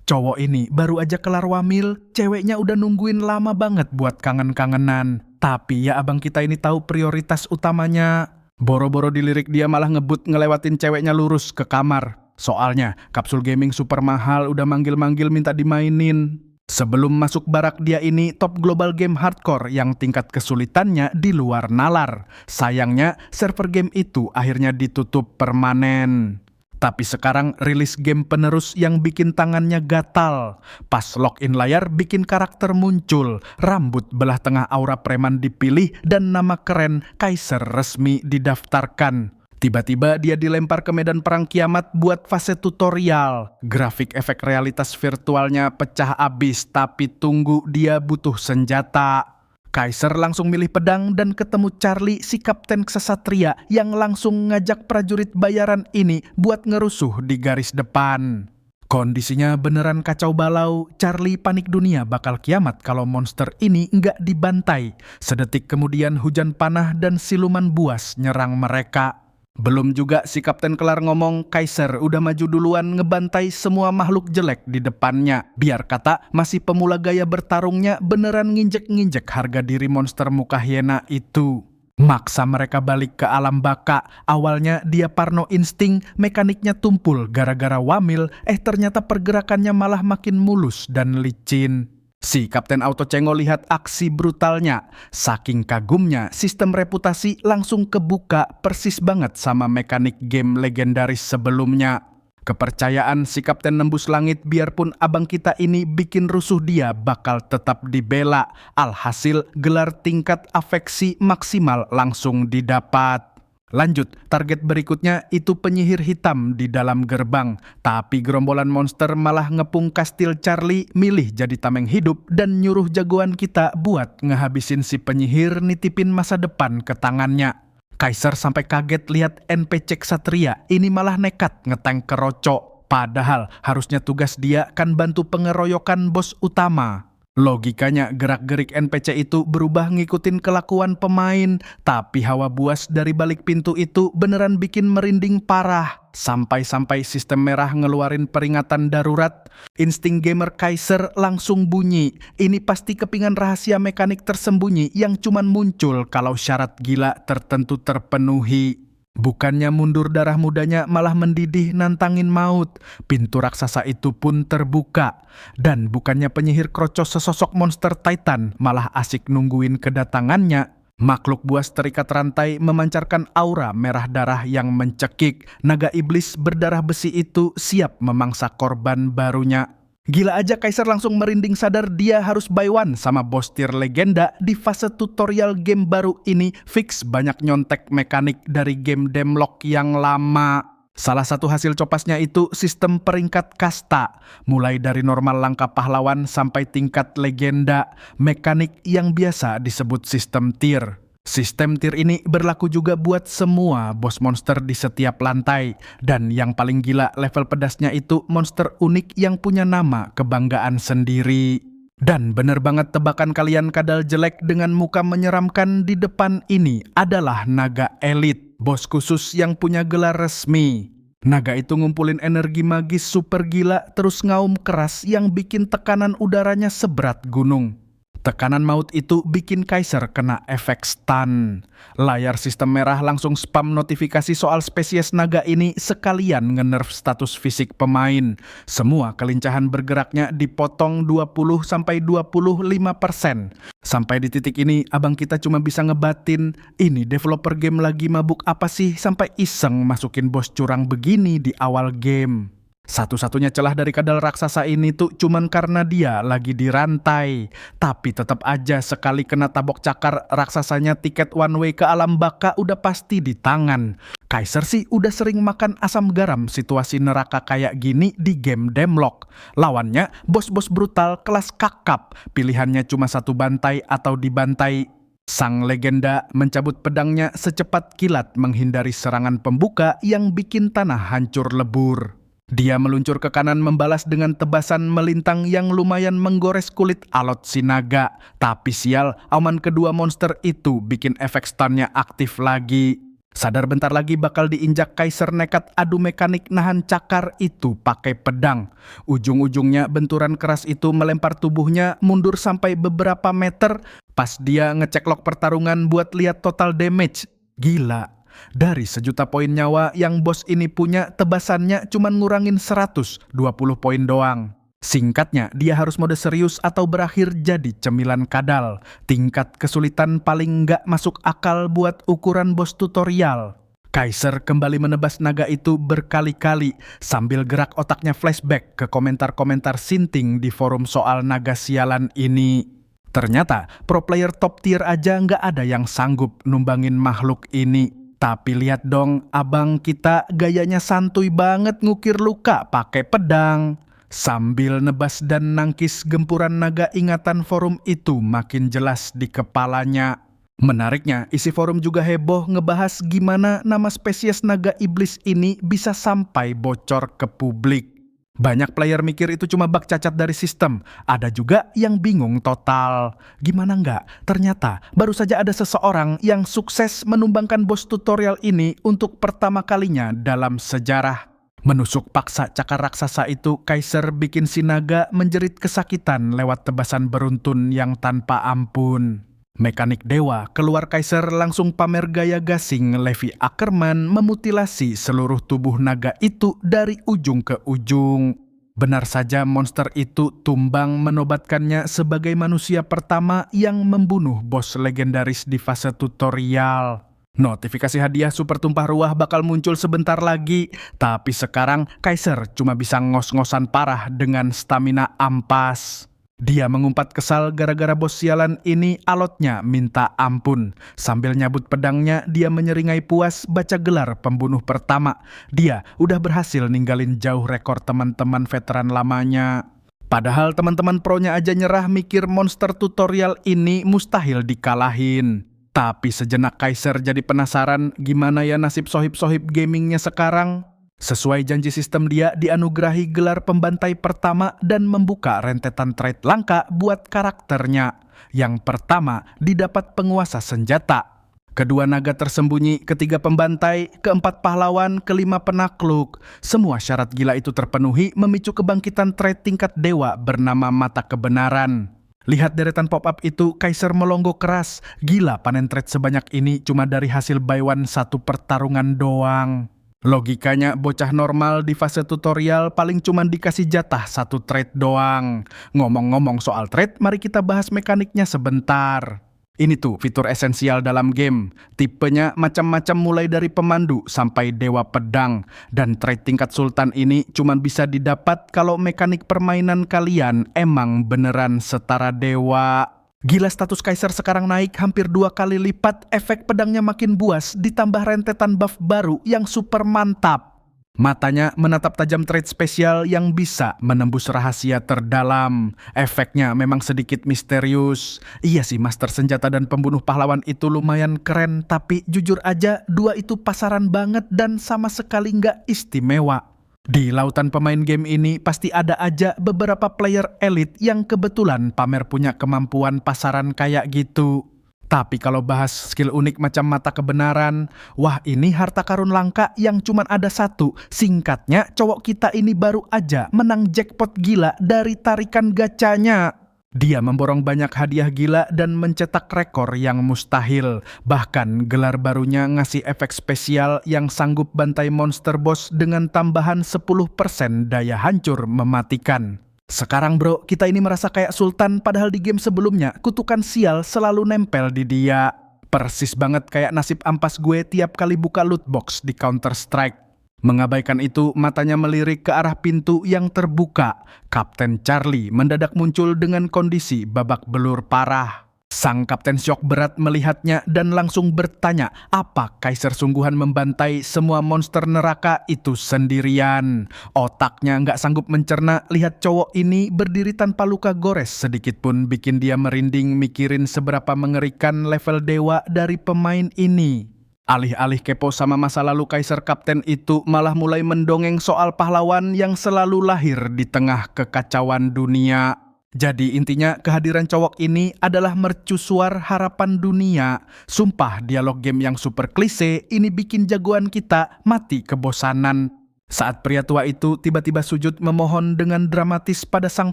Cowok ini baru aja kelar wamil, ceweknya udah nungguin lama banget buat kangen-kangenan. Tapi ya abang kita ini tahu prioritas utamanya. Boro-boro dilirik dia malah ngebut ngelewatin ceweknya lurus ke kamar. Soalnya kapsul gaming super mahal udah manggil-manggil minta dimainin. Sebelum masuk barak dia ini top global game hardcore yang tingkat kesulitannya di luar nalar. Sayangnya server game itu akhirnya ditutup permanen. Tapi sekarang rilis game penerus yang bikin tangannya gatal. Pas login layar bikin karakter muncul, rambut belah tengah aura preman dipilih dan nama keren Kaiser resmi didaftarkan. Tiba-tiba dia dilempar ke medan perang kiamat buat fase tutorial. Grafik efek realitas virtualnya pecah abis, tapi tunggu dia butuh senjata. Kaiser langsung milih pedang dan ketemu Charlie si kapten ksatria yang langsung ngajak prajurit bayaran ini buat ngerusuh di garis depan. Kondisinya beneran kacau balau, Charlie panik dunia bakal kiamat kalau monster ini nggak dibantai. Sedetik kemudian hujan panah dan siluman buas nyerang mereka. Belum juga si kapten kelar ngomong, Kaiser udah maju duluan ngebantai semua makhluk jelek di depannya. Biar kata masih pemula gaya bertarungnya beneran nginjek-nginjek harga diri monster muka hiena itu. Maksa mereka balik ke alam baka. Awalnya dia parno insting, mekaniknya tumpul gara-gara wamil, ternyata pergerakannya malah makin mulus dan licin. Si Kapten Auto Cengo lihat aksi brutalnya. Saking kagumnya, sistem reputasi langsung kebuka persis banget sama mekanik game legendaris sebelumnya. Kepercayaan si Kapten nembus langit biarpun abang kita ini bikin rusuh dia bakal tetap dibela. Alhasil gelar tingkat afeksi maksimal langsung didapat. Lanjut, target berikutnya itu penyihir hitam di dalam gerbang. Tapi gerombolan monster malah ngepung kastil Charlie, milih jadi tameng hidup dan nyuruh jagoan kita buat ngehabisin si penyihir nitipin masa depan ke tangannya. Kaiser sampai kaget lihat NPC ksatria, ini malah nekat ngetank keroco. Padahal harusnya tugas dia kan bantu pengeroyokan bos utama. Logikanya gerak-gerik NPC itu berubah ngikutin kelakuan pemain, tapi hawa buas dari balik pintu itu beneran bikin merinding parah. Sampai-sampai sistem merah ngeluarin peringatan darurat, insting gamer Kaiser langsung bunyi. Ini pasti kepingan rahasia mekanik tersembunyi yang cuman muncul kalau syarat gila tertentu terpenuhi. Bukannya mundur darah mudanya malah mendidih nantangin maut. Pintu raksasa itu pun terbuka. Dan bukannya penyihir krocos sesosok monster Titan malah asik nungguin kedatangannya. Makhluk buas terikat rantai memancarkan aura merah darah yang mencekik. Naga iblis berdarah besi itu siap memangsa korban barunya. Gila aja Kaiser langsung merinding sadar dia harus buy one sama bos tier legenda di fase tutorial game baru ini. Fix banyak nyontek mekanik dari game Demlock yang lama. Salah satu hasil copasnya itu sistem peringkat kasta. Mulai dari normal langkah pahlawan sampai tingkat legenda. Mekanik yang biasa disebut sistem tier. Sistem tier ini berlaku juga buat semua bos monster di setiap lantai. Dan yang paling gila level pedasnya itu monster unik yang punya nama kebanggaan sendiri. Dan bener banget tebakan kalian kadal jelek dengan muka menyeramkan di depan ini adalah naga elit. Bos khusus yang punya gelar resmi. Naga itu ngumpulin energi magis super gila terus ngaum keras yang bikin tekanan udaranya seberat gunung. Tekanan maut itu bikin Kaiser kena efek stun. Layar sistem merah langsung spam notifikasi soal spesies naga ini sekalian nge-nerf status fisik pemain. Semua kelincahan bergeraknya dipotong 20-25%. Sampai di titik ini abang kita cuma bisa ngebatin, ini developer game lagi mabuk apa sih sampai iseng masukin bos curang begini di awal game. Satu-satunya celah dari kadal raksasa ini tuh cuman karena dia lagi dirantai. Tapi tetap aja sekali kena tabok cakar raksasanya tiket one way ke alam baka udah pasti di tangan. Kaiser sih udah sering makan asam garam situasi neraka kayak gini di game Demlock. Lawannya bos-bos brutal kelas kakap. Pilihannya cuma satu bantai atau dibantai. Sang legenda mencabut pedangnya secepat kilat menghindari serangan pembuka yang bikin tanah hancur lebur. Dia meluncur ke kanan membalas dengan tebasan melintang yang lumayan menggores kulit alot si naga. Tapi sial, auman kedua monster itu bikin efek stunnya aktif lagi. Sadar bentar lagi bakal diinjak, Kaiser nekat adu mekanik nahan cakar itu pakai pedang. Ujung-ujungnya benturan keras itu melempar tubuhnya mundur sampai beberapa meter pas dia ngecek log pertarungan buat lihat total damage. Gila, dari 1.000.000 poin nyawa yang bos ini punya, tebasannya cuman ngurangin 120 poin doang. Singkatnya, dia harus mode serius atau berakhir jadi cemilan kadal. Tingkat kesulitan paling nggak masuk akal buat ukuran bos tutorial. Kaiser kembali menebas naga itu berkali-kali sambil gerak otaknya flashback ke komentar-komentar sinting di forum soal naga sialan ini. Ternyata pro player top tier aja nggak ada yang sanggup numbangin makhluk ini. Tapi lihat dong, abang kita gayanya santuy banget ngukir luka pakai pedang. Sambil nebas dan nangkis gempuran naga, ingatan forum itu makin jelas di kepalanya. Menariknya, isi forum juga heboh ngebahas gimana nama spesies naga iblis ini bisa sampai bocor ke publik. Banyak player mikir itu cuma bug cacat dari sistem. Ada juga yang bingung total. Gimana nggak? Ternyata baru saja ada seseorang yang sukses menumbangkan bos tutorial ini untuk pertama kalinya dalam sejarah. Menusuk paksa cakar raksasa itu, Kaiser bikin si naga menjerit kesakitan lewat tebasan beruntun yang tanpa ampun. Mekanik dewa keluar, Kaiser langsung pamer gaya gasing Levi Ackerman memutilasi seluruh tubuh naga itu dari ujung ke ujung. Benar saja, monster itu tumbang menobatkannya sebagai manusia pertama yang membunuh bos legendaris di fase tutorial. Notifikasi hadiah super tumpah ruah bakal muncul sebentar lagi, tapi sekarang Kaiser cuma bisa ngos-ngosan parah dengan stamina ampas. Dia mengumpat kesal gara-gara bos sialan ini alotnya minta ampun. Sambil nyabut pedangnya, dia menyeringai puas baca gelar pembunuh pertama. Dia udah berhasil ninggalin jauh rekor teman-teman veteran lamanya. Padahal teman-teman pronya aja nyerah mikir monster tutorial ini mustahil dikalahin. Tapi sejenak Kaiser jadi penasaran gimana ya nasib sohib-sohib gamingnya sekarang. Sesuai janji sistem, dia dianugerahi gelar pembantai pertama dan membuka rentetan trait langka buat karakternya. Yang pertama didapat penguasa senjata, kedua naga tersembunyi, ketiga pembantai, keempat pahlawan, kelima penakluk. Semua syarat gila itu terpenuhi memicu kebangkitan trait tingkat dewa bernama mata kebenaran. Lihat deretan pop-up itu, Kaiser melongo keras. Gila, panen trait sebanyak ini cuma dari hasil buy one satu pertarungan doang. Logikanya bocah normal di fase tutorial paling cuma dikasih jatah satu trait doang. Ngomong-ngomong soal trait, mari kita bahas mekaniknya sebentar. Ini tuh fitur esensial dalam game. Tipenya macam-macam mulai dari pemandu sampai dewa pedang. Dan trait tingkat sultan ini cuma bisa didapat kalau mekanik permainan kalian emang beneran setara dewa. Gila, status Kaiser sekarang naik hampir 2 kali lipat, efek pedangnya makin buas, ditambah rentetan buff baru yang super mantap. Matanya menatap tajam trait spesial yang bisa menembus rahasia terdalam. Efeknya memang sedikit misterius. Iya sih, master senjata dan pembunuh pahlawan itu lumayan keren, tapi jujur aja dua itu pasaran banget dan sama sekali nggak istimewa. Di lautan pemain game ini pasti ada aja beberapa player elit yang kebetulan pamer punya kemampuan pasaran kayak gitu. Tapi kalau bahas skill unik macam mata kebenaran, wah ini harta karun langka yang cuman ada satu. Singkatnya, cowok kita ini baru aja menang jackpot gila dari tarikan gacanya. Dia memborong banyak hadiah gila dan mencetak rekor yang mustahil. Bahkan gelar barunya ngasih efek spesial yang sanggup bantai monster boss dengan tambahan 10% daya hancur mematikan. Sekarang bro, kita ini merasa kayak sultan, padahal di game sebelumnya kutukan sial selalu nempel di dia. Persis banget kayak nasib ampas gue tiap kali buka loot box di Counter Strike. Mengabaikan itu, matanya melirik ke arah pintu yang terbuka. Kapten Charlie mendadak muncul dengan kondisi babak belur parah. Sang kapten syok berat melihatnya dan langsung bertanya, apa Kaiser sungguhan membantai semua monster neraka itu sendirian? Otaknya nggak sanggup mencerna lihat cowok ini berdiri tanpa luka gores sedikit pun, bikin dia merinding mikirin seberapa mengerikan level dewa dari pemain ini. Alih-alih kepo sama masa lalu Kaiser, kapten itu malah mulai mendongeng soal pahlawan yang selalu lahir di tengah kekacauan dunia. Jadi intinya kehadiran cowok ini adalah mercusuar harapan dunia. Sumpah dialog game yang super klise ini bikin jagoan kita mati kebosanan. Saat pria tua itu tiba-tiba sujud memohon dengan dramatis pada sang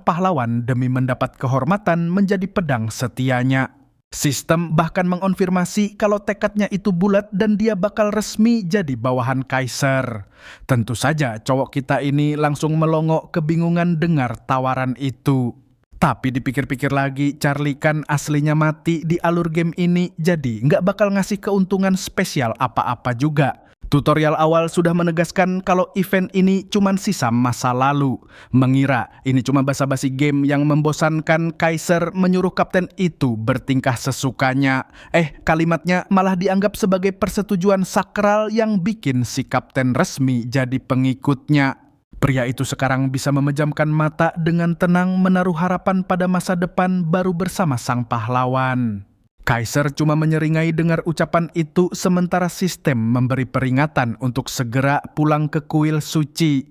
pahlawan demi mendapat kehormatan menjadi pedang setianya. Sistem bahkan mengonfirmasi kalau tekadnya itu bulat dan dia bakal resmi jadi bawahan Kaiser. Tentu saja cowok kita ini langsung melongo kebingungan dengar tawaran itu. Tapi dipikir-pikir lagi, Charlie kan aslinya mati di alur game ini, jadi nggak bakal ngasih keuntungan spesial apa-apa juga. Tutorial awal sudah menegaskan kalau event ini cuma sisa masa lalu. Mengira ini cuma basa-basi game yang membosankan, Kaiser menyuruh kapten itu bertingkah sesukanya. Kalimatnya malah dianggap sebagai persetujuan sakral yang bikin si kapten resmi jadi pengikutnya. Pria itu sekarang bisa memejamkan mata dengan tenang menaruh harapan pada masa depan baru bersama sang pahlawan. Kaiser cuma menyeringai dengar ucapan itu sementara sistem memberi peringatan untuk segera pulang ke kuil suci.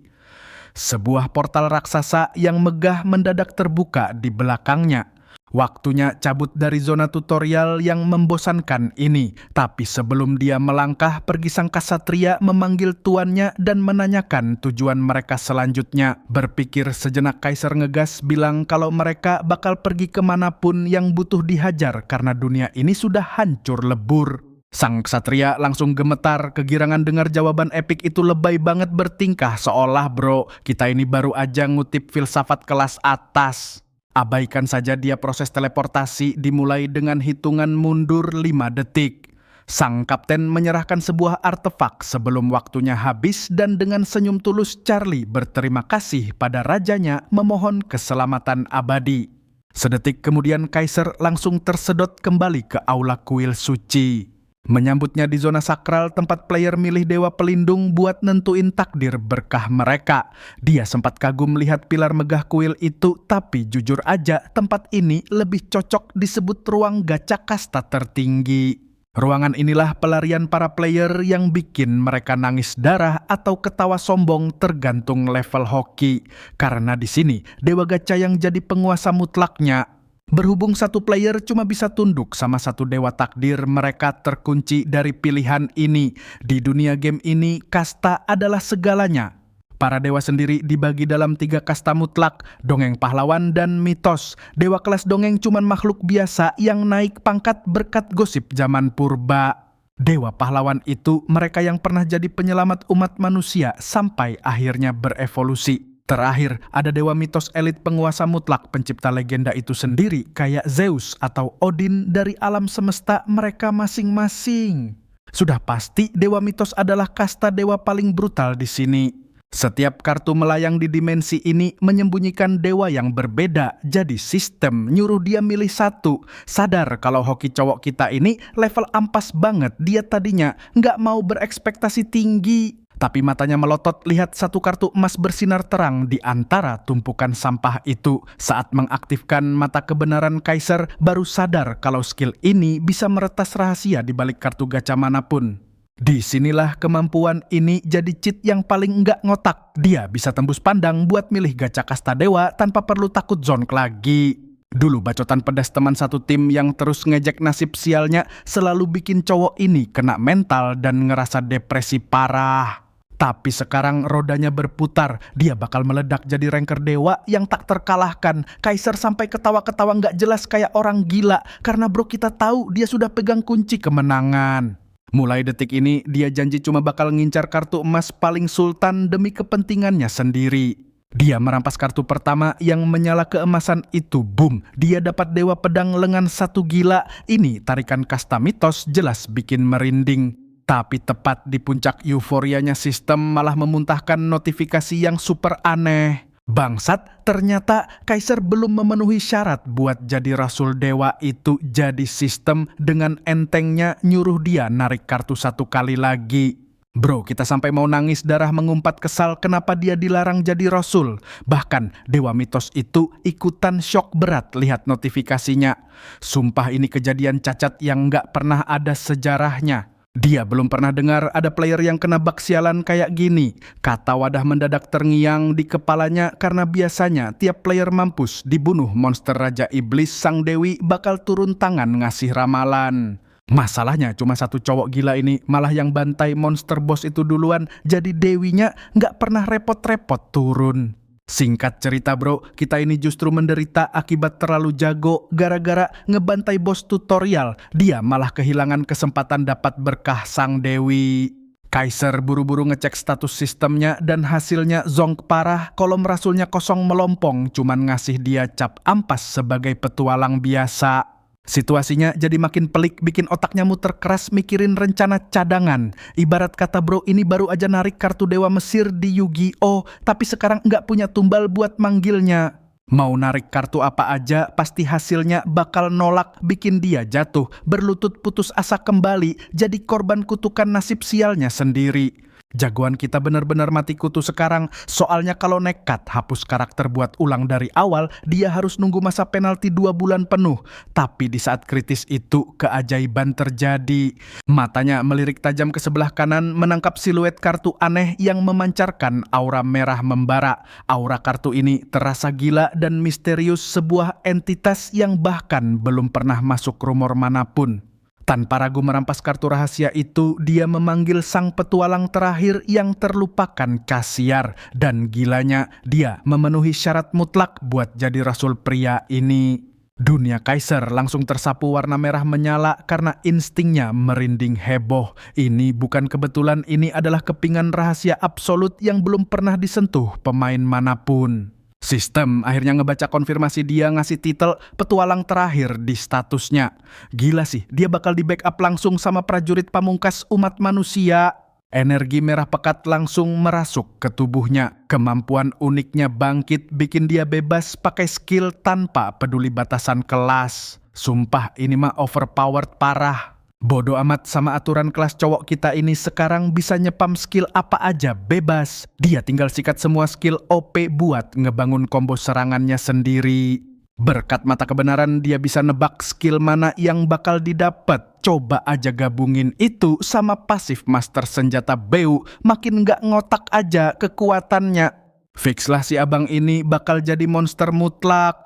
Sebuah portal raksasa yang megah mendadak terbuka di belakangnya. Waktunya cabut dari zona tutorial yang membosankan ini. Tapi sebelum dia melangkah, pergi sang kasatria memanggil tuannya dan menanyakan tujuan mereka selanjutnya. Berpikir sejenak, Kaiser ngegas bilang kalau mereka bakal pergi kemanapun yang butuh dihajar karena dunia ini sudah hancur lebur. Sang ksatria langsung gemetar, kegirangan dengar jawaban epik itu, lebay banget bertingkah seolah bro, kita ini baru aja ngutip filsafat kelas atas. Abaikan saja dia proses teleportasi dimulai dengan hitungan mundur 5 detik. Sang kapten menyerahkan sebuah artefak sebelum waktunya habis dan dengan senyum tulus Charlie berterima kasih pada rajanya memohon keselamatan abadi. Sedetik kemudian Kaiser langsung tersedot kembali ke aula kuil suci. Menyambutnya di zona sakral tempat player milih dewa pelindung buat nentuin takdir berkah mereka. Dia sempat kagum melihat pilar megah kuil itu, tapi jujur aja tempat ini lebih cocok disebut ruang gacha kasta tertinggi. Ruangan inilah pelarian para player yang bikin mereka nangis darah atau ketawa sombong tergantung level hoki. Karena di sini dewa gacha yang jadi penguasa mutlaknya. Berhubung satu player cuma bisa tunduk sama satu dewa takdir, mereka terkunci dari pilihan ini. Di dunia game ini, kasta adalah segalanya. Para dewa sendiri dibagi dalam 3 kasta mutlak, dongeng pahlawan dan mitos. Dewa kelas dongeng cuman makhluk biasa yang naik pangkat berkat gosip zaman purba. Dewa pahlawan itu mereka yang pernah jadi penyelamat umat manusia sampai akhirnya berevolusi. Terakhir, ada dewa mitos elit penguasa mutlak, pencipta legenda itu sendiri, kayak Zeus atau Odin dari alam semesta mereka masing-masing. Sudah pasti dewa mitos adalah kasta dewa paling brutal di sini. Setiap kartu melayang di dimensi ini menyembunyikan dewa yang berbeda, jadi sistem nyuruh dia milih satu. Sadar kalau hoki cowok kita ini level ampas banget, dia tadinya nggak mau berekspektasi tinggi. Tapi matanya melotot lihat satu kartu emas bersinar terang di antara tumpukan sampah itu. Saat mengaktifkan mata kebenaran, Kaiser baru sadar kalau skill ini bisa meretas rahasia di balik kartu gacha manapun. Disinilah kemampuan ini jadi cheat yang paling enggak ngotak. Dia bisa tembus pandang buat milih gacha kasta dewa tanpa perlu takut zonk lagi. Dulu bacotan pedas teman satu tim yang terus ngejek nasib sialnya selalu bikin cowok ini kena mental dan ngerasa depresi parah. Tapi sekarang rodanya berputar, dia bakal meledak jadi ranker dewa yang tak terkalahkan. Kaiser sampai ketawa-ketawa nggak jelas kayak orang gila, karena bro kita tahu dia sudah pegang kunci kemenangan. Mulai detik ini dia janji cuma bakal ngincar kartu emas paling sultan demi kepentingannya sendiri. Dia merampas kartu pertama yang menyala keemasan itu, boom, dia dapat dewa pedang lengan satu gila. Ini tarikan kasta mitos jelas bikin merinding. Tapi tepat di puncak euforianya sistem malah memuntahkan notifikasi yang super aneh. Bangsat, ternyata Kaiser belum memenuhi syarat buat jadi rasul dewa itu. Jadi sistem dengan entengnya nyuruh dia narik kartu 1 kali lagi. Bro, kita sampai mau nangis darah mengumpat kesal kenapa dia dilarang jadi rasul. Bahkan dewa mitos itu ikutan shock berat lihat notifikasinya. Sumpah ini kejadian cacat yang gak pernah ada sejarahnya. Dia belum pernah dengar ada player yang kena bug sialan kayak gini. Kata Wadah mendadak terngiang di kepalanya karena biasanya tiap player mampus dibunuh monster Raja Iblis Sang Dewi bakal turun tangan ngasih ramalan. Masalahnya cuma satu cowok gila ini malah yang bantai monster boss itu duluan, jadi Dewinya nggak pernah repot-repot turun. Singkat cerita bro, kita ini justru menderita akibat terlalu jago gara-gara ngebantai bos tutorial. Dia malah kehilangan kesempatan dapat berkah Sang Dewi. Kaiser buru-buru ngecek status sistemnya dan hasilnya zonk parah, kolom rasulnya kosong melompong, cuman ngasih dia cap ampas sebagai petualang biasa. Situasinya jadi makin pelik, bikin otaknya muter keras mikirin rencana cadangan. Ibarat kata bro, ini baru aja narik kartu Dewa Mesir di Yu-Gi-Oh, tapi sekarang nggak punya tumbal buat manggilnya. Mau narik kartu apa aja, pasti hasilnya bakal nolak, bikin dia jatuh, berlutut putus asa kembali, jadi korban kutukan nasib sialnya sendiri. Jagoan kita benar-benar mati kutu sekarang, soalnya kalau nekat hapus karakter buat ulang dari awal, dia harus nunggu masa penalti 2 bulan penuh. Tapi di saat kritis itu, keajaiban terjadi. Matanya melirik tajam ke sebelah kanan, menangkap siluet kartu aneh yang memancarkan aura merah membara. Aura kartu ini terasa gila dan misterius, sebuah entitas yang bahkan belum pernah masuk rumor manapun. Tanpa ragu merampas kartu rahasia itu, dia memanggil sang petualang terakhir yang terlupakan Kasiar. Dan gilanya, dia memenuhi syarat mutlak buat jadi rasul pria ini. Dunia Kaiser langsung tersapu warna merah menyala karena instingnya merinding heboh. Ini bukan kebetulan, ini adalah kepingan rahasia absolut yang belum pernah disentuh pemain manapun. Sistem akhirnya ngebaca konfirmasi dia ngasih titel petualang terakhir di statusnya. Gila sih, dia bakal di backup langsung sama prajurit pamungkas umat manusia. Energi merah pekat langsung merasuk ke tubuhnya. Kemampuan uniknya bangkit bikin dia bebas pakai skill tanpa peduli batasan kelas. Sumpah ini mah overpowered parah. Bodoh amat sama aturan kelas cowok kita ini, sekarang bisa nyepam skill apa aja bebas. Dia tinggal sikat semua skill OP buat ngebangun combo serangannya sendiri. Berkat mata kebenaran dia bisa nebak skill mana yang bakal didapat. Coba aja gabungin itu sama pasif master senjata Beu, makin nggak ngotak aja kekuatannya. Fix lah si abang ini bakal jadi monster mutlak.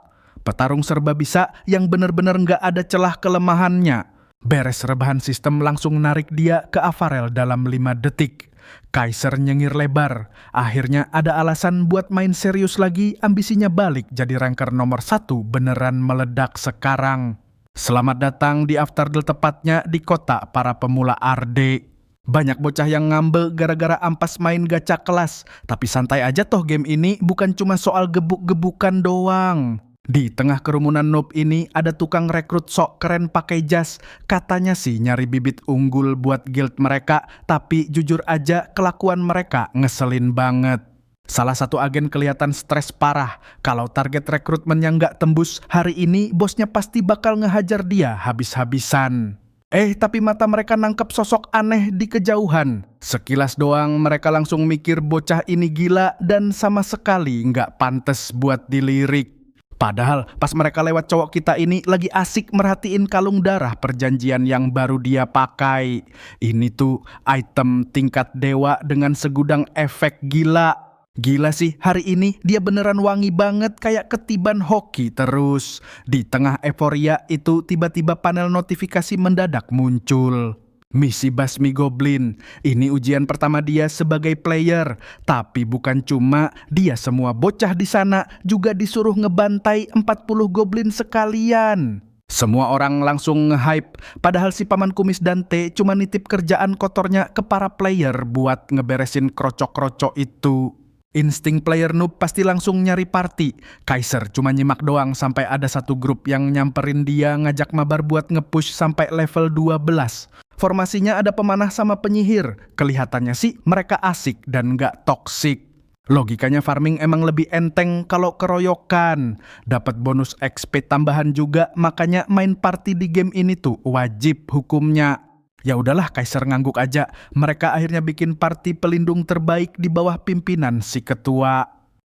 Petarung serba bisa yang bener-bener nggak ada celah kelemahannya. Beres rebahan sistem langsung narik dia ke Avarel dalam 5 detik. Kaiser nyengir lebar. Akhirnya ada alasan buat main serius lagi, ambisinya balik jadi ranker nomor 1 beneran meledak sekarang. Selamat datang di Afterdeal, tepatnya di kota para pemula Arde. Banyak bocah yang ngambek gara-gara ampas main gacha kelas. Tapi santai aja toh, game ini bukan cuma soal gebuk-gebukan doang. Di tengah kerumunan noob ini ada tukang rekrut sok keren pakai jas. Katanya sih nyari bibit unggul buat guild mereka, tapi jujur aja kelakuan mereka ngeselin banget. Salah satu agen kelihatan stres parah. Kalau target rekrutmennya nggak tembus, hari ini bosnya pasti bakal ngehajar dia habis-habisan. Tapi mata mereka nangkep sosok aneh di kejauhan. Sekilas doang mereka langsung mikir bocah ini gila dan sama sekali nggak pantes buat dilirik. Padahal pas mereka lewat cowok kita ini lagi asik merhatiin kalung darah perjanjian yang baru dia pakai. Ini tuh item tingkat dewa dengan segudang efek gila. Gila sih, hari ini dia beneran wangi banget kayak ketiban hoki terus. Di tengah euforia itu tiba-tiba panel notifikasi mendadak muncul. Misi Basmi Goblin. Ini ujian pertama dia sebagai player. Tapi bukan cuma dia, semua bocah di sana juga disuruh ngebantai 40 goblin sekalian. Semua orang langsung nge-hype. Padahal si paman kumis Dante cuma nitip kerjaan kotornya ke para player buat ngeberesin krocok-krocok itu. Insting player noob pasti langsung nyari party. Kaiser cuma nyimak doang sampai ada satu grup yang nyamperin dia ngajak mabar buat nge-push sampai level 12. Formasinya ada pemanah sama penyihir. Kelihatannya sih mereka asik dan gak toksik. Logikanya farming emang lebih enteng kalau keroyokan. Dapat bonus XP tambahan juga, makanya main party di game ini tuh wajib hukumnya. Ya udahlah, Kaiser ngangguk aja. Mereka akhirnya bikin party pelindung terbaik di bawah pimpinan si ketua.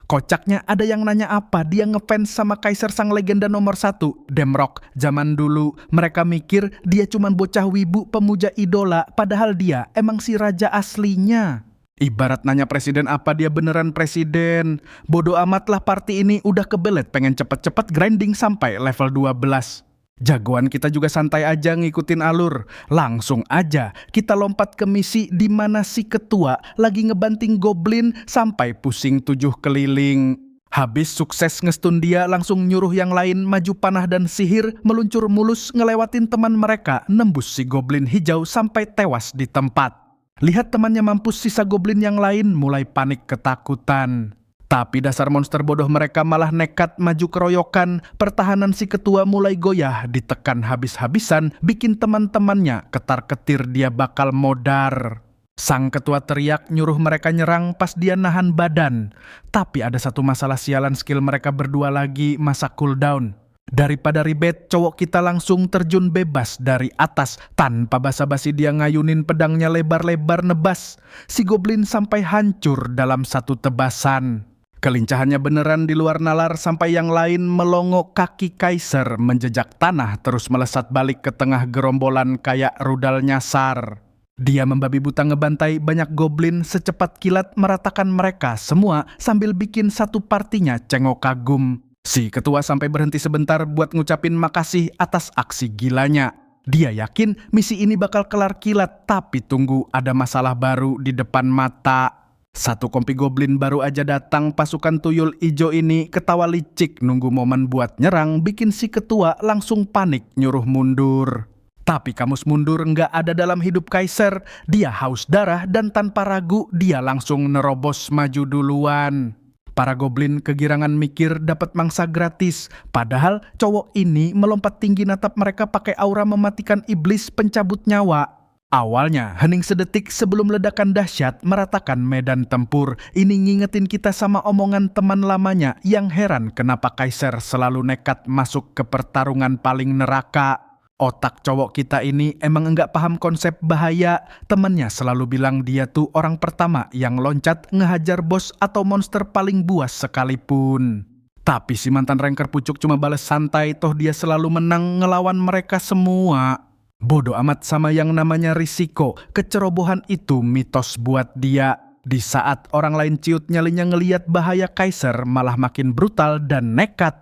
Kocaknya ada yang nanya apa dia ngefans sama Kaiser sang legenda nomor 1, Demrock. Zaman dulu mereka mikir dia cuman bocah wibu pemuja idola, padahal dia emang si raja aslinya. Ibarat nanya presiden apa dia beneran presiden. Bodoh amat lah, party ini udah kebelet pengen cepet-cepet grinding sampai level 12. Jagoan kita juga santai aja ngikutin alur. Langsung aja kita lompat ke misi di mana si ketua lagi ngebanting goblin sampai pusing 7 keliling. Habis sukses ngestun dia, langsung nyuruh yang lain maju panah dan sihir meluncur mulus ngelewatin teman mereka, nembus si goblin hijau sampai tewas di tempat. Lihat temannya mampus, sisa goblin yang lain mulai panik ketakutan. Tapi dasar monster bodoh mereka malah nekat maju keroyokan. Pertahanan si ketua mulai goyah, ditekan habis-habisan, bikin teman-temannya ketar-ketir dia bakal modar. Sang ketua teriak nyuruh mereka nyerang pas dia nahan badan. Tapi ada satu masalah sialan, skill mereka berdua lagi masa cooldown. Daripada ribet, cowok kita langsung terjun bebas dari atas. Tanpa basa-basi dia ngayunin pedangnya lebar-lebar nebas. Si goblin sampai hancur dalam satu tebasan. Kelincahannya beneran di luar nalar sampai yang lain melongo. Kaki Kaiser menjejak tanah terus melesat balik ke tengah gerombolan kayak rudal nyasar. Dia membabi buta ngebantai banyak goblin secepat kilat, meratakan mereka semua sambil bikin satu partinya cengok kagum. Si ketua sampai berhenti sebentar buat ngucapin makasih atas aksi gilanya. Dia yakin misi ini bakal kelar kilat, tapi tunggu, ada masalah baru di depan mata. Satu kompi goblin baru aja datang, pasukan tuyul ijo ini ketawa licik nunggu momen buat nyerang, bikin si ketua langsung panik nyuruh mundur. Tapi kamus mundur nggak ada dalam hidup Kaiser. Dia haus darah dan tanpa ragu dia langsung nerobos maju duluan. Para goblin kegirangan mikir dapat mangsa gratis. Padahal cowok ini melompat tinggi natap mereka pakai aura mematikan iblis pencabut nyawa. Awalnya hening sedetik sebelum ledakan dahsyat meratakan medan tempur. Ini ngingetin kita sama omongan teman lamanya yang heran kenapa Kaiser selalu nekat masuk ke pertarungan paling neraka. Otak cowok kita ini emang enggak paham konsep bahaya. Temennya selalu bilang dia tuh orang pertama yang loncat ngehajar bos atau monster paling buas sekalipun. Tapi si mantan ranker pucuk cuma bales santai, toh dia selalu menang ngelawan mereka semua. Bodoh amat sama yang namanya risiko. Kecerobohan itu mitos buat dia. Di saat orang lain ciut nyalinya ngeliat bahaya, Kaiser malah makin brutal dan nekat.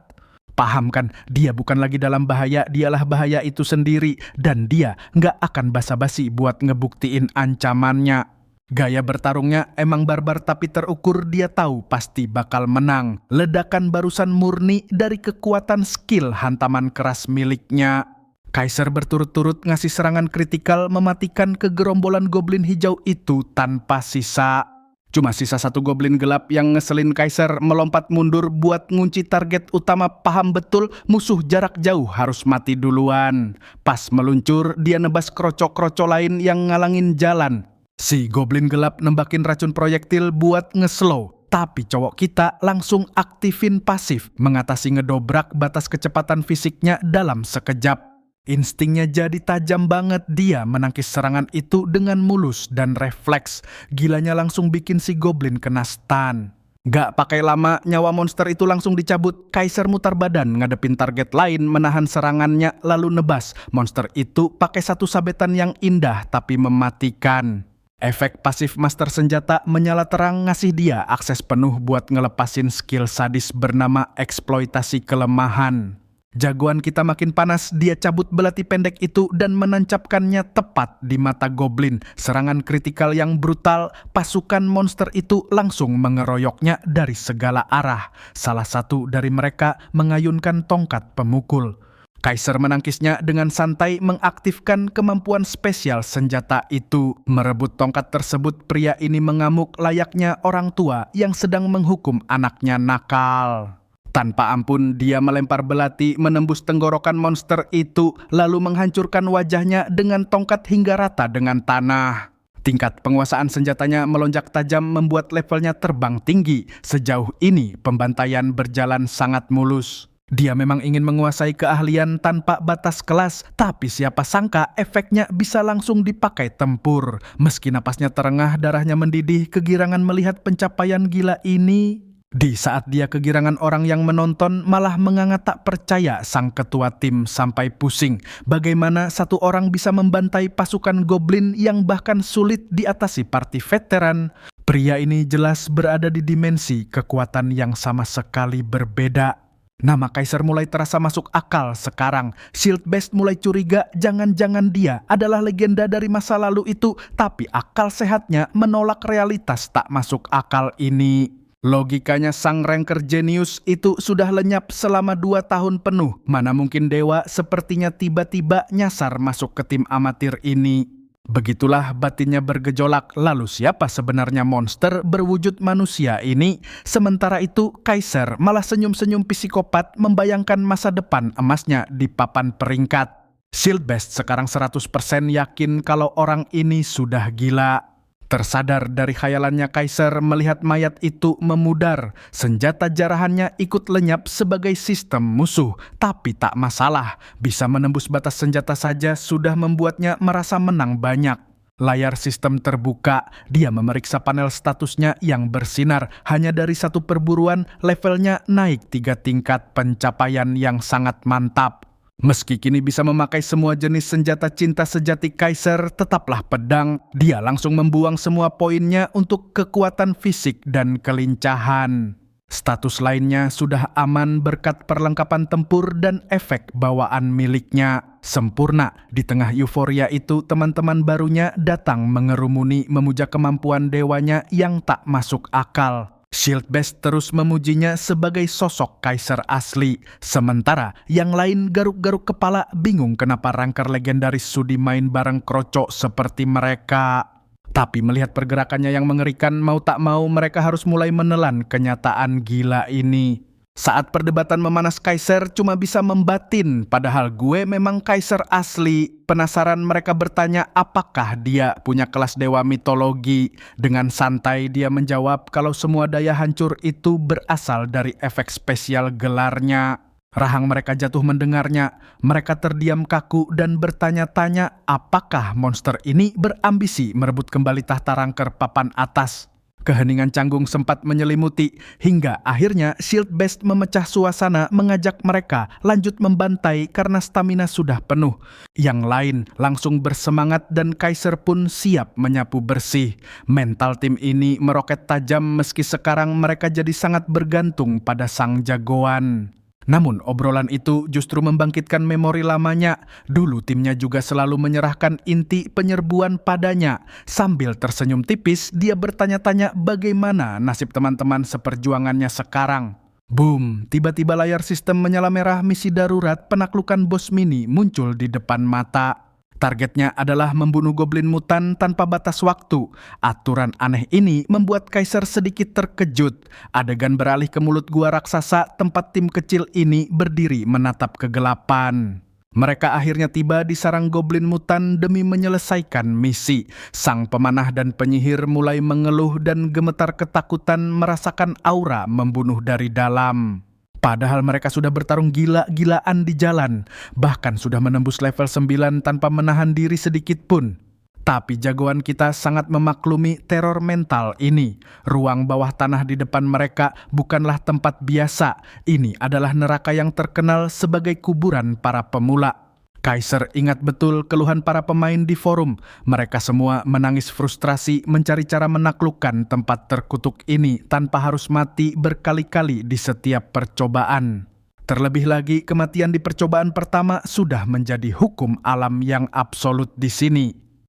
Paham kan, dia bukan lagi dalam bahaya, dialah bahaya itu sendiri. Dan dia nggak akan basa-basi buat ngebuktiin ancamannya. Gaya bertarungnya emang barbar tapi terukur, dia tahu pasti bakal menang. Ledakan barusan murni dari kekuatan skill hantaman keras miliknya. Kaiser berturut-turut ngasih serangan kritikal mematikan kegerombolan goblin hijau itu tanpa sisa. Cuma sisa satu goblin gelap yang ngeselin Kaiser melompat mundur buat ngunci target utama. Paham betul musuh jarak jauh harus mati duluan. Pas meluncur dia nebas kroco-kroco lain yang ngalangin jalan. Si goblin gelap nembakin racun proyektil buat ngeslow. Tapi cowok kita langsung aktifin pasif mengatasi ngedobrak batas kecepatan fisiknya dalam sekejap. Instingnya jadi tajam banget, dia menangkis serangan itu dengan mulus dan refleks. Gilanya langsung bikin si goblin kena stun. Gak pakai lama, nyawa monster itu langsung dicabut. Kaiser mutar badan ngadepin target lain, menahan serangannya lalu nebas. Monster itu pakai satu sabetan yang indah tapi mematikan. Efek pasif master senjata menyala terang ngasih dia akses penuh buat ngelepasin skill sadis bernama eksploitasi kelemahan. Jagoan kita makin panas, dia cabut belati pendek itu dan menancapkannya tepat di mata goblin. Serangan kritikal yang brutal, pasukan monster itu langsung mengeroyoknya dari segala arah. Salah satu dari mereka mengayunkan tongkat pemukul. Kaiser menangkisnya dengan santai mengaktifkan kemampuan spesial senjata itu. Merebut tongkat tersebut, pria ini mengamuk layaknya orang tua yang sedang menghukum anaknya nakal. Tanpa ampun dia melempar belati menembus tenggorokan monster itu, lalu menghancurkan wajahnya dengan tongkat hingga rata dengan tanah. Tingkat penguasaan senjatanya melonjak tajam membuat levelnya terbang tinggi. Sejauh ini pembantaian berjalan sangat mulus. Dia memang ingin menguasai keahlian tanpa batas kelas, tapi siapa sangka efeknya bisa langsung dipakai tempur. Meski napasnya terengah, darahnya mendidih, kegirangan melihat pencapaian gila ini. Di saat dia kegirangan orang yang menonton, malah menganga tak percaya sang ketua tim sampai pusing. Bagaimana satu orang bisa membantai pasukan goblin yang bahkan sulit diatasi party veteran? Pria ini jelas berada di dimensi kekuatan yang sama sekali berbeda. Nama Kaiser mulai terasa masuk akal sekarang. Shield Beast mulai curiga jangan-jangan dia adalah legenda dari masa lalu itu, tapi akal sehatnya menolak realitas tak masuk akal ini. Logikanya sang ranker jenius itu sudah lenyap selama 2 tahun penuh. Mana mungkin dewa sepertinya tiba-tiba nyasar masuk ke tim amatir ini. Begitulah batinnya bergejolak, lalu siapa sebenarnya monster berwujud manusia ini? Sementara itu Kaiser malah senyum-senyum psikopat membayangkan masa depan emasnya di papan peringkat. Shield Beast sekarang 100% yakin kalau orang ini sudah gila. Tersadar dari khayalannya Kaiser melihat mayat itu memudar. Senjata jarahannya ikut lenyap sebagai sistem musuh. Tapi tak masalah, bisa menembus batas senjata saja sudah membuatnya merasa menang banyak. Layar sistem terbuka, dia memeriksa panel statusnya yang bersinar. Hanya dari satu perburuan, levelnya naik 3 tingkat, pencapaian yang sangat mantap. Meski kini bisa memakai semua jenis senjata cinta sejati Kaiser, tetaplah pedang. Dia langsung membuang semua poinnya untuk kekuatan fisik dan kelincahan. Status lainnya sudah aman berkat perlengkapan tempur dan efek bawaan miliknya. Sempurna, di tengah euforia itu teman-teman barunya datang mengerumuni memuja kemampuan dewanya yang tak masuk akal. Shield Beast terus memujinya sebagai sosok Kaiser asli. Sementara yang lain garuk-garuk kepala bingung kenapa ranker legendaris sudi main bareng kroco seperti mereka. Tapi melihat pergerakannya yang mengerikan, mau tak mau mereka harus mulai menelan kenyataan gila ini. Saat perdebatan memanas, Kaiser cuma bisa membatin, padahal gue memang Kaiser asli. Penasaran mereka bertanya apakah dia punya kelas dewa mitologi. Dengan santai dia menjawab kalau semua daya hancur itu berasal dari efek spesial gelarnya. Rahang mereka jatuh mendengarnya. Mereka terdiam kaku dan bertanya-tanya apakah monster ini berambisi merebut kembali tahta ranker papan atas. Keheningan canggung sempat menyelimuti, hingga akhirnya Shield Beast memecah suasana mengajak mereka lanjut membantai karena stamina sudah penuh. Yang lain langsung bersemangat dan Kaiser pun siap menyapu bersih. Mental tim ini meroket tajam meski sekarang mereka jadi sangat bergantung pada sang jagoan. Namun obrolan itu justru membangkitkan memori lamanya. Dulu timnya juga selalu menyerahkan inti penyerbuan padanya. Sambil tersenyum tipis, dia bertanya-tanya bagaimana nasib teman-teman seperjuangannya sekarang. Boom, tiba-tiba layar sistem menyala merah misi darurat penaklukan bos mini muncul di depan mata. Targetnya adalah membunuh goblin mutan tanpa batas waktu. Aturan aneh ini membuat Kaiser sedikit terkejut. Adegan beralih ke mulut gua raksasa tempat tim kecil ini berdiri menatap kegelapan. Mereka akhirnya tiba di sarang goblin mutan demi menyelesaikan misi. Sang pemanah dan penyihir mulai mengeluh dan gemetar ketakutan merasakan aura membunuh dari dalam. Padahal mereka sudah bertarung gila-gilaan di jalan, bahkan sudah menembus level 9 tanpa menahan diri sedikit pun. Tapi jagoan kita sangat memaklumi teror mental ini. Ruang bawah tanah di depan mereka bukanlah tempat biasa. Ini adalah neraka yang terkenal sebagai kuburan para pemula. Kaiser ingat betul keluhan para pemain di forum. Mereka semua menangis frustrasi mencari cara menaklukkan tempat terkutuk ini tanpa harus mati berkali-kali di setiap percobaan. Terlebih lagi, kematian di percobaan pertama sudah menjadi hukum alam yang absolut di sini.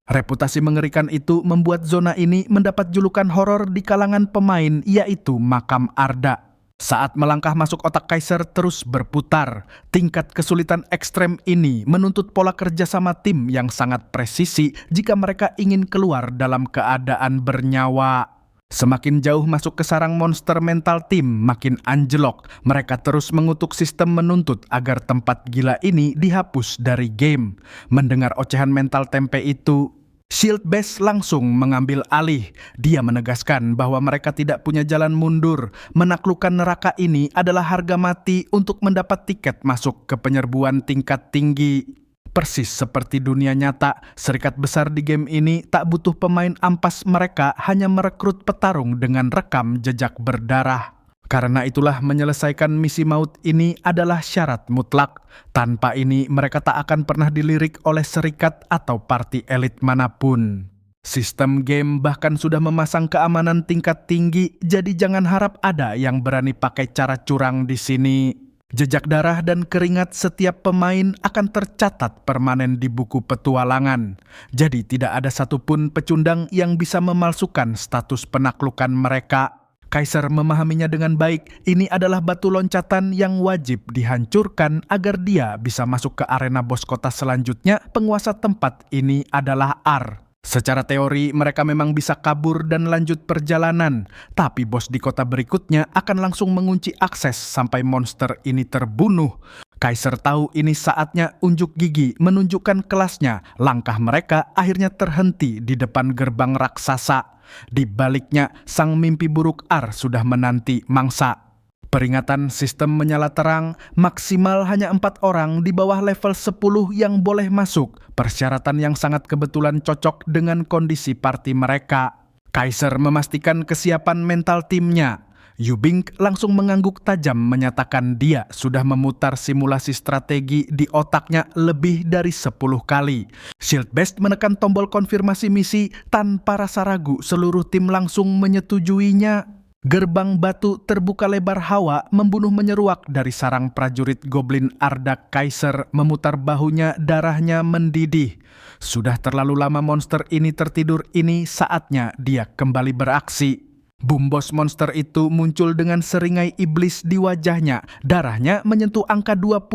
Reputasi mengerikan itu membuat zona ini mendapat julukan horor di kalangan pemain, yaitu Makam Arda. Saat melangkah masuk otak Kaiser terus berputar. Tingkat kesulitan ekstrem ini menuntut pola kerjasama tim yang sangat presisi jika mereka ingin keluar dalam keadaan bernyawa. Semakin jauh masuk ke sarang monster mental tim, makin anjlok. Mereka terus mengutuk sistem menuntut agar tempat gila ini dihapus dari game. Mendengar ocehan mental tempe itu, Shield Beast langsung mengambil alih. Dia menegaskan bahwa mereka tidak punya jalan mundur. Menaklukkan neraka ini adalah harga mati untuk mendapat tiket masuk ke penyerbuan tingkat tinggi. Persis seperti dunia nyata, serikat besar di game ini tak butuh pemain ampas, mereka hanya merekrut petarung dengan rekam jejak berdarah. Karena itulah menyelesaikan misi maut ini adalah syarat mutlak. Tanpa ini mereka tak akan pernah dilirik oleh serikat atau parti elit manapun. Sistem game bahkan sudah memasang keamanan tingkat tinggi, jadi jangan harap ada yang berani pakai cara curang di sini. Jejak darah dan keringat setiap pemain akan tercatat permanen di buku petualangan. Jadi tidak ada satupun pecundang yang bisa memalsukan status penaklukan mereka. Kaiser memahaminya dengan baik, ini adalah batu loncatan yang wajib dihancurkan agar dia bisa masuk ke arena bos kota selanjutnya. Penguasa tempat ini adalah Ar. Secara teori mereka memang bisa kabur dan lanjut perjalanan, tapi bos di kota berikutnya akan langsung mengunci akses sampai monster ini terbunuh. Kaiser tahu ini saatnya unjuk gigi menunjukkan kelasnya. Langkah mereka akhirnya terhenti di depan gerbang raksasa. Di baliknya, sang mimpi buruk Ar sudah menanti mangsa. Peringatan sistem menyala terang, maksimal hanya 4 orang di bawah level 10 yang boleh masuk. Persyaratan yang sangat kebetulan cocok dengan kondisi party mereka. Kaiser memastikan kesiapan mental timnya. Yubing langsung mengangguk tajam menyatakan dia sudah memutar simulasi strategi di otaknya lebih dari 10 kali. Shieldbeast menekan tombol konfirmasi misi tanpa rasa ragu, seluruh tim langsung menyetujuinya. Gerbang batu terbuka lebar hawa membunuh menyeruak dari sarang prajurit Goblin Ardak. Kaiser memutar bahunya, darahnya mendidih. Sudah terlalu lama monster ini tertidur, ini saatnya dia kembali beraksi. Bumbos monster itu muncul dengan seringai iblis di wajahnya. Darahnya menyentuh angka 20.000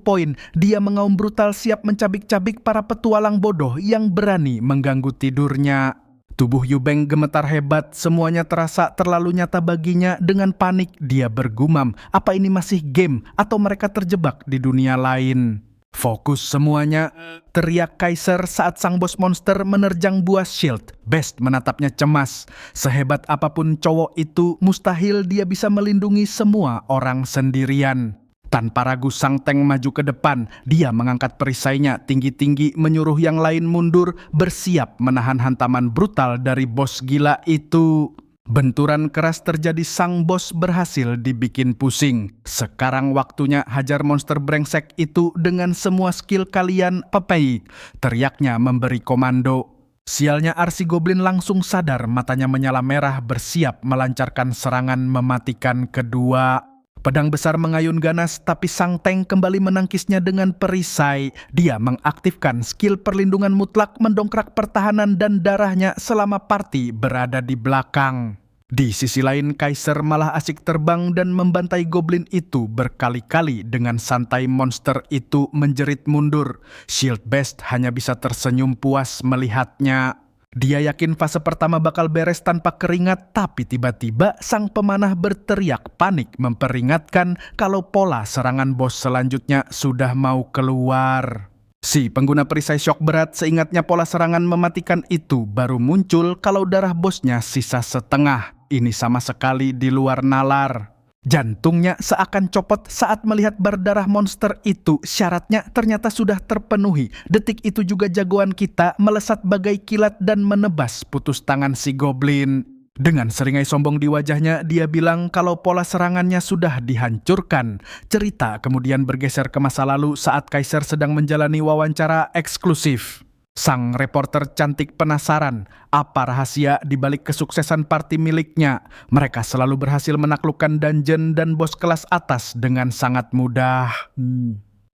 poin. Dia mengaum brutal siap mencabik-cabik para petualang bodoh yang berani mengganggu tidurnya. Tubuh Yubeng gemetar hebat, semuanya terasa terlalu nyata baginya. Dengan panik dia bergumam, apa ini masih game atau mereka terjebak di dunia lain? Fokus semuanya, teriak Kaiser saat sang bos monster menerjang buah shield. Best menatapnya cemas. Sehebat apapun cowok itu, mustahil dia bisa melindungi semua orang sendirian. Tanpa ragu sang tank maju ke depan. Dia mengangkat perisainya tinggi-tinggi, menyuruh yang lain mundur, bersiap menahan hantaman brutal dari bos gila itu. Benturan keras terjadi, sang bos berhasil dibikin pusing. Sekarang waktunya hajar monster brengsek itu dengan semua skill kalian, Pepeik. Teriaknya memberi komando. Sialnya Arsi Goblin langsung sadar, matanya menyala merah, bersiap melancarkan serangan mematikan kedua. Pedang besar mengayun ganas, tapi sang tank kembali menangkisnya dengan perisai. Dia mengaktifkan skill perlindungan mutlak, mendongkrak pertahanan dan darahnya selama party berada di belakang. Di sisi lain, Kaiser malah asik terbang dan membantai goblin itu berkali-kali. Dengan santai monster itu menjerit mundur. Shieldbeast hanya bisa tersenyum puas melihatnya. Dia yakin fase pertama bakal beres tanpa keringat, tapi tiba-tiba sang pemanah berteriak panik memperingatkan kalau pola serangan bos selanjutnya sudah mau keluar. Si pengguna perisai shock berat seingatnya pola serangan mematikan itu baru muncul kalau darah bosnya sisa setengah. Ini sama sekali di luar nalar. Jantungnya seakan copot saat melihat berdarah monster itu. Syaratnya ternyata sudah terpenuhi. Detik itu juga jagoan kita melesat bagai kilat dan menebas putus tangan si goblin. Dengan seringai sombong di wajahnya, dia bilang kalau pola serangannya sudah dihancurkan. Cerita kemudian bergeser ke masa lalu saat Kaiser sedang menjalani wawancara eksklusif. Sang reporter cantik penasaran, apa rahasia di balik kesuksesan party miliknya. Mereka selalu berhasil menaklukkan dungeon dan bos kelas atas dengan sangat mudah.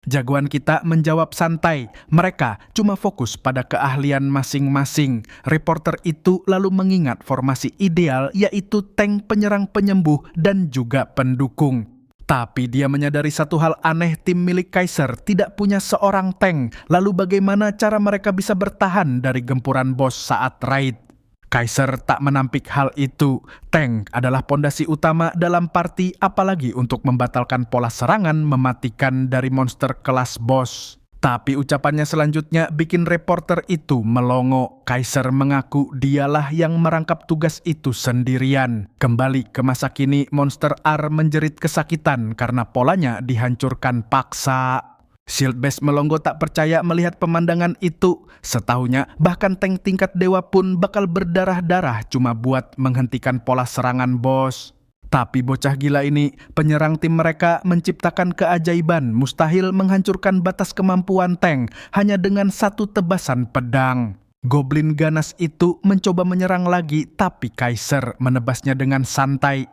Jagoan kita menjawab santai, mereka cuma fokus pada keahlian masing-masing. Reporter itu lalu mengingat formasi ideal, yaitu tank, penyerang, penyembuh, dan juga pendukung. Tapi dia menyadari satu hal aneh, tim milik Kaiser tidak punya seorang tank. Lalu bagaimana cara mereka bisa bertahan dari gempuran bos saat raid? Kaiser tak menampik hal itu. Tank adalah pondasi utama dalam party, apalagi untuk membatalkan pola serangan mematikan dari monster kelas bos. Tapi ucapannya selanjutnya bikin reporter itu melongo. Kaiser mengaku dialah yang merangkap tugas itu sendirian. Kembali ke masa kini, monster R menjerit kesakitan karena polanya dihancurkan paksa. Shieldbeast melongo tak percaya melihat pemandangan itu. Setahunya bahkan tank tingkat dewa pun bakal berdarah-darah cuma buat menghentikan pola serangan bos. Tapi bocah gila ini, penyerang tim mereka menciptakan keajaiban mustahil menghancurkan batas kemampuan tank hanya dengan satu tebasan pedang. Goblin ganas itu mencoba menyerang lagi, tapi Kaiser menebasnya dengan santai.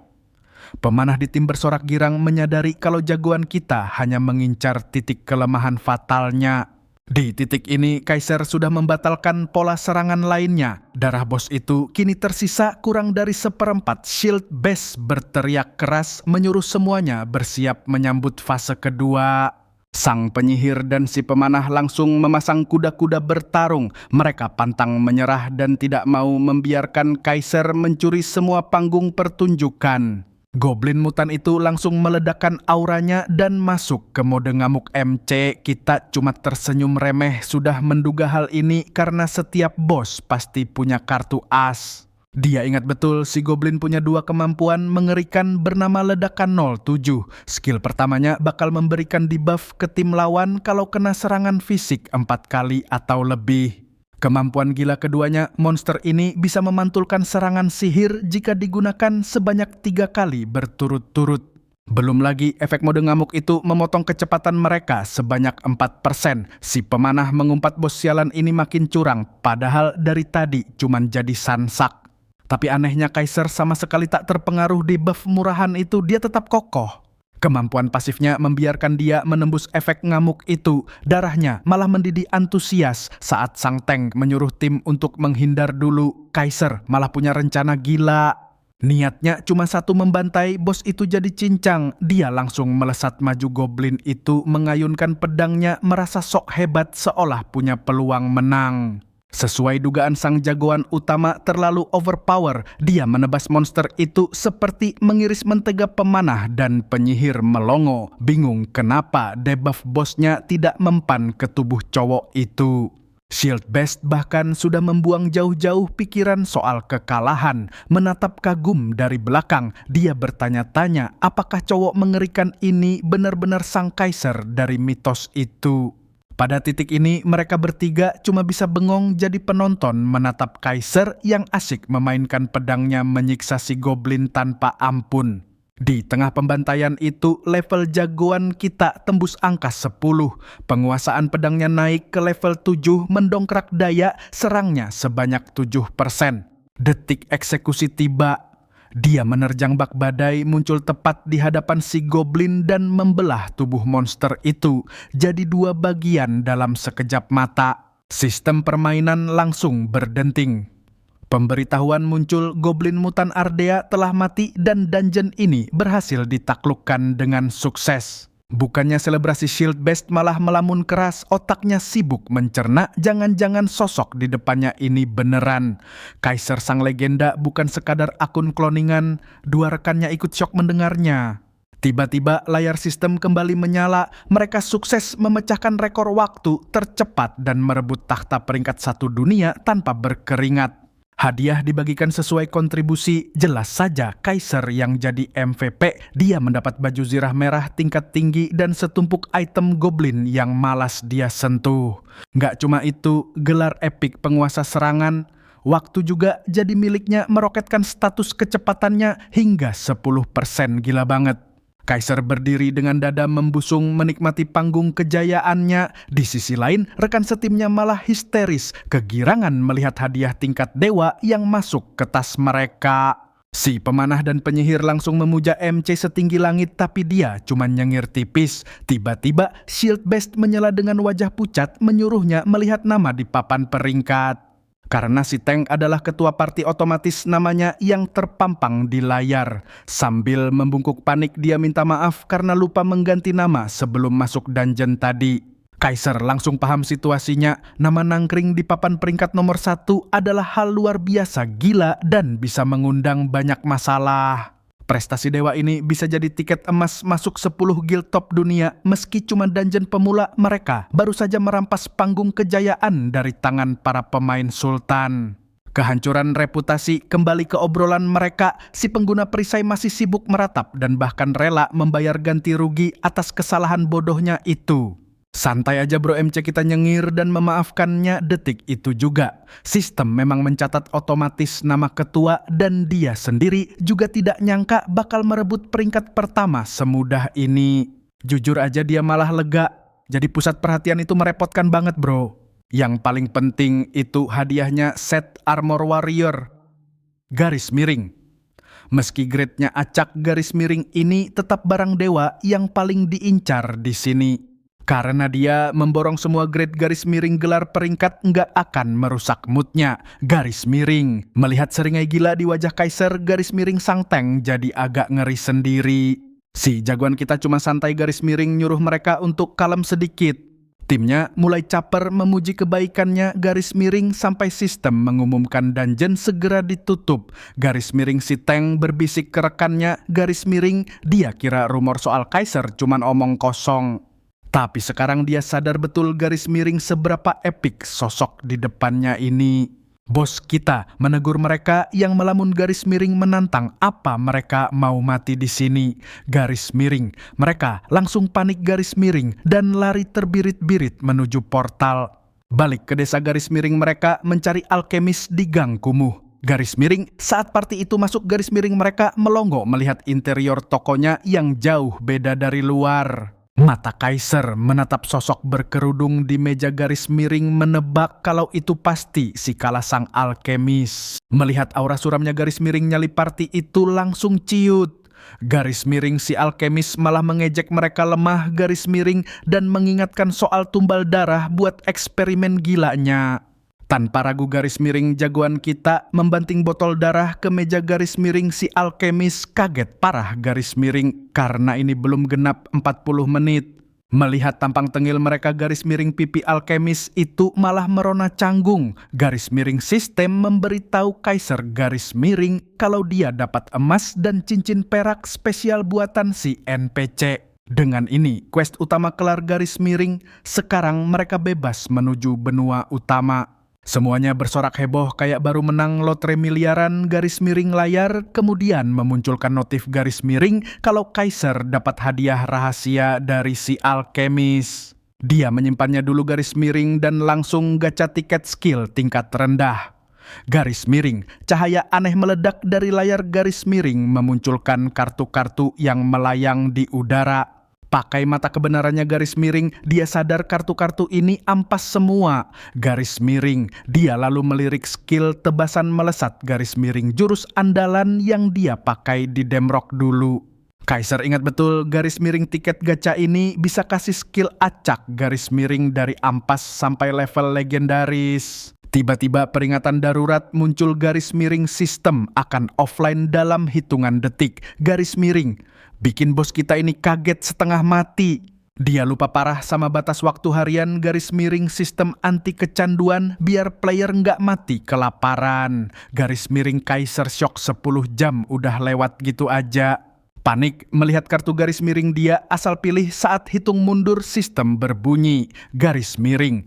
Pemanah di tim bersorak girang menyadari kalau jagoan kita hanya mengincar titik kelemahan fatalnya. Di titik ini, Kaiser sudah membatalkan pola serangan lainnya. Darah bos itu kini tersisa kurang dari seperempat. Shield Base berteriak keras menyuruh semuanya bersiap menyambut fase kedua. Sang penyihir dan si pemanah langsung memasang kuda-kuda bertarung. Mereka pantang menyerah dan tidak mau membiarkan Kaiser mencuri semua panggung pertunjukan. Goblin mutan itu langsung meledakkan auranya dan masuk ke mode ngamuk MC. Kita cuma tersenyum remeh sudah menduga hal ini karena setiap bos pasti punya kartu as. Dia ingat betul si Goblin punya dua kemampuan mengerikan bernama ledakan 07. Skill pertamanya bakal memberikan debuff ke tim lawan kalau kena serangan fisik 4 kali atau lebih. Kemampuan gila keduanya, monster ini bisa memantulkan serangan sihir jika digunakan sebanyak 3 kali berturut-turut. Belum lagi efek mode ngamuk itu memotong kecepatan mereka sebanyak 4%. Si pemanah mengumpat bos sialan ini makin curang, padahal dari tadi cuman jadi sansak. Tapi anehnya Kaiser sama sekali tak terpengaruh di buff murahan itu, dia tetap kokoh. Kemampuan pasifnya membiarkan dia menembus efek ngamuk itu. Darahnya malah mendidih antusias saat sang tank menyuruh tim untuk menghindar dulu. Kaiser malah punya rencana gila. Niatnya cuma satu, membantai bos itu jadi cincang. Dia langsung melesat maju Goblin itu mengayunkan pedangnya merasa sok hebat seolah punya peluang menang. Sesuai dugaan sang jagoan utama terlalu overpower, dia menebas monster itu seperti mengiris mentega pemanah dan penyihir melongo. Bingung kenapa debuff bosnya tidak mempan ke tubuh cowok itu. Shield Best bahkan sudah membuang jauh-jauh pikiran soal kekalahan. Menatap kagum dari belakang, dia bertanya-tanya apakah cowok mengerikan ini benar-benar sang Kaiser dari mitos itu. Pada titik ini, mereka bertiga cuma bisa bengong jadi penonton menatap Kaiser yang asik memainkan pedangnya menyiksa si Goblin tanpa ampun. Di tengah pembantaian itu, level jagoan kita tembus angka 10. Penguasaan pedangnya naik ke level 7, mendongkrak daya serangnya sebanyak 7%. Detik eksekusi tiba. Dia menerjang bak badai muncul tepat di hadapan si Goblin dan membelah tubuh monster itu jadi 2 bagian dalam sekejap mata. Sistem permainan langsung berdenting. Pemberitahuan muncul Goblin mutan Ardea telah mati dan dungeon ini berhasil ditaklukkan dengan sukses. Bukannya selebrasi Shield Best malah melamun keras, otaknya sibuk mencerna jangan-jangan sosok di depannya ini beneran. Kaiser sang legenda bukan sekadar akun kloningan, 2 rekannya ikut syok mendengarnya. Tiba-tiba layar sistem kembali menyala, mereka sukses memecahkan rekor waktu tercepat dan merebut takhta peringkat 1 dunia tanpa berkeringat. Hadiah dibagikan sesuai kontribusi, jelas saja Kaiser yang jadi MVP. Dia mendapat baju zirah merah tingkat tinggi dan setumpuk item Goblin yang malas dia sentuh. Nggak cuma itu, gelar epik penguasa serangan, waktu juga jadi miliknya meroketkan status kecepatannya hingga 10%, gila banget. Kaiser berdiri dengan dada membusung menikmati panggung kejayaannya. Di sisi lain, rekan setimnya malah histeris, kegirangan melihat hadiah tingkat dewa yang masuk ke tas mereka. Si pemanah dan penyihir langsung memuja MC setinggi langit, tapi dia cuma nyengir tipis. Tiba-tiba Shield Best menyela dengan wajah pucat menyuruhnya melihat nama di papan peringkat. Karena si tank adalah ketua party, otomatis namanya yang terpampang di layar. Sambil membungkuk panik, dia minta maaf karena lupa mengganti nama sebelum masuk dungeon tadi. Kaiser langsung paham situasinya. Nama nangkring di papan peringkat nomor 1 adalah hal luar biasa gila dan bisa mengundang banyak masalah. Prestasi dewa ini bisa jadi tiket emas masuk 10 guild top dunia. Meski cuma dungeon pemula, mereka baru saja merampas panggung kejayaan dari tangan para pemain sultan. Kehancuran reputasi kembali ke obrolan mereka. Si pengguna perisai masih sibuk meratap dan bahkan rela membayar ganti rugi atas kesalahan bodohnya itu. Santai aja bro MC, kita nyengir dan memaafkannya detik itu juga. Sistem memang mencatat otomatis nama ketua dan dia sendiri juga tidak nyangka bakal merebut peringkat pertama semudah ini. Jujur aja dia malah lega. Jadi pusat perhatian itu merepotkan banget bro. Yang paling penting itu hadiahnya set Armor Warrior. Garis miring. Meski grade-nya acak, garis miring ini tetap barang dewa yang paling diincar di sini. Karena dia memborong semua grade garis miring gelar peringkat nggak akan merusak moodnya. Garis miring. Melihat seringai gila di wajah Kaiser, garis miring sang tank jadi agak ngeri sendiri. Si jagoan kita cuma santai garis miring nyuruh mereka untuk kalem sedikit. Timnya mulai caper memuji kebaikannya garis miring sampai sistem mengumumkan dungeon segera ditutup. Garis miring si tank berbisik ke rekannya, garis miring dia kira rumor soal Kaiser cuman omong kosong. Tapi sekarang dia sadar betul garis miring seberapa epik sosok di depannya ini. Bos kita menegur mereka yang melamun garis miring menantang apa mereka mau mati di sini. Garis miring. Mereka langsung panik garis miring dan lari terbirit-birit menuju portal. Balik ke desa garis miring mereka mencari alkemis di gang kumuh. Garis miring, saat party itu masuk garis miring mereka melongo melihat interior tokonya yang jauh beda dari luar. Mata Kaiser menatap sosok berkerudung di meja garis miring menebak kalau itu pasti si Kalasang alkemis. Melihat aura suramnya garis miring nyali party itu langsung ciut. Garis miring si alkemis malah mengejek mereka lemah garis miring dan mengingatkan soal tumbal darah buat eksperimen gilanya. Tanpa ragu garis miring jagoan kita membanting botol darah ke meja garis miring si alkemis. Kaget parah garis miring karena ini belum genap 40 menit. Melihat tampang tengil mereka garis miring pipi alkemis itu malah merona canggung. Garis miring sistem memberitahu Kaiser garis miring kalau dia dapat emas dan cincin perak spesial buatan si NPC. Dengan ini quest utama kelar garis miring. Sekarang mereka bebas menuju benua utama. Semuanya bersorak heboh kayak baru menang lotre miliaran. Garis miring layar kemudian memunculkan notif garis miring kalau Kaiser dapat hadiah rahasia dari si alkemis. Dia menyimpannya dulu garis miring dan langsung gacha tiket skill tingkat rendah. Garis miring, cahaya aneh meledak dari layar garis miring memunculkan kartu-kartu yang melayang di udara. Pakai mata kebenarannya garis miring, dia sadar kartu-kartu ini ampas semua. Garis miring, dia lalu melirik skill tebasan melesat garis miring, jurus andalan yang dia pakai di Demrock dulu. Kaiser ingat betul garis miring tiket gacha ini bisa kasih skill acak garis miring dari ampas sampai level legendaris. Tiba-tiba peringatan darurat muncul garis miring sistem akan offline dalam hitungan detik. Garis miring bikin bos kita ini kaget setengah mati. Dia lupa parah sama batas waktu harian garis miring sistem anti kecanduan biar player nggak mati kelaparan. Garis miring Kaiser shock 10 jam udah lewat gitu aja. Panik melihat kartu garis miring dia asal pilih saat hitung mundur sistem berbunyi. Garis miring.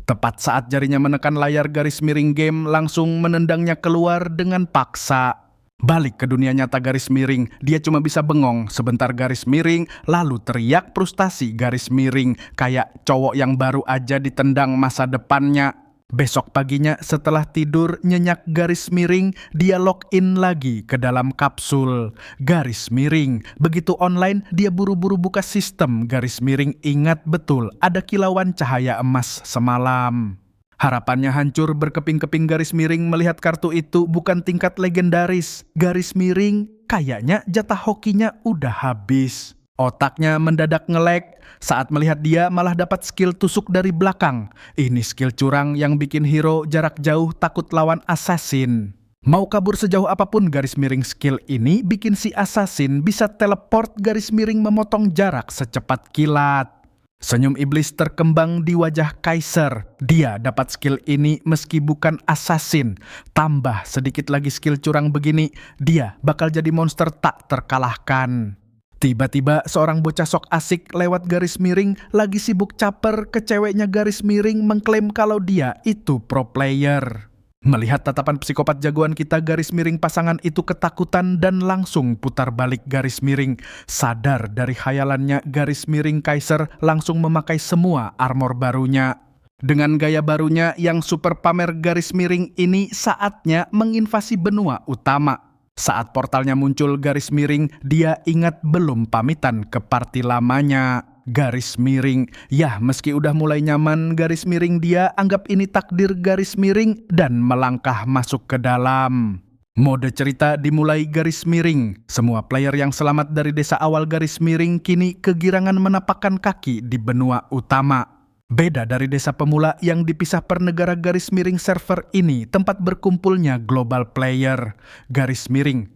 Tepat saat jarinya menekan layar garis miring game langsung menendangnya keluar dengan paksa. Balik ke dunia nyata garis miring, dia cuma bisa bengong sebentar garis miring, lalu teriak frustasi garis miring, kayak cowok yang baru aja ditendang masa depannya. Besok paginya setelah tidur nyenyak garis miring, dia login lagi ke dalam kapsul. Garis miring, begitu online dia buru-buru buka sistem. Garis miring ingat betul ada kilauan cahaya emas semalam. Harapannya hancur berkeping-keping garis miring melihat kartu itu bukan tingkat legendaris. Garis miring, kayaknya jatah hokinya udah habis. Otaknya mendadak nge-lag saat melihat dia malah dapat skill tusuk dari belakang. Ini skill curang yang bikin hero jarak jauh takut lawan assassin. Mau kabur sejauh apapun garis miring skill ini bikin si assassin bisa teleport garis miring memotong jarak secepat kilat. Senyum iblis terkembang di wajah Kaiser. Dia dapat skill ini meski bukan assassin. Tambah sedikit lagi skill curang begini, dia bakal jadi monster tak terkalahkan. Tiba-tiba seorang bocah sok asik lewat garis miring lagi sibuk caper ke ceweknya garis miring mengklaim kalau dia itu pro player. Melihat tatapan psikopat jagoan kita, garis miring pasangan itu ketakutan dan langsung putar balik garis miring. Sadar dari khayalannya, garis miring Kaiser langsung memakai semua armor barunya. Dengan gaya barunya yang super pamer, garis miring ini saatnya menginvasi benua utama. Saat portalnya muncul, garis miring dia ingat belum pamitan ke party lamanya. Garis miring, ya meski udah mulai nyaman, garis miring dia anggap ini takdir garis miring dan melangkah masuk ke dalam. Mode cerita dimulai garis miring. Semua player yang selamat dari desa awal garis miring kini kegirangan menapakkan kaki di benua utama. Beda dari desa pemula yang dipisah per negara, garis miring server ini tempat berkumpulnya global player. Garis miring,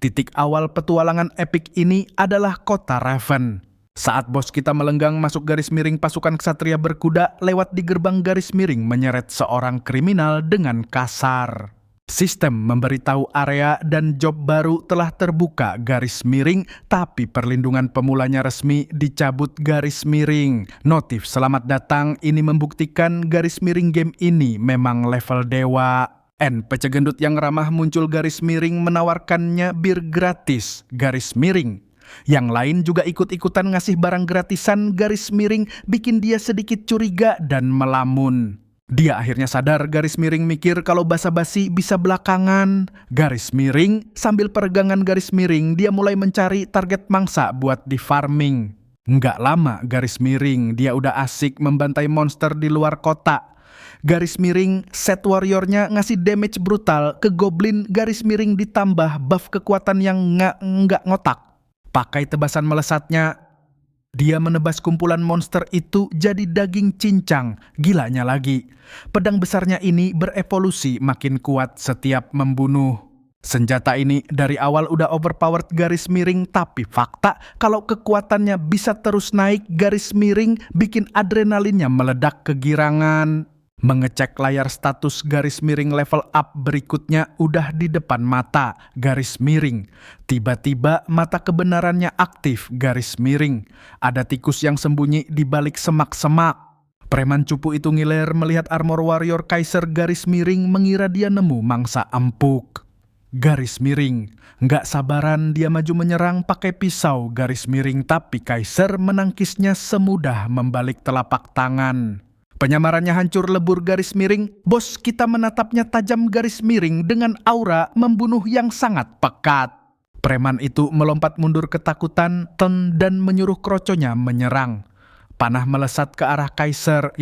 titik awal petualangan epik ini adalah kota Raven. Saat bos kita melenggang masuk garis miring, pasukan ksatria berkuda lewat di gerbang garis miring menyeret seorang kriminal dengan kasar. Sistem memberitahu area dan job baru telah terbuka garis miring, tapi perlindungan pemulanya resmi dicabut garis miring. Notif selamat datang ini membuktikan garis miring game ini memang level dewa. NPC gendut yang ramah muncul garis miring menawarkannya bir gratis garis miring. Yang lain juga ikut-ikutan ngasih barang gratisan garis miring, bikin dia sedikit curiga dan melamun. Dia akhirnya sadar, garis miring mikir kalau basa-basi bisa belakangan. Garis miring sambil peregangan garis miring dia mulai mencari target mangsa buat di farming. Nggak lama garis miring dia udah asik membantai monster di luar kota. Garis miring set warriornya ngasih damage brutal ke goblin, garis miring ditambah buff kekuatan yang nggak ngotak. Pakai tebasan melesatnya, dia menebas kumpulan monster itu jadi daging cincang. Gilanya lagi, pedang besarnya ini berevolusi makin kuat setiap membunuh. Senjata ini dari awal udah overpowered garis miring, tapi fakta kalau kekuatannya bisa terus naik, garis miring bikin adrenalinnya meledak kegirangan. Mengecek layar status garis miring level up berikutnya udah di depan mata garis miring. Tiba-tiba mata kebenarannya aktif garis miring. Ada tikus yang sembunyi di balik semak-semak. Preman cupu itu ngiler melihat armor warrior Kaiser, garis miring mengira dia nemu mangsa empuk. Garis miring nggak sabaran dia maju menyerang pakai pisau garis miring, tapi Kaiser menangkisnya semudah membalik telapak tangan. Penyamarannya hancur lebur garis miring, bos kita menatapnya tajam garis miring dengan aura membunuh yang sangat pekat. Preman itu melompat mundur ketakutan dan menyuruh kroconya menyerang. Panah melesat ke arah Kaiser,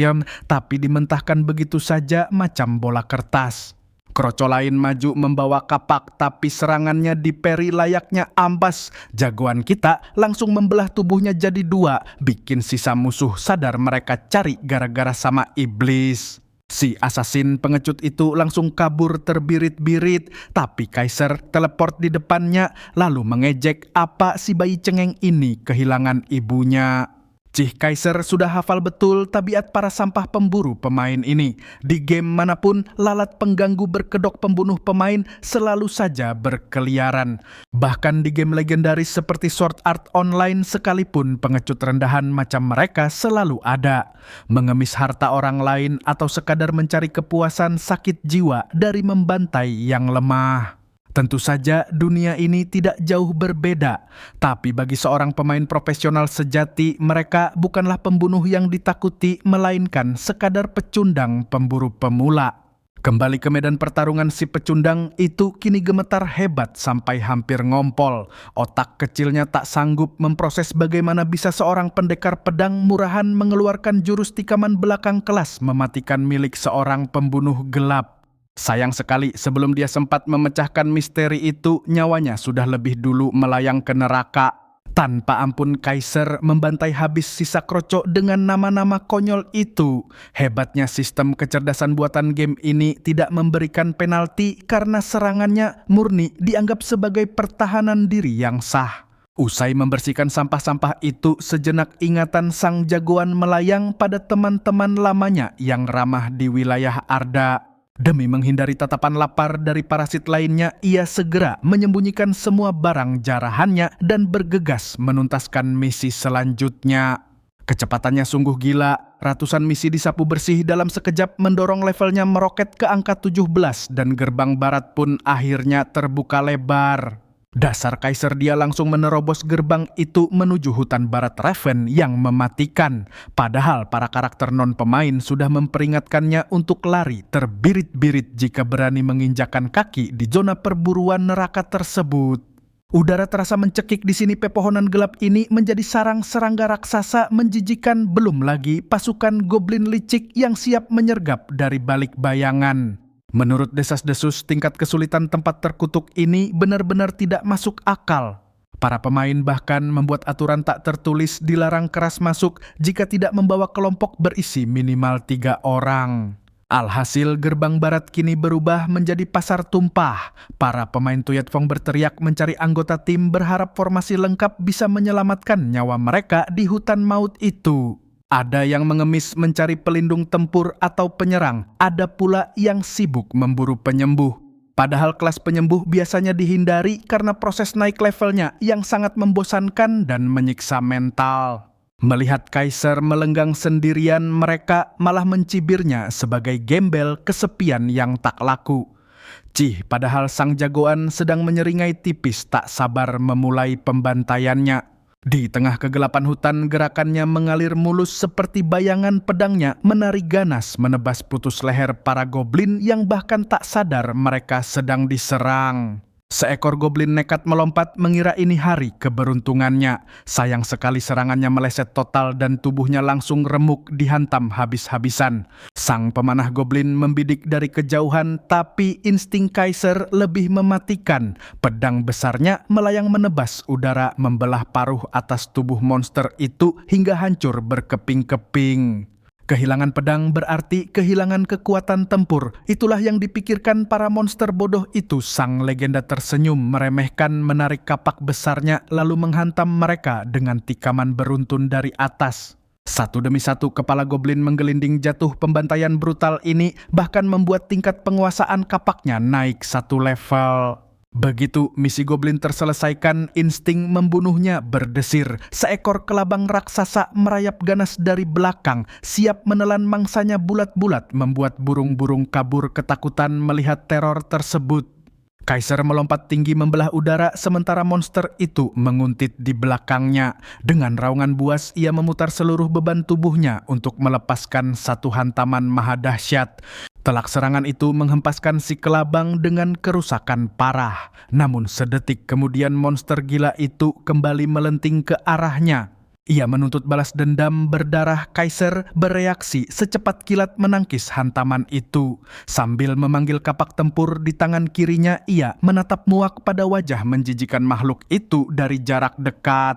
tapi dimentahkan begitu saja macam bola kertas. Kroco lain maju membawa kapak, tapi serangannya diperi layaknya ampas. Jagoan kita langsung membelah tubuhnya jadi dua, bikin sisa musuh sadar mereka cari gara-gara sama iblis. Si assassin pengecut itu langsung kabur terbirit-birit, tapi Kaiser teleport di depannya lalu mengejek apa si bayi cengeng ini kehilangan ibunya. Cih Kaiser sudah hafal betul tabiat para sampah pemburu pemain ini. Di game manapun, lalat pengganggu berkedok pembunuh pemain selalu saja berkeliaran. Bahkan di game legendaris seperti Sword Art Online sekalipun, pengecut rendahan macam mereka selalu ada. Mengemis harta orang lain atau sekadar mencari kepuasan sakit jiwa dari membantai yang lemah. Tentu saja dunia ini tidak jauh berbeda, tapi bagi seorang pemain profesional sejati, mereka bukanlah pembunuh yang ditakuti, melainkan sekadar pecundang pemburu pemula. Kembali ke medan pertarungan, si pecundang itu kini gemetar hebat sampai hampir ngompol. Otak kecilnya tak sanggup memproses bagaimana bisa seorang pendekar pedang murahan mengeluarkan jurus tikaman belakang kelas mematikan milik seorang pembunuh gelap. Sayang sekali, sebelum dia sempat memecahkan misteri itu, nyawanya sudah lebih dulu melayang ke neraka. Tanpa ampun Kaiser membantai habis sisa kroco dengan nama-nama konyol itu. Hebatnya sistem kecerdasan buatan game ini tidak memberikan penalti karena serangannya murni dianggap sebagai pertahanan diri yang sah. Usai membersihkan sampah-sampah itu, sejenak ingatan sang jagoan melayang pada teman-teman lamanya yang ramah di wilayah Arda. Demi menghindari tatapan lapar dari parasit lainnya, ia segera menyembunyikan semua barang jarahannya dan bergegas menuntaskan misi selanjutnya. Kecepatannya sungguh gila, ratusan misi disapu bersih dalam sekejap mendorong levelnya meroket ke angka 17 dan gerbang barat pun akhirnya terbuka lebar. Dasar Kaiser, dia langsung menerobos gerbang itu menuju hutan barat Raven yang mematikan. Padahal para karakter non-pemain sudah memperingatkannya untuk lari terbirit-birit jika berani menginjakan kaki di zona perburuan neraka tersebut. Udara terasa mencekik di sini. Pepohonan gelap ini menjadi sarang serangga raksasa menjijikan, belum lagi pasukan goblin licik yang siap menyergap dari balik bayangan. Menurut desas-desus, tingkat kesulitan tempat terkutuk ini benar-benar tidak masuk akal. Para pemain bahkan membuat aturan tak tertulis dilarang keras masuk jika tidak membawa kelompok berisi minimal 3 orang. Alhasil gerbang barat kini berubah menjadi pasar tumpah. Para pemain Tuyet Fong berteriak mencari anggota tim berharap formasi lengkap bisa menyelamatkan nyawa mereka di hutan maut itu. Ada yang mengemis mencari pelindung tempur atau penyerang, ada pula yang sibuk memburu penyembuh. Padahal kelas penyembuh biasanya dihindari karena proses naik levelnya yang sangat membosankan dan menyiksa mental. Melihat Kaiser melenggang sendirian, mereka malah mencibirnya sebagai gembel kesepian yang tak laku. Padahal sang jagoan sedang menyeringai tipis tak sabar memulai pembantaiannya. Di tengah kegelapan hutan, gerakannya mengalir mulus seperti bayangan pedangnya menari ganas menebas putus leher para goblin yang bahkan tak sadar mereka sedang diserang. Seekor goblin nekat melompat mengira ini hari keberuntungannya. Sayang sekali serangannya meleset total dan tubuhnya langsung remuk dihantam habis-habisan. Sang pemanah goblin membidik dari kejauhan, tapi insting Kaiser lebih mematikan. Pedang besarnya melayang menebas udara, membelah paruh atas tubuh monster itu hingga hancur berkeping-keping. Kehilangan pedang berarti kehilangan kekuatan tempur. Itulah yang dipikirkan para monster bodoh itu. Sang legenda tersenyum meremehkan, menarik kapak besarnya lalu menghantam mereka dengan tikaman beruntun dari atas. Satu demi satu kepala goblin menggelinding jatuh. Pembantaian brutal ini bahkan membuat tingkat penguasaan kapaknya naik 1 level. Begitu misi goblin terselesaikan, insting membunuhnya berdesir. Seekor kelabang raksasa merayap ganas dari belakang, siap menelan mangsanya bulat-bulat, membuat burung-burung kabur ketakutan melihat teror tersebut. Kaiser melompat tinggi membelah udara sementara monster itu menguntit di belakangnya. Dengan raungan buas, ia memutar seluruh beban tubuhnya untuk melepaskan satu hantaman maha dahsyat. Telak serangan itu menghempaskan si kelabang dengan kerusakan parah. Namun sedetik kemudian monster gila itu kembali melenting ke arahnya. Ia menuntut balas dendam berdarah. Kaiser bereaksi secepat kilat menangkis hantaman itu. Sambil memanggil kapak tempur di tangan kirinya, ia menatap muak pada wajah menjijikan makhluk itu dari jarak dekat.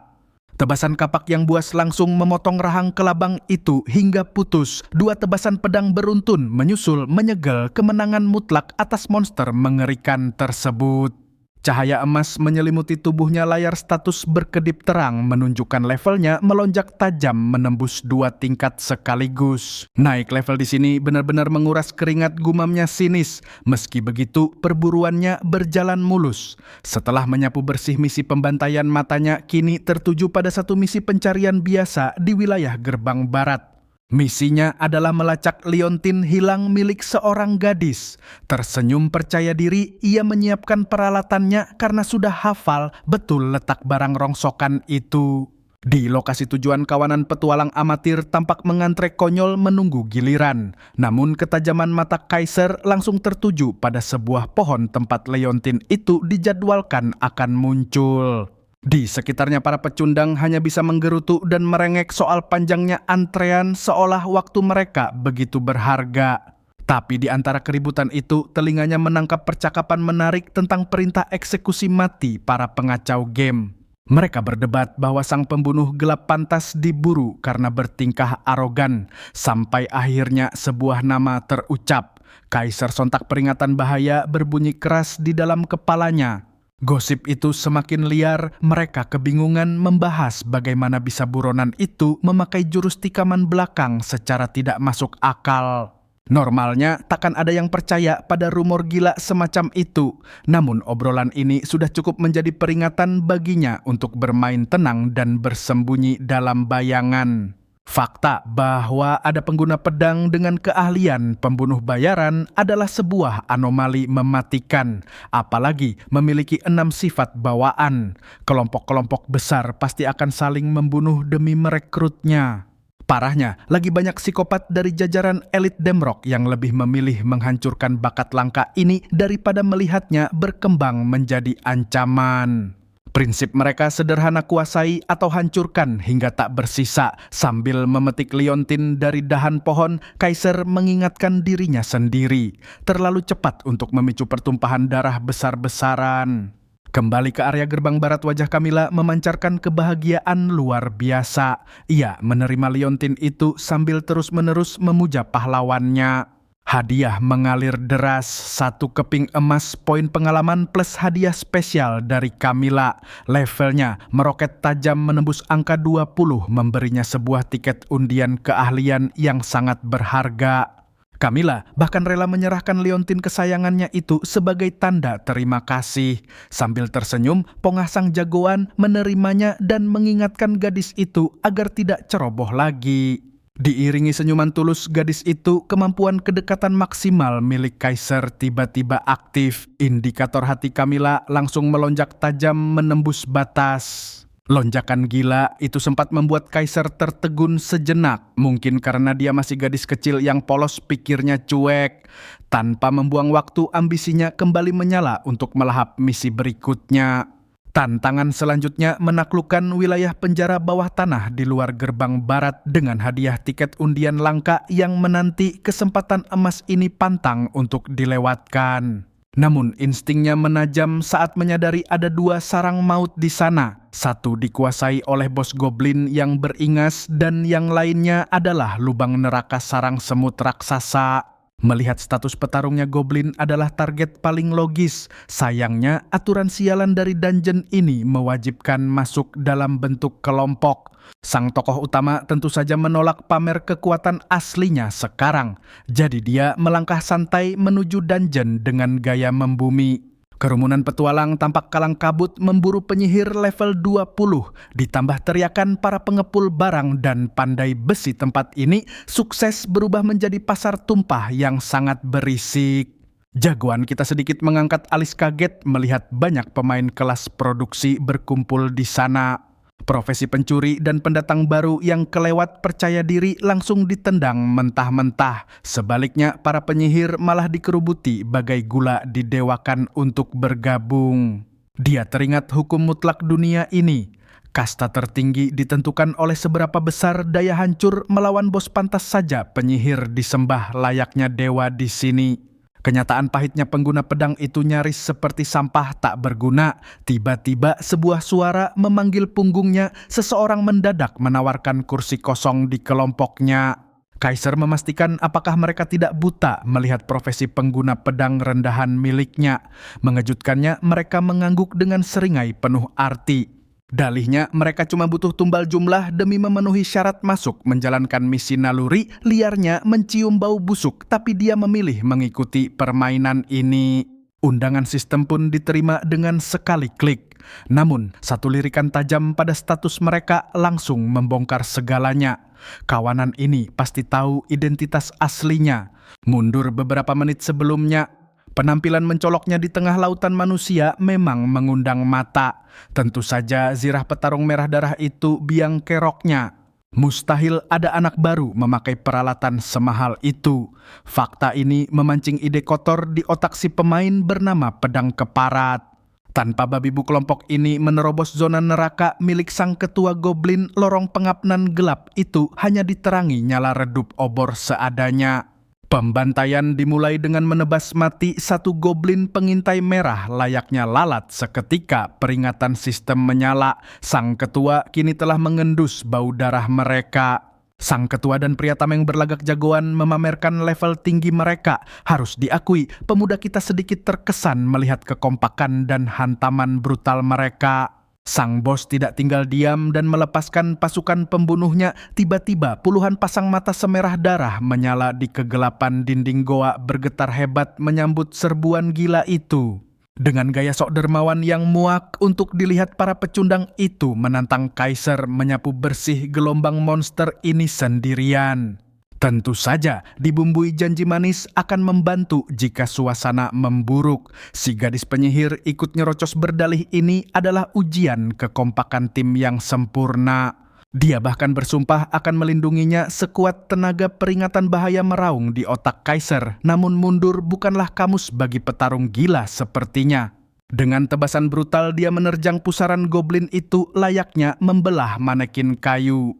Tebasan kapak yang buas langsung memotong rahang kelabang itu hingga putus. 2 tebasan pedang beruntun menyusul menyegel kemenangan mutlak atas monster mengerikan tersebut. Cahaya emas menyelimuti tubuhnya, layar status berkedip terang menunjukkan levelnya melonjak tajam menembus 2 tingkat sekaligus. Naik level di sini benar-benar menguras keringat, gumamnya sinis. Meski begitu, perburuannya berjalan mulus. Setelah menyapu bersih misi pembantaian, matanya kini tertuju pada satu misi pencarian biasa di wilayah gerbang barat. Misinya adalah melacak liontin hilang milik seorang gadis. Tersenyum percaya diri, ia menyiapkan peralatannya karena sudah hafal betul letak barang rongsokan itu. Di lokasi tujuan, kawanan petualang amatir tampak mengantre konyol menunggu giliran. Namun ketajaman mata Kaiser langsung tertuju pada sebuah pohon tempat liontin itu dijadwalkan akan muncul. Di sekitarnya para pecundang hanya bisa menggerutu dan merengek soal panjangnya antrean, seolah waktu mereka begitu berharga. Tapi di antara keributan itu, telinganya menangkap percakapan menarik tentang perintah eksekusi mati para pengacau game. Mereka berdebat bahwa sang pembunuh gelap pantas diburu karena bertingkah arogan. Sampai akhirnya sebuah nama terucap. Kaiser sontak peringatan bahaya berbunyi keras di dalam kepalanya. Gosip itu semakin liar, mereka kebingungan membahas bagaimana bisa buronan itu memakai jurus tikaman belakang secara tidak masuk akal. Normalnya takkan ada yang percaya pada rumor gila semacam itu. Namun obrolan ini sudah cukup menjadi peringatan baginya untuk bermain tenang dan bersembunyi dalam bayangan. Fakta bahwa ada pengguna pedang dengan keahlian pembunuh bayaran adalah sebuah anomali mematikan, apalagi memiliki 6 sifat bawaan. Kelompok-kelompok besar pasti akan saling membunuh demi merekrutnya. Parahnya, lagi banyak psikopat dari jajaran elit Demrock yang lebih memilih menghancurkan bakat langka ini daripada melihatnya berkembang menjadi ancaman. Prinsip mereka sederhana: kuasai atau hancurkan hingga tak bersisa. Sambil memetik liontin dari dahan pohon, Kaiser mengingatkan dirinya sendiri. Terlalu cepat untuk memicu pertumpahan darah besar-besaran. Kembali ke area gerbang barat, wajah Camilla memancarkan kebahagiaan luar biasa. Ia menerima liontin itu sambil terus-menerus memuja pahlawannya. Hadiah mengalir deras, 1 keping emas, poin pengalaman plus hadiah spesial dari Camilla. Levelnya meroket tajam menembus angka 20, memberinya sebuah tiket undian keahlian yang sangat berharga. Camilla bahkan rela menyerahkan liontin kesayangannya itu sebagai tanda terima kasih. Sambil tersenyum, Pongah sang jagoan menerimanya dan mengingatkan gadis itu agar tidak ceroboh lagi. Diiringi senyuman tulus gadis itu, kemampuan kedekatan maksimal milik Kaiser tiba-tiba aktif. Indikator hati Camilla langsung melonjak tajam menembus batas. Lonjakan gila itu sempat membuat Kaiser tertegun sejenak. Mungkin karena dia masih gadis kecil yang polos, pikirnya cuek. Tanpa membuang waktu, ambisinya kembali menyala untuk melahap misi berikutnya. Tantangan selanjutnya menaklukkan wilayah penjara bawah tanah di luar gerbang barat dengan hadiah tiket undian langka yang menanti kesempatan emas ini pantang untuk dilewatkan. Namun instingnya menajam saat menyadari ada 2 sarang maut di sana. 1 dikuasai oleh bos goblin yang beringas dan yang lainnya adalah lubang neraka sarang semut raksasa. Melihat status petarungnya, goblin adalah target paling logis. Sayangnya, aturan sialan dari dungeon ini mewajibkan masuk dalam bentuk kelompok. Sang tokoh utama tentu saja menolak pamer kekuatan aslinya sekarang. Jadi dia melangkah santai menuju dungeon dengan gaya membumi. Kerumunan petualang tampak kalang kabut memburu penyihir level 20. Ditambah teriakan para pengepul barang dan pandai besi, tempat ini sukses berubah menjadi pasar tumpah yang sangat berisik. Jagoan kita sedikit mengangkat alis kaget melihat banyak pemain kelas produksi berkumpul di sana. Profesi pencuri dan pendatang baru yang kelewat percaya diri langsung ditendang mentah-mentah. Sebaliknya, para penyihir malah dikerubuti bagai gula didewakan untuk bergabung. Dia teringat hukum mutlak dunia ini. Kasta tertinggi ditentukan oleh seberapa besar daya hancur melawan bos. Pantas saja penyihir disembah layaknya dewa di sini. Kenyataan pahitnya pengguna pedang itu nyaris seperti sampah tak berguna. Tiba-tiba sebuah suara memanggil punggungnya. Seseorang mendadak menawarkan kursi kosong di kelompoknya. Kaiser memastikan apakah mereka tidak buta melihat profesi pengguna pedang rendahan miliknya. Mengejutkannya, mereka mengangguk dengan seringai penuh arti. Dalihnya, mereka cuma butuh tumbal jumlah demi memenuhi syarat masuk menjalankan misi naluri. Liarnya mencium bau busuk, tapi dia memilih mengikuti permainan ini. Undangan sistem pun diterima dengan sekali klik. Namun, 1 lirikan tajam pada status mereka langsung membongkar segalanya. Kawanan ini pasti tahu identitas aslinya. Mundur beberapa menit sebelumnya, penampilan mencoloknya di tengah lautan manusia memang mengundang mata. Tentu saja zirah petarung merah darah itu biang keroknya. Mustahil ada anak baru memakai peralatan semahal itu. Fakta ini memancing ide kotor di otak si pemain bernama Pedang Keparat. Tanpa babi bu, kelompok ini menerobos zona neraka milik sang ketua goblin. Lorong pengabnan gelap itu hanya diterangi nyala redup obor seadanya. Pembantaian dimulai dengan menebas mati 1 goblin pengintai merah layaknya lalat. Seketika peringatan sistem menyala. Sang ketua kini telah mengendus bau darah mereka. Sang ketua dan pria tameng berlagak jagoan memamerkan level tinggi mereka. Harus diakui, pemuda kita sedikit terkesan melihat kekompakan dan hantaman brutal mereka. Sang bos tidak tinggal diam dan melepaskan pasukan pembunuhnya. Tiba-tiba puluhan pasang mata semerah darah menyala di kegelapan. Dinding goa bergetar hebat menyambut serbuan gila itu. Dengan gaya sok dermawan yang muak untuk dilihat, para pecundang itu menantang Kaiser menyapu bersih gelombang monster ini sendirian. Tentu saja dibumbui janji manis akan membantu jika suasana memburuk. Si gadis penyihir ikut nyerocos berdalih ini adalah ujian kekompakan tim yang sempurna. Dia bahkan bersumpah akan melindunginya sekuat tenaga. Peringatan bahaya meraung di otak Kaiser, namun mundur bukanlah kamus bagi petarung gila sepertinya. Dengan tebasan brutal dia menerjang pusaran goblin itu layaknya membelah manekin kayu.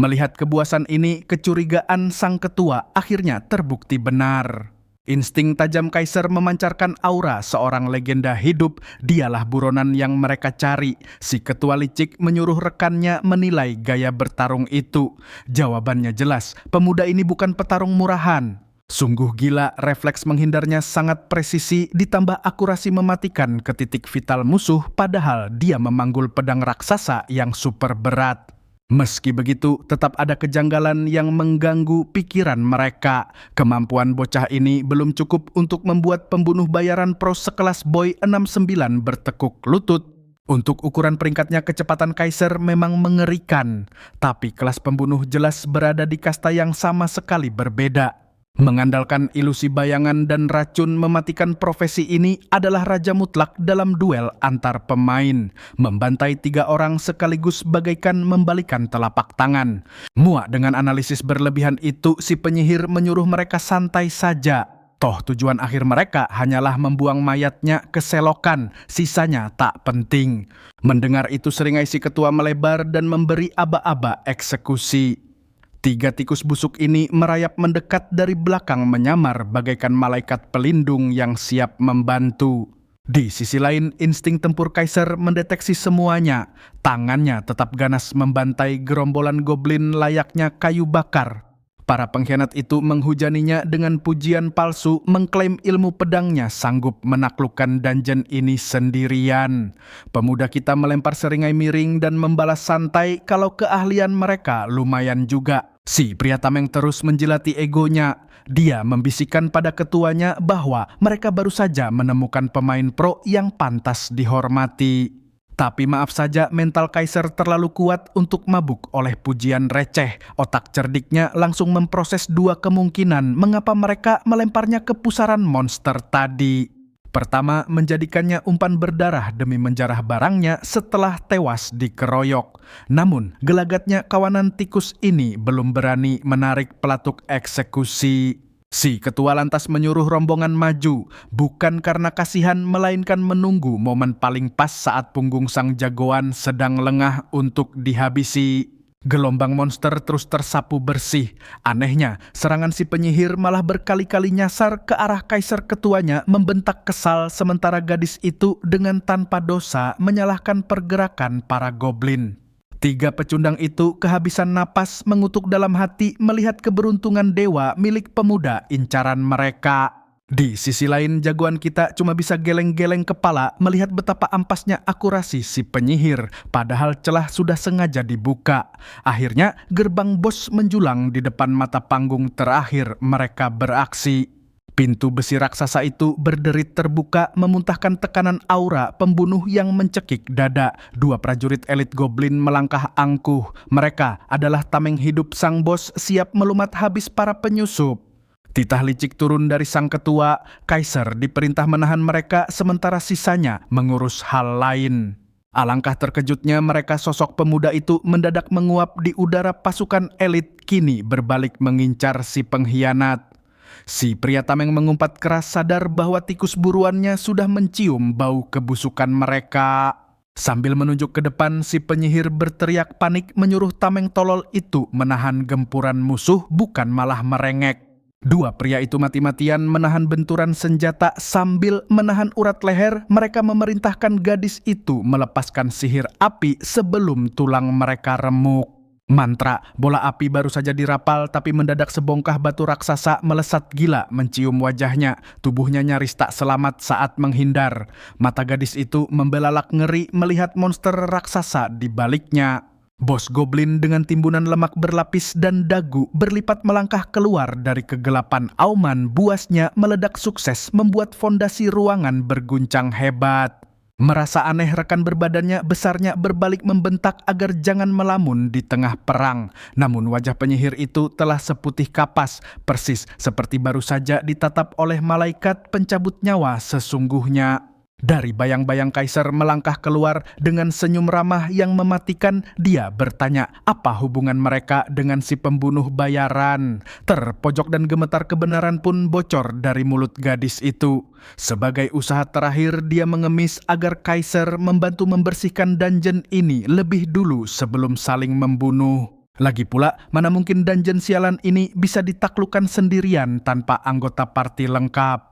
Melihat kebuasan ini, kecurigaan sang ketua akhirnya terbukti benar. Insting tajam Kaiser memancarkan aura seorang legenda hidup. Dialah buronan yang mereka cari. Si ketua licik menyuruh rekannya menilai gaya bertarung itu. Jawabannya jelas, pemuda ini bukan petarung murahan. Sungguh gila, refleks menghindarnya sangat presisi ditambah akurasi mematikan ke titik vital musuh, padahal dia memanggul pedang raksasa yang super berat. Meski begitu, tetap ada kejanggalan yang mengganggu pikiran mereka. Kemampuan bocah ini belum cukup untuk membuat pembunuh bayaran pro sekelas Boy 69 bertekuk lutut. Untuk ukuran peringkatnya, kecepatan Kaiser memang mengerikan. Tapi kelas pembunuh jelas berada di kasta yang sama sekali berbeda. Mengandalkan ilusi bayangan dan racun mematikan, profesi ini adalah raja mutlak dalam duel antar pemain. Membantai 3 orang sekaligus bagaikan membalikan telapak tangan. Muak dengan analisis berlebihan itu, si penyihir menyuruh mereka santai saja. Toh tujuan akhir mereka hanyalah membuang mayatnya ke selokan, sisanya tak penting. Mendengar itu, seringai si ketua melebar dan memberi aba-aba eksekusi. 3 tikus busuk ini merayap mendekat dari belakang, menyamar bagaikan malaikat pelindung yang siap membantu. Di sisi lain, insting tempur Kaiser mendeteksi semuanya. Tangannya tetap ganas membantai gerombolan goblin layaknya kayu bakar. Para pengkhianat itu menghujaninya dengan pujian palsu, mengklaim ilmu pedangnya sanggup menaklukkan dungeon ini sendirian. Pemuda kita melempar seringai miring dan membalas santai kalau keahlian mereka lumayan juga. Si pria tameng terus menjilati egonya. Dia membisikkan pada ketuanya bahwa mereka baru saja menemukan pemain pro yang pantas dihormati. Tapi maaf saja, mental Kaiser terlalu kuat untuk mabuk oleh pujian receh. Otak cerdiknya langsung memproses 2 kemungkinan mengapa mereka melemparnya ke pusaran monster tadi. Pertama, menjadikannya umpan berdarah demi menjarah barangnya setelah tewas dikeroyok. Namun, gelagatnya kawanan tikus ini belum berani menarik pelatuk eksekusi. Si ketua lantas menyuruh rombongan maju, bukan karena kasihan melainkan menunggu momen paling pas saat punggung sang jagoan sedang lengah untuk dihabisi. Gelombang monster terus tersapu bersih. Anehnya, serangan si penyihir malah berkali-kali nyasar ke arah Kaiser. Ketuanya membentak kesal, sementara gadis itu dengan tanpa dosa menyalahkan pergerakan para goblin. 3 pecundang itu kehabisan napas, mengutuk dalam hati melihat keberuntungan dewa milik pemuda incaran mereka. Di sisi lain, jagoan kita cuma bisa geleng-geleng kepala melihat betapa ampasnya akurasi si penyihir, padahal celah sudah sengaja dibuka. Akhirnya, gerbang bos menjulang di depan mata panggung terakhir mereka beraksi. Pintu besi raksasa itu berderit terbuka, memuntahkan tekanan aura pembunuh yang mencekik dada. 2 prajurit elit goblin melangkah angkuh. Mereka adalah tameng hidup sang bos, siap melumat habis para penyusup. Titah licik turun dari sang ketua. Kaiser diperintah menahan mereka, sementara sisanya mengurus hal lain. Alangkah terkejutnya mereka, sosok pemuda itu mendadak menguap di udara. Pasukan elit kini berbalik mengincar si pengkhianat. Si pria tameng mengumpat keras, sadar bahwa tikus buruannya sudah mencium bau kebusukan mereka. Sambil menunjuk ke depan, si penyihir berteriak panik menyuruh tameng tolol itu menahan gempuran musuh, bukan malah merengek. 2 pria itu mati-matian menahan benturan senjata. Sambil menahan urat leher, mereka memerintahkan gadis itu melepaskan sihir api sebelum tulang mereka remuk. Mantra bola api baru saja dirapal, tapi mendadak sebongkah batu raksasa melesat gila mencium wajahnya. Tubuhnya nyaris tak selamat saat menghindar. Mata gadis itu membelalak ngeri melihat monster raksasa di baliknya. Bos Goblin dengan timbunan lemak berlapis dan dagu berlipat melangkah keluar dari kegelapan auman buasnya meledak sukses membuat fondasi ruangan berguncang hebat. Merasa aneh rekan berbadannya besarnya berbalik membentak agar jangan melamun di tengah perang. Namun wajah penyihir itu telah seputih kapas, persis seperti baru saja ditatap oleh malaikat pencabut nyawa sesungguhnya. Dari bayang-bayang Kaiser melangkah keluar dengan senyum ramah yang mematikan, dia bertanya apa hubungan mereka dengan si pembunuh bayaran. Terpojok dan gemetar kebenaran pun bocor dari mulut gadis itu. Sebagai usaha terakhir, dia mengemis agar Kaiser membantu membersihkan dungeon ini lebih dulu sebelum saling membunuh. Lagi pula, mana mungkin dungeon sialan ini bisa ditaklukkan sendirian tanpa anggota party lengkap.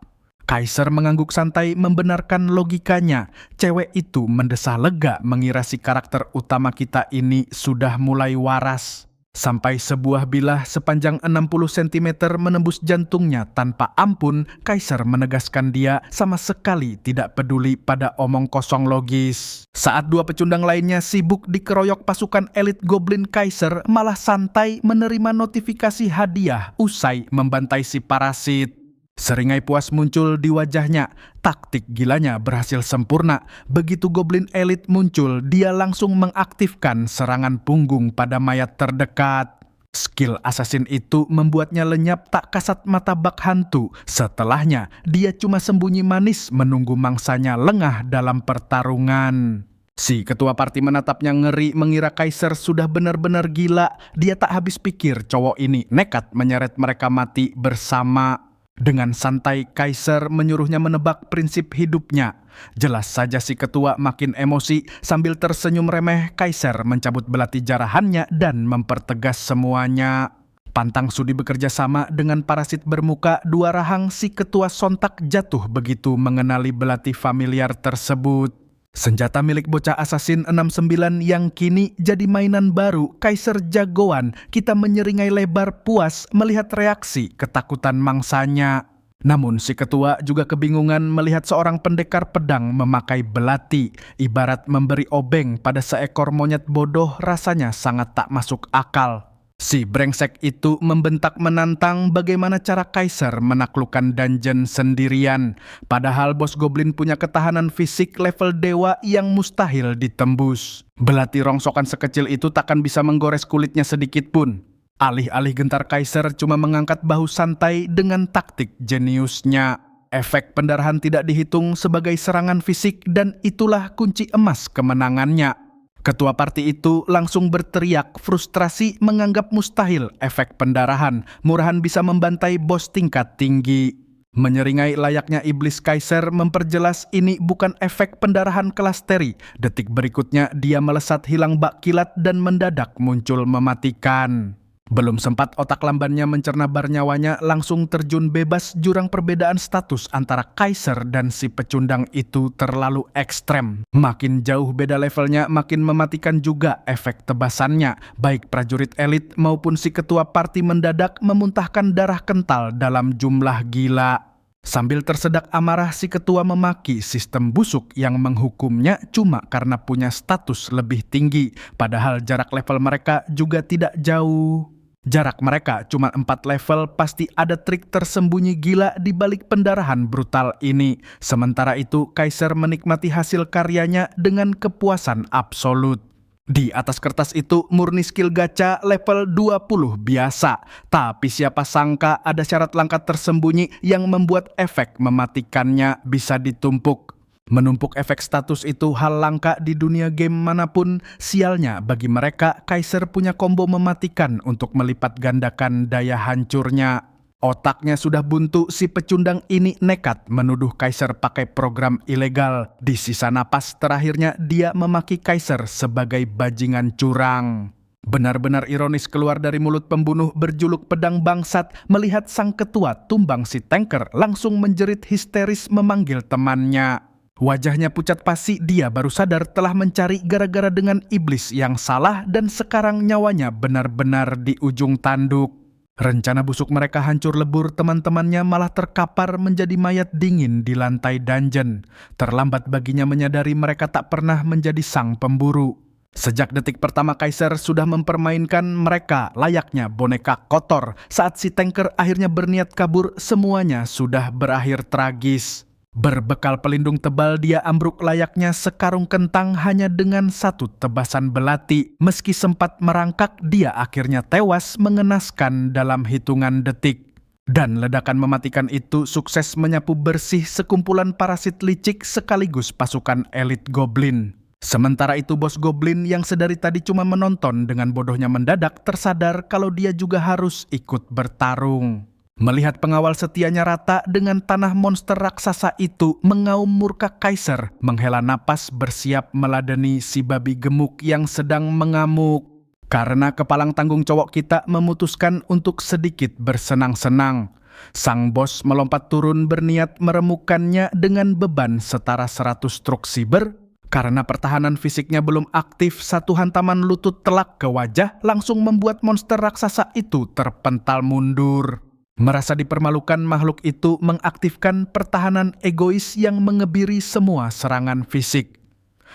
Kaiser mengangguk santai membenarkan logikanya. Cewek itu mendesah lega mengira si karakter utama kita ini sudah mulai waras. Sampai sebuah bilah sepanjang 60 cm menembus jantungnya tanpa ampun, Kaiser menegaskan dia sama sekali tidak peduli pada omong kosong logis. Saat dua pecundang lainnya sibuk dikeroyok pasukan elit Goblin, Kaiser malah santai menerima notifikasi hadiah usai membantai si parasit. Seringai puas muncul di wajahnya. Taktik gilanya berhasil sempurna. Begitu Goblin elit muncul, dia langsung mengaktifkan serangan punggung pada mayat terdekat. Skill assassin itu membuatnya lenyap tak kasat mata bak hantu. Setelahnya, dia cuma sembunyi manis menunggu mangsanya lengah dalam pertarungan. Si ketua parti menatapnya ngeri mengira Kaiser sudah benar-benar gila. Dia tak habis pikir cowok ini nekat menyeret mereka mati bersama. Dengan santai, Kaiser menyuruhnya menebak prinsip hidupnya. Jelas saja si ketua makin emosi. Sambil tersenyum remeh, Kaiser mencabut belati jarahannya dan mempertegas semuanya. Pantang sudi bekerja sama dengan parasit bermuka dua rahang, si ketua sontak jatuh begitu mengenali belati familiar tersebut. Senjata milik bocah assassin 69 yang kini jadi mainan baru Kaiser jagoan. Kita menyeringai lebar puas melihat reaksi ketakutan mangsanya. Namun si ketua juga kebingungan melihat seorang pendekar pedang memakai belati. Ibarat memberi obeng pada seekor monyet bodoh, rasanya sangat tak masuk akal. Si brengsek itu membentak menantang bagaimana cara Kaiser menaklukkan dungeon sendirian. Padahal bos Goblin punya ketahanan fisik level dewa yang mustahil ditembus. Belati rongsokan sekecil itu takkan bisa menggores kulitnya sedikit pun. Alih-alih gentar, Kaiser cuma mengangkat bahu santai dengan taktik jeniusnya. Efek pendarahan tidak dihitung sebagai serangan fisik dan itulah kunci emas kemenangannya. Ketua parti itu langsung berteriak frustrasi menganggap mustahil efek pendarahan. Murahan bisa membantai bos tingkat tinggi. Menyeringai layaknya iblis, Kaiser memperjelas ini bukan efek pendarahan kelas teri. Detik berikutnya dia melesat hilang bak kilat dan mendadak muncul mematikan. Belum sempat otak lambannya mencerna bar nyawanya, langsung terjun bebas. Jurang perbedaan status antara Kaiser dan si pecundang itu terlalu ekstrem. Makin jauh beda levelnya, makin mematikan juga efek tebasannya. Baik prajurit elit maupun si ketua parti mendadak memuntahkan darah kental dalam jumlah gila. Sambil tersedak amarah, si ketua memaki sistem busuk yang menghukumnya cuma karena punya status lebih tinggi. Padahal jarak level mereka juga tidak jauh. Jarak mereka cuma 4 level, pasti ada trik tersembunyi gila di balik pendarahan brutal ini. Sementara itu, Kaiser menikmati hasil karyanya dengan kepuasan absolut. Di atas kertas itu murni skill gacha level 20 biasa. Tapi siapa sangka ada syarat langka tersembunyi yang membuat efek mematikannya bisa ditumpuk. Menumpuk efek status itu hal langka di dunia game manapun. Sialnya bagi mereka, Kaiser punya combo mematikan untuk melipat gandakan daya hancurnya. Otaknya sudah buntu, si pecundang ini nekat menuduh Kaiser pakai program ilegal. Di sisa napas terakhirnya dia memaki Kaiser sebagai bajingan curang. Benar-benar ironis keluar dari mulut pembunuh berjuluk pedang bangsat. Melihat sang ketua tumbang si tanker, langsung menjerit histeris memanggil temannya. Wajahnya pucat pasi, dia baru sadar telah mencari gara-gara dengan iblis yang salah dan sekarang nyawanya benar-benar di ujung tanduk. Rencana busuk mereka hancur lebur, teman-temannya malah terkapar menjadi mayat dingin di lantai dungeon. Terlambat baginya menyadari mereka tak pernah menjadi sang pemburu. Sejak detik pertama Kaiser sudah mempermainkan mereka layaknya boneka kotor. Saat si tanker akhirnya berniat kabur, semuanya sudah berakhir tragis. Berbekal pelindung tebal, dia ambruk layaknya sekarung kentang hanya dengan satu tebasan belati. Meski sempat merangkak, dia akhirnya tewas mengenaskan dalam hitungan detik. Dan ledakan mematikan itu sukses menyapu bersih sekumpulan parasit licik sekaligus pasukan elit Goblin. Sementara itu bos Goblin yang sedari tadi cuma menonton dengan bodohnya mendadak tersadar kalau dia juga harus ikut bertarung. Melihat pengawal setianya rata dengan tanah monster raksasa itu, mengaum murka Kaiser menghela napas bersiap meladeni si babi gemuk yang sedang mengamuk. Karena kepalang tanggung cowok kita memutuskan untuk sedikit bersenang-senang. Sang bos melompat turun berniat meremukkannya dengan beban setara 100 truk siber. Karena pertahanan fisiknya belum aktif, satu hantaman lutut telak ke wajah langsung membuat monster raksasa itu terpental mundur. Merasa dipermalukan, makhluk itu mengaktifkan pertahanan egois yang mengebiri semua serangan fisik.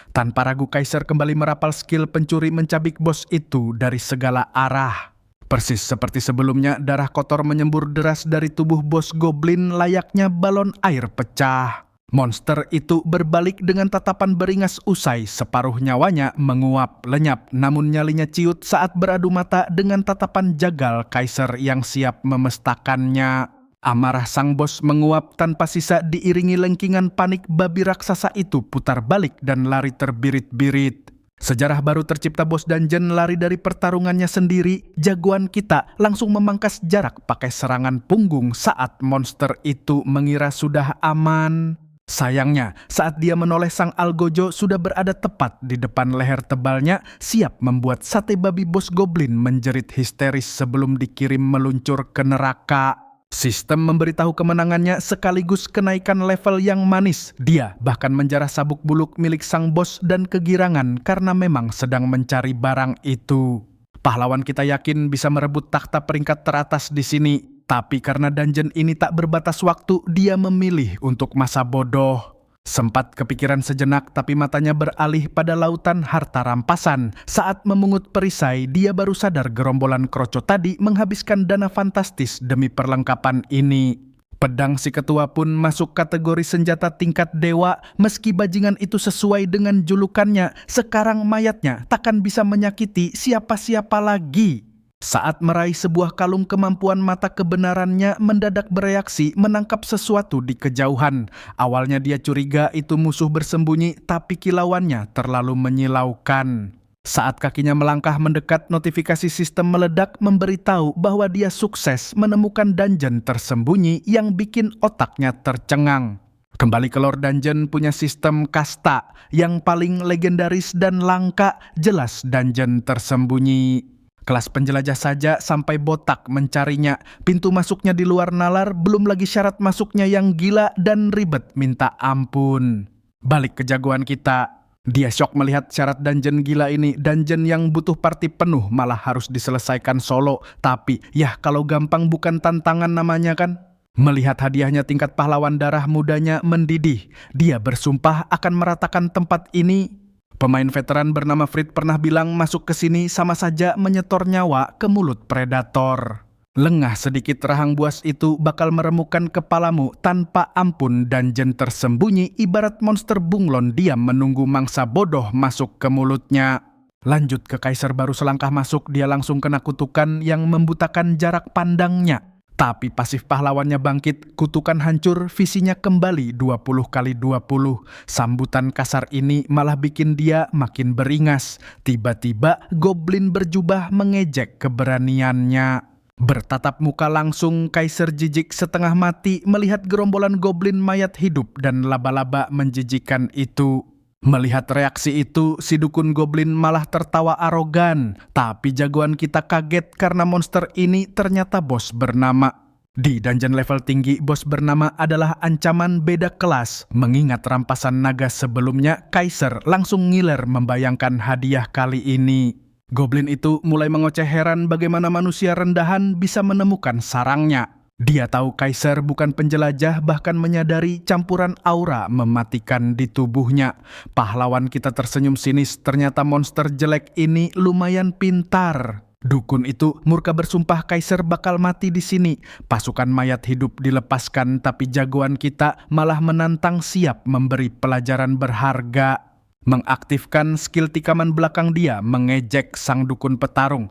Tanpa ragu Kaiser kembali merapal skill pencuri mencabik bos itu dari segala arah. Persis seperti sebelumnya, darah kotor menyembur deras dari tubuh bos Goblin layaknya balon air pecah. Monster itu berbalik dengan tatapan beringas usai separuh nyawanya menguap lenyap, namun nyalinya ciut saat beradu mata dengan tatapan jagal Kaiser yang siap memestakannya. Amarah sang bos menguap tanpa sisa diiringi lengkingan panik babi raksasa itu putar balik dan lari terbirit-birit. Sejarah baru tercipta bos dungeon lari dari pertarungannya sendiri. Jagoan kita langsung memangkas jarak pakai serangan punggung saat monster itu mengira sudah aman. Sayangnya, saat dia menoleh sang algojo sudah berada tepat di depan leher tebalnya, siap membuat sate babi bos Goblin menjerit histeris sebelum dikirim meluncur ke neraka. Sistem memberitahu kemenangannya sekaligus kenaikan level yang manis. Dia bahkan menjarah sabuk buluk milik sang bos dan kegirangan karena memang sedang mencari barang itu. Pahlawan kita yakin bisa merebut takhta peringkat teratas di sini. Tapi karena dungeon ini tak berbatas waktu, dia memilih untuk masa bodoh. Sempat kepikiran sejenak, tapi matanya beralih pada lautan harta rampasan. Saat memungut perisai, dia baru sadar gerombolan kroco tadi menghabiskan dana fantastis demi perlengkapan ini. Pedang si ketua pun masuk kategori senjata tingkat dewa. Meski bajingan itu sesuai dengan julukannya, sekarang mayatnya takkan bisa menyakiti siapa-siapa lagi. Saat meraih sebuah kalung kemampuan mata kebenarannya mendadak bereaksi menangkap sesuatu di kejauhan. Awalnya dia curiga itu musuh bersembunyi, tapi kilauannya terlalu menyilaukan. Saat kakinya melangkah mendekat, notifikasi sistem meledak memberitahu bahwa dia sukses menemukan dungeon tersembunyi yang bikin otaknya tercengang. Kembali ke lore dungeon punya sistem kasta yang paling legendaris dan langka, jelas dungeon tersembunyi. Kelas penjelajah saja sampai botak mencarinya. Pintu masuknya di luar nalar, belum lagi syarat masuknya yang gila dan ribet minta ampun. Balik ke jagoan kita. Dia syok melihat syarat dungeon gila ini. Dungeon yang butuh party penuh malah harus diselesaikan solo. Tapi yah kalau gampang bukan tantangan namanya kan? Melihat hadiahnya tingkat pahlawan darah mudanya mendidih. Dia bersumpah akan meratakan tempat ini. Pemain veteran bernama Frit pernah bilang masuk ke sini sama saja menyetor nyawa ke mulut predator. Lengah sedikit rahang buas itu bakal meremukkan kepalamu tanpa ampun. Dungeon tersembunyi ibarat monster bunglon diam menunggu mangsa bodoh masuk ke mulutnya. Lanjut ke Kaiser baru selangkah masuk, dia langsung kena kutukan yang membutakan jarak pandangnya. Tapi pasif pahlawannya bangkit, kutukan hancur, visinya kembali 20x20. Sambutan kasar ini malah bikin dia makin beringas. Tiba-tiba Goblin berjubah mengejek keberaniannya. Bertatap muka langsung, Kaiser jijik setengah mati melihat gerombolan Goblin mayat hidup dan laba-laba menjijikan itu. Melihat reaksi itu, si dukun Goblin malah tertawa arogan. Tapi jagoan kita kaget karena monster ini ternyata bos bernama. Di dungeon level tinggi, bos bernama adalah ancaman beda kelas. Mengingat rampasan naga sebelumnya, Kaiser langsung ngiler membayangkan hadiah kali ini. Goblin itu mulai mengoceh heran bagaimana manusia rendahan bisa menemukan sarangnya. Dia tahu Kaiser bukan penjelajah, bahkan menyadari campuran aura mematikan di tubuhnya. Pahlawan kita tersenyum sinis, ternyata monster jelek ini lumayan pintar. Dukun itu murka bersumpah Kaiser bakal mati di sini. Pasukan mayat hidup dilepaskan, tapi jagoan kita malah menantang siap memberi pelajaran berharga. Mengaktifkan skill tikaman belakang dia, mengejek sang dukun petarung.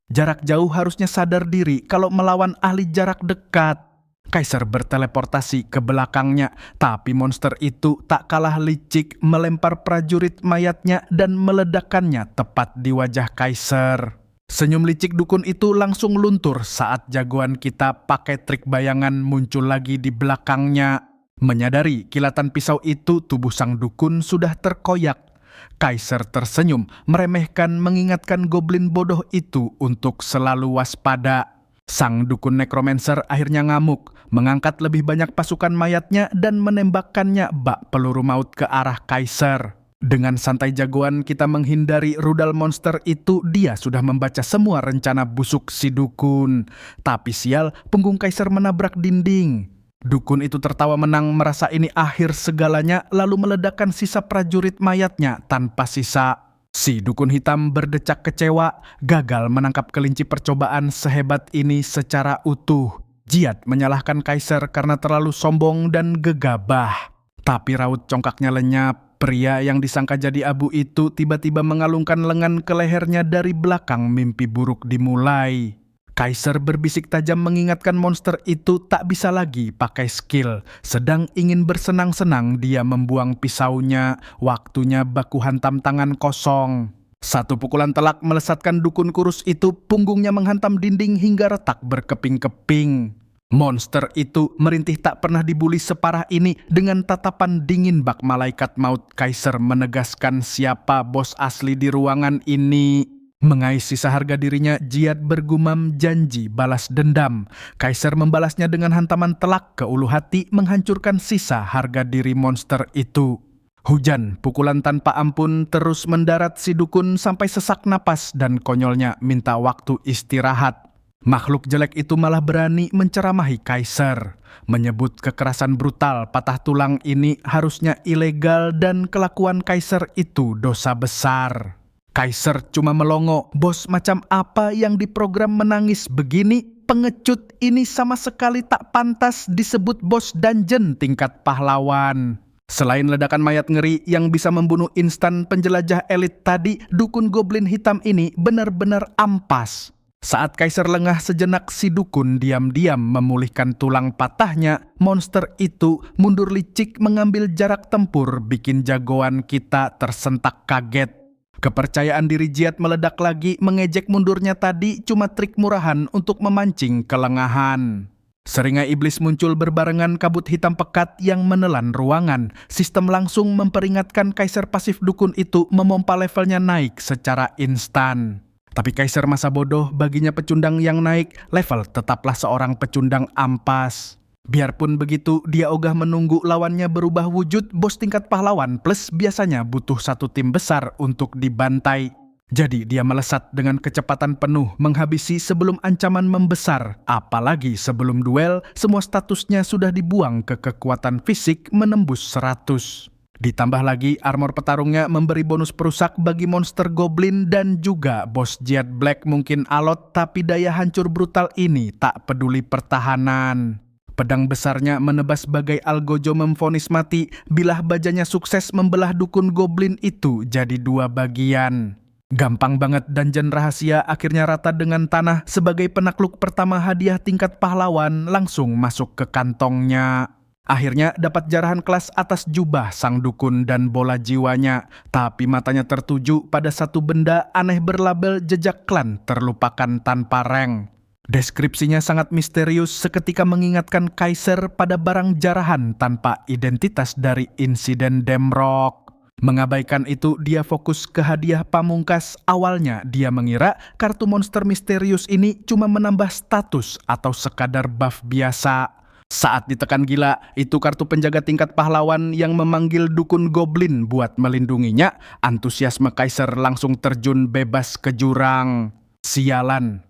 Jarak jauh harusnya sadar diri kalau melawan ahli jarak dekat. Kaiser berteleportasi ke belakangnya, tapi monster itu tak kalah licik, melempar prajurit mayatnya dan meledakkannya tepat di wajah Kaiser. Senyum licik dukun itu langsung luntur saat jagoan kita pakai trik bayangan muncul lagi di belakangnya. Menyadari kilatan pisau itu, tubuh sang dukun sudah terkoyak. Kaiser tersenyum, meremehkan, mengingatkan goblin bodoh itu untuk selalu waspada. Sang dukun necromancer akhirnya ngamuk, mengangkat lebih banyak pasukan mayatnya dan menembakkannya bak peluru maut ke arah Kaiser. Dengan santai jagoan kita menghindari rudal monster itu, dia sudah membaca semua rencana busuk si dukun. Tapi sial, punggung Kaiser menabrak dinding. Dukun itu tertawa menang, merasa ini akhir segalanya, lalu meledakkan sisa prajurit mayatnya tanpa sisa. Si dukun hitam berdecak kecewa, gagal menangkap kelinci percobaan sehebat ini secara utuh. Jiat menyalahkan Kaiser karena terlalu sombong dan gegabah. Tapi raut congkaknya lenyap. Pria yang disangka jadi abu itu tiba-tiba mengalungkan lengan ke lehernya dari belakang. Mimpi buruk dimulai. Kaiser berbisik tajam mengingatkan monster itu tak bisa lagi pakai skill. Sedang ingin bersenang-senang, dia membuang pisaunya. Waktunya baku hantam tangan kosong. Satu pukulan telak melesatkan dukun kurus itu, punggungnya menghantam dinding hingga retak berkeping-keping. Monster itu merintih, tak pernah dibuli separah ini. Dengan tatapan dingin bak malaikat maut, Kaiser menegaskan siapa bos asli di ruangan ini. Mengais sisa harga dirinya, Jiat bergumam janji balas dendam. Kaiser membalasnya dengan hantaman telak ke ulu hati, menghancurkan sisa harga diri monster itu. Hujan pukulan tanpa ampun terus mendarat si dukun sampai sesak napas dan konyolnya minta waktu istirahat. Makhluk jelek itu malah berani menceramahi Kaiser. Menyebut kekerasan brutal patah tulang ini harusnya ilegal dan kelakuan Kaiser itu dosa besar. Kaiser cuma melongo, bos macam apa yang diprogram menangis begini? Pengecut ini sama sekali tak pantas disebut bos dungeon tingkat pahlawan. Selain ledakan mayat ngeri yang bisa membunuh instan penjelajah elit tadi, dukun goblin hitam ini benar-benar ampas. Saat Kaiser lengah sejenak, si dukun diam-diam memulihkan tulang patahnya. Monster itu mundur licik mengambil jarak tempur, bikin jagoan kita tersentak kaget. Kepercayaan diri Jiat meledak lagi, mengejek mundurnya tadi cuma trik murahan untuk memancing kelengahan. Seringai iblis muncul berbarengan kabut hitam pekat yang menelan ruangan. Sistem langsung memperingatkan Kaiser pasif dukun itu memompa levelnya naik secara instan. Tapi Kaiser masa bodoh, baginya pecundang yang naik level tetaplah seorang pecundang ampas. Biarpun begitu, dia ogah menunggu lawannya berubah wujud. Bos tingkat pahlawan plus biasanya butuh satu tim besar untuk dibantai. Jadi dia melesat dengan kecepatan penuh, menghabisi sebelum ancaman membesar. Apalagi sebelum duel, semua statusnya sudah dibuang ke kekuatan fisik menembus 100. Ditambah lagi armor petarungnya memberi bonus perusak bagi monster goblin dan juga bos Jiat Black mungkin alot, tapi daya hancur brutal ini tak peduli pertahanan. Pedang besarnya menebas bagai algojo memvonis mati, bilah bajanya sukses membelah dukun goblin itu jadi 2 bagian. Gampang banget dungeon rahasia akhirnya rata dengan tanah. Sebagai penakluk pertama, hadiah tingkat pahlawan langsung masuk ke kantongnya. Akhirnya dapat jarahan kelas atas jubah sang dukun dan bola jiwanya. Tapi matanya tertuju pada satu benda aneh berlabel jejak klan terlupakan tanpa rank. Deskripsinya sangat misterius, seketika mengingatkan Kaiser pada barang jarahan tanpa identitas dari insiden Demrock. Mengabaikan itu, dia fokus ke hadiah pamungkas. Awalnya dia mengira kartu monster misterius ini cuma menambah status atau sekadar buff biasa. Saat ditekan gila, itu kartu penjaga tingkat pahlawan yang memanggil dukun goblin buat melindunginya. Antusiasme Kaiser langsung terjun bebas ke jurang. Sialan.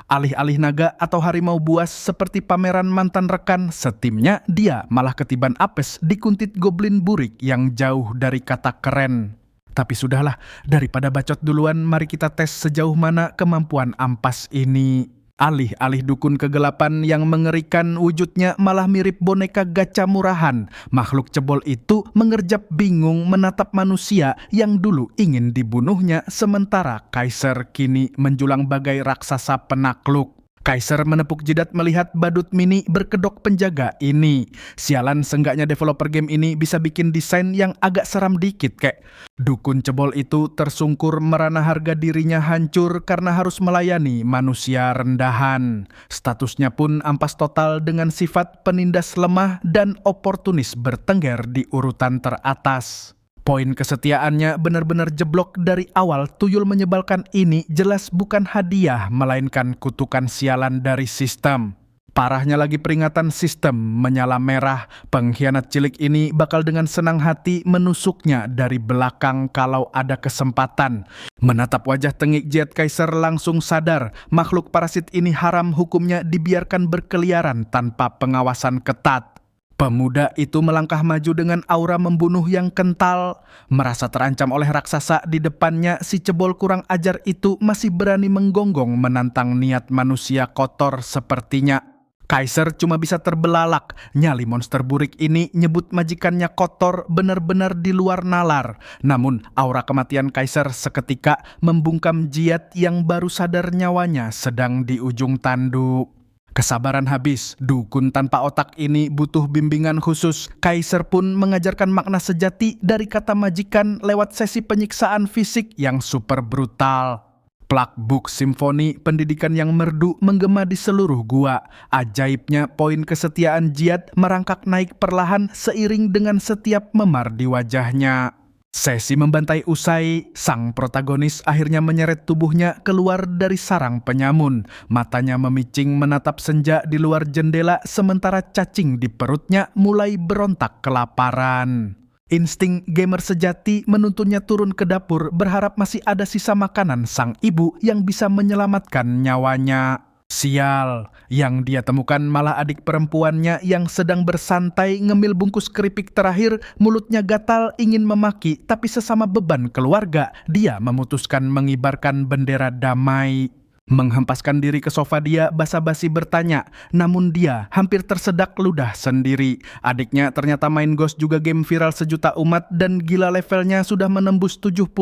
Alih-alih naga atau harimau buas seperti pameran mantan rekan setimnya, dia malah ketiban apes dikuntit goblin burik yang jauh dari kata keren. Tapi sudahlah, daripada bacot duluan, mari kita tes sejauh mana kemampuan ampas ini. Alih-alih dukun kegelapan yang mengerikan, wujudnya malah mirip boneka gacha murahan. Makhluk cebol itu mengerjap bingung menatap manusia yang dulu ingin dibunuhnya, sementara Kaiser kini menjulang bagai raksasa penakluk. Kaiser menepuk jidat melihat badut mini berkedok penjaga ini. Sialan, seenggaknya developer game ini bisa bikin desain yang agak seram dikit kek. Dukun cebol itu tersungkur merana harga dirinya hancur karena harus melayani manusia rendahan. Statusnya pun ampas total dengan sifat penindas lemah dan oportunis bertengger di urutan teratas. Poin kesetiaannya benar-benar jeblok dari awal. Tuyul menyebalkan ini jelas bukan hadiah, melainkan kutukan sialan dari sistem. Parahnya lagi, peringatan sistem menyala merah. Pengkhianat cilik ini bakal dengan senang hati menusuknya dari belakang kalau ada kesempatan. Menatap wajah tengik Jet, Kaiser langsung sadar makhluk parasit ini haram hukumnya dibiarkan berkeliaran tanpa pengawasan ketat. Pemuda itu melangkah maju dengan aura membunuh yang kental. Merasa terancam oleh raksasa di depannya, si cebol kurang ajar itu masih berani menggonggong menantang niat manusia kotor sepertinya. Kaiser cuma bisa terbelalak. Nyali monster burik ini nyebut majikannya kotor benar-benar di luar nalar. Namun aura kematian Kaiser seketika membungkam Jiat yang baru sadar nyawanya sedang di ujung tanduk. Kesabaran habis, dukun tanpa otak ini butuh bimbingan khusus. Kaiser pun mengajarkan makna sejati dari kata majikan lewat sesi penyiksaan fisik yang super brutal. Plak Book Simfoni, pendidikan yang merdu menggema di seluruh gua. Ajaibnya, poin kesetiaan Jiat merangkak naik perlahan seiring dengan setiap memar di wajahnya. Sesi membantai usai, sang protagonis akhirnya menyeret tubuhnya keluar dari sarang penyamun. Matanya memicing menatap senja di luar jendela, sementara cacing di perutnya mulai berontak kelaparan. Insting gamer sejati menuntunnya turun ke dapur, berharap masih ada sisa makanan sang ibu yang bisa menyelamatkan nyawanya. Sial, yang dia temukan malah adik perempuannya yang sedang bersantai ngemil bungkus keripik terakhir. Mulutnya gatal ingin memaki, tapi sesama beban keluarga, dia memutuskan mengibarkan bendera damai. Menghempaskan diri ke sofa, dia basa-basi bertanya, namun dia hampir tersedak ludah sendiri. Adiknya ternyata main Ghost, juga game viral sejuta umat, dan gila levelnya sudah menembus 71.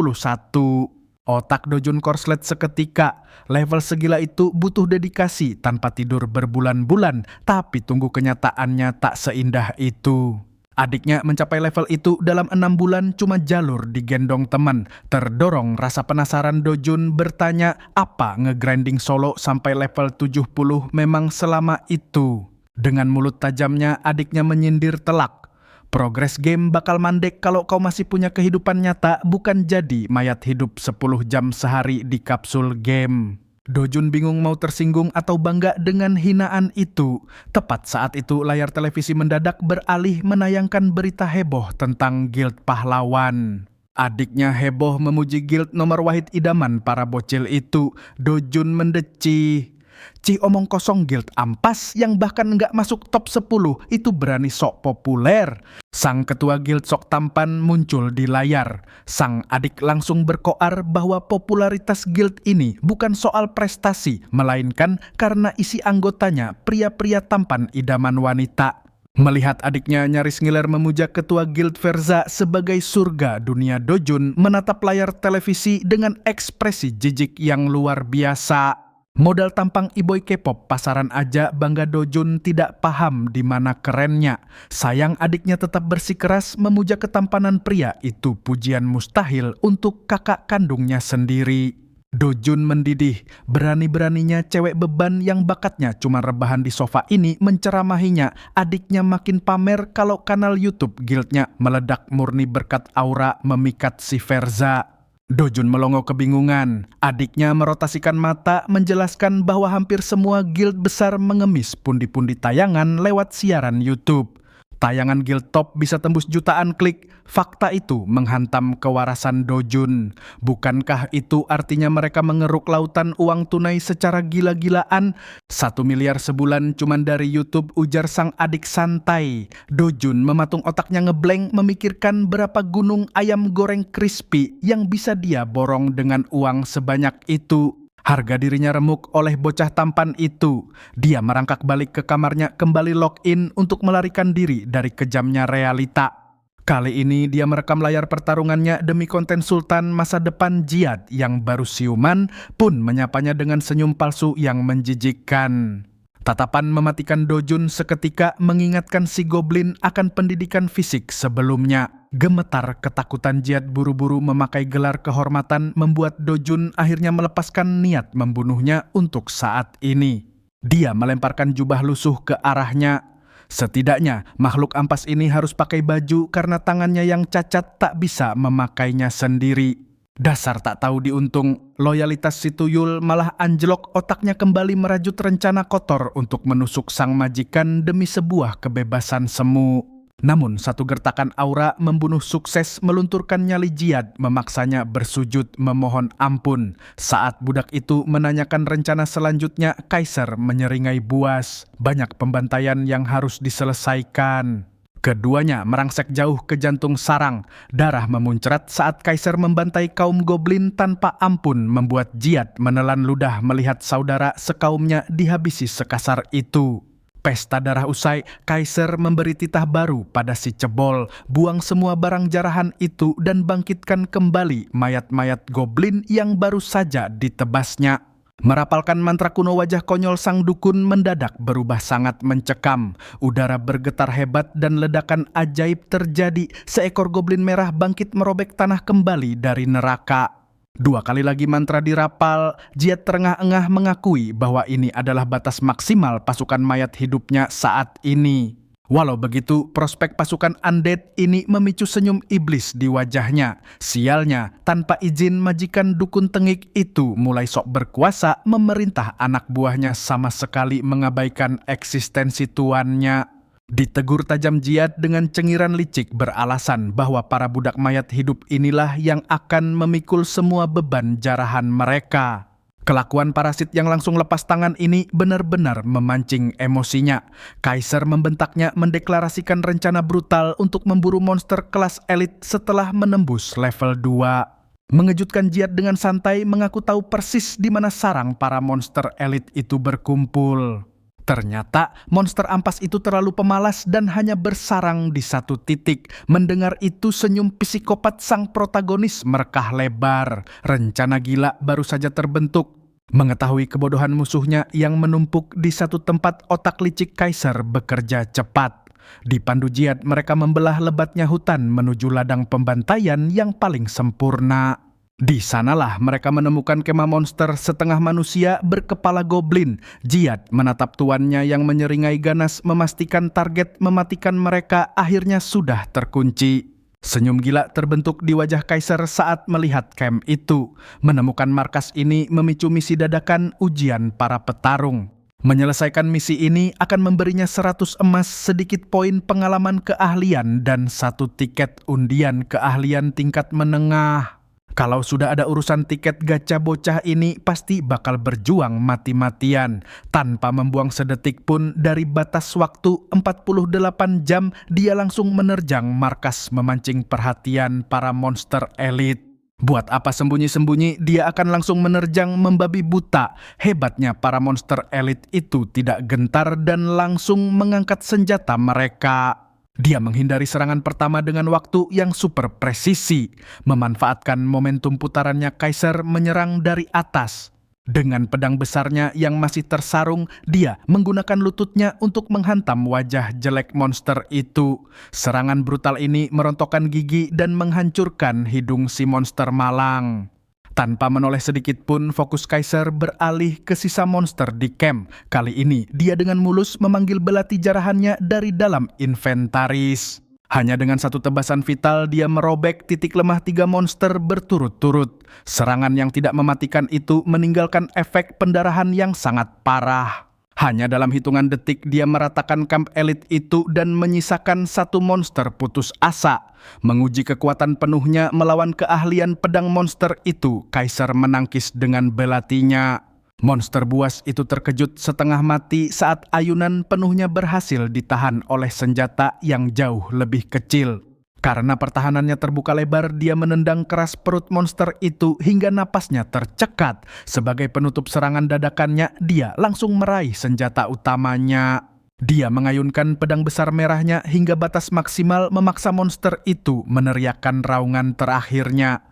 Otak Dojun korslet seketika. Level segila itu butuh dedikasi, tanpa tidur berbulan-bulan, tapi tunggu kenyataannya tak seindah itu. Adiknya mencapai level itu dalam 6 bulan cuma jalur digendong teman. Terdorong rasa penasaran, Dojun bertanya apa ngegrinding solo sampai level 70 memang selama itu. Dengan mulut tajamnya adiknya menyindir telak. Progres game bakal mandek kalau kau masih punya kehidupan nyata, bukan jadi mayat hidup 10 jam sehari di kapsul game. Dojun bingung mau tersinggung atau bangga dengan hinaan itu. Tepat saat itu layar televisi mendadak beralih menayangkan berita heboh tentang guild pahlawan. Adiknya heboh memuji guild nomor wahid idaman para bocil itu. Dojun mendeci. Cih, omong kosong, guild ampas yang bahkan nggak masuk top 10 itu berani sok populer. Sang ketua guild sok tampan muncul di layar. Sang adik langsung berkoar bahwa popularitas guild ini bukan soal prestasi, melainkan karena isi anggotanya pria-pria tampan idaman wanita. Melihat adiknya nyaris ngiler memuja ketua guild Verza sebagai surga dunia, Dojun menatap layar televisi dengan ekspresi jijik yang luar biasa. Modal tampang iboy K-pop pasaran aja bangga Dojun tidak paham di mana kerennya. Sayang adiknya tetap bersikeras memuja ketampanan pria, itu pujian mustahil untuk kakak kandungnya sendiri. Dojun mendidih, berani-beraninya cewek beban yang bakatnya cuma rebahan di sofa ini menceramahinya. Adiknya makin pamer kalau kanal YouTube guildnya meledak murni berkat aura memikat si Verza. Dojun melongo kebingungan. Adiknya merotasikan mata menjelaskan bahwa hampir semua guild besar mengemis pundi-pundi tayangan lewat siaran YouTube. Tayangan Guild Top bisa tembus jutaan klik. Fakta itu menghantam kewarasan Dojun. Bukankah itu artinya mereka mengeruk lautan uang tunai secara gila-gilaan? 1 miliar sebulan cuman dari YouTube, ujar sang adik santai. Dojun mematung otaknya ngeblank memikirkan berapa gunung ayam goreng crispy yang bisa dia borong dengan uang sebanyak itu. Harga dirinya remuk oleh bocah tampan itu. Dia merangkak balik ke kamarnya, kembali login untuk melarikan diri dari kejamnya realita. Kali ini dia merekam layar pertarungannya demi konten Sultan masa depan Jihad yang baru siuman pun menyapanya dengan senyum palsu yang menjijikkan. Tatapan mematikan Dojun seketika mengingatkan si Goblin akan pendidikan fisik sebelumnya. Gemetar ketakutan Jihad buru-buru memakai gelar kehormatan membuat Dojun akhirnya melepaskan niat membunuhnya untuk saat ini. Dia melemparkan jubah lusuh ke arahnya. Setidaknya makhluk ampas ini harus pakai baju karena tangannya yang cacat tak bisa memakainya sendiri. Dasar tak tahu diuntung, loyalitas si tuyul malah anjlok, otaknya kembali merajut rencana kotor untuk menusuk sang majikan demi sebuah kebebasan semu. Namun satu gertakan aura membunuh sukses melunturkan nyali Jihad, memaksanya bersujud memohon ampun. Saat budak itu menanyakan rencana selanjutnya, Kaiser menyeringai buas. Banyak pembantaian yang harus diselesaikan. Keduanya merangsek jauh ke jantung sarang. Darah memuncrat saat Kaiser membantai kaum Goblin tanpa ampun, membuat Jihad menelan ludah melihat saudara sekaumnya dihabisi sekasar itu. Pesta darah usai, Kaiser memberi titah baru pada si cebol, buang semua barang jarahan itu dan bangkitkan kembali mayat-mayat Goblin yang baru saja ditebasnya. Merapalkan mantra kuno, wajah konyol sang dukun mendadak berubah sangat mencekam. Udara bergetar hebat dan ledakan ajaib terjadi. Seekor goblin merah bangkit merobek tanah kembali dari neraka. 2 kali lagi mantra dirapal. Jihad terengah-engah mengakui bahwa ini adalah batas maksimal pasukan mayat hidupnya saat ini. Walau begitu, prospek pasukan undead ini memicu senyum iblis di wajahnya. Sialnya, tanpa izin majikan dukun tengik itu mulai sok berkuasa memerintah anak buahnya, sama sekali mengabaikan eksistensi tuannya. Ditegur tajam Jihad dengan cengiran licik beralasan bahwa para budak mayat hidup inilah yang akan memikul semua beban jarahan mereka. Kelakuan parasit yang langsung lepas tangan ini benar-benar memancing emosinya. Kaiser membentaknya mendeklarasikan rencana brutal untuk memburu monster kelas elit setelah menembus level 2. Mengejutkan Jihad dengan santai mengaku tahu persis di mana sarang para monster elit itu berkumpul. Ternyata monster ampas itu terlalu pemalas dan hanya bersarang di satu titik. Mendengar itu senyum psikopat sang protagonis merekah lebar. Rencana gila baru saja terbentuk. Mengetahui kebodohan musuhnya yang menumpuk di satu tempat, otak licik Kaiser bekerja cepat. Dipandu Jihad, mereka membelah lebatnya hutan menuju ladang pembantaian yang paling sempurna. Di sanalah mereka menemukan kemah monster setengah manusia berkepala goblin. Jihad menatap tuannya yang menyeringai ganas, memastikan target mematikan mereka akhirnya sudah terkunci. Senyum gila terbentuk di wajah Kaiser saat melihat camp itu. Menemukan markas ini memicu misi dadakan ujian para petarung. Menyelesaikan misi ini akan memberinya 100 emas, sedikit poin pengalaman keahlian, dan 1 tiket undian keahlian tingkat menengah. Kalau sudah ada urusan tiket gacha, bocah ini pasti bakal berjuang mati-matian. Tanpa membuang sedetik pun dari batas waktu 48 jam, dia langsung menerjang markas memancing perhatian para monster elit. Buat apa sembunyi-sembunyi, dia akan langsung menerjang membabi buta. Hebatnya para monster elit itu tidak gentar dan langsung mengangkat senjata mereka. Dia menghindari serangan pertama dengan waktu yang super presisi. Memanfaatkan momentum putarannya, Kaiser menyerang dari atas. Dengan pedang besarnya yang masih tersarung, dia menggunakan lututnya untuk menghantam wajah jelek monster itu. Serangan brutal ini merontokkan gigi dan menghancurkan hidung si monster malang. Tanpa menoleh sedikit pun, fokus Kaiser beralih ke sisa monster di camp. Kali ini, dia dengan mulus memanggil belati jarahannya dari dalam inventaris. Hanya dengan 1 tebasan vital, dia merobek titik lemah 3 monster berturut-turut. Serangan yang tidak mematikan itu meninggalkan efek pendarahan yang sangat parah. Hanya dalam hitungan detik dia meratakan kamp elit itu dan menyisakan satu monster putus asa. Menguji kekuatan penuhnya melawan keahlian pedang monster itu, Kaiser menangkis dengan belatinya. Monster buas itu terkejut setengah mati saat ayunan penuhnya berhasil ditahan oleh senjata yang jauh lebih kecil. Karena pertahanannya terbuka lebar, dia menendang keras perut monster itu hingga napasnya tercekat. Sebagai penutup serangan dadakannya, dia langsung meraih senjata utamanya. Dia mengayunkan pedang besar merahnya hingga batas maksimal memaksa monster itu meneriakkan raungan terakhirnya.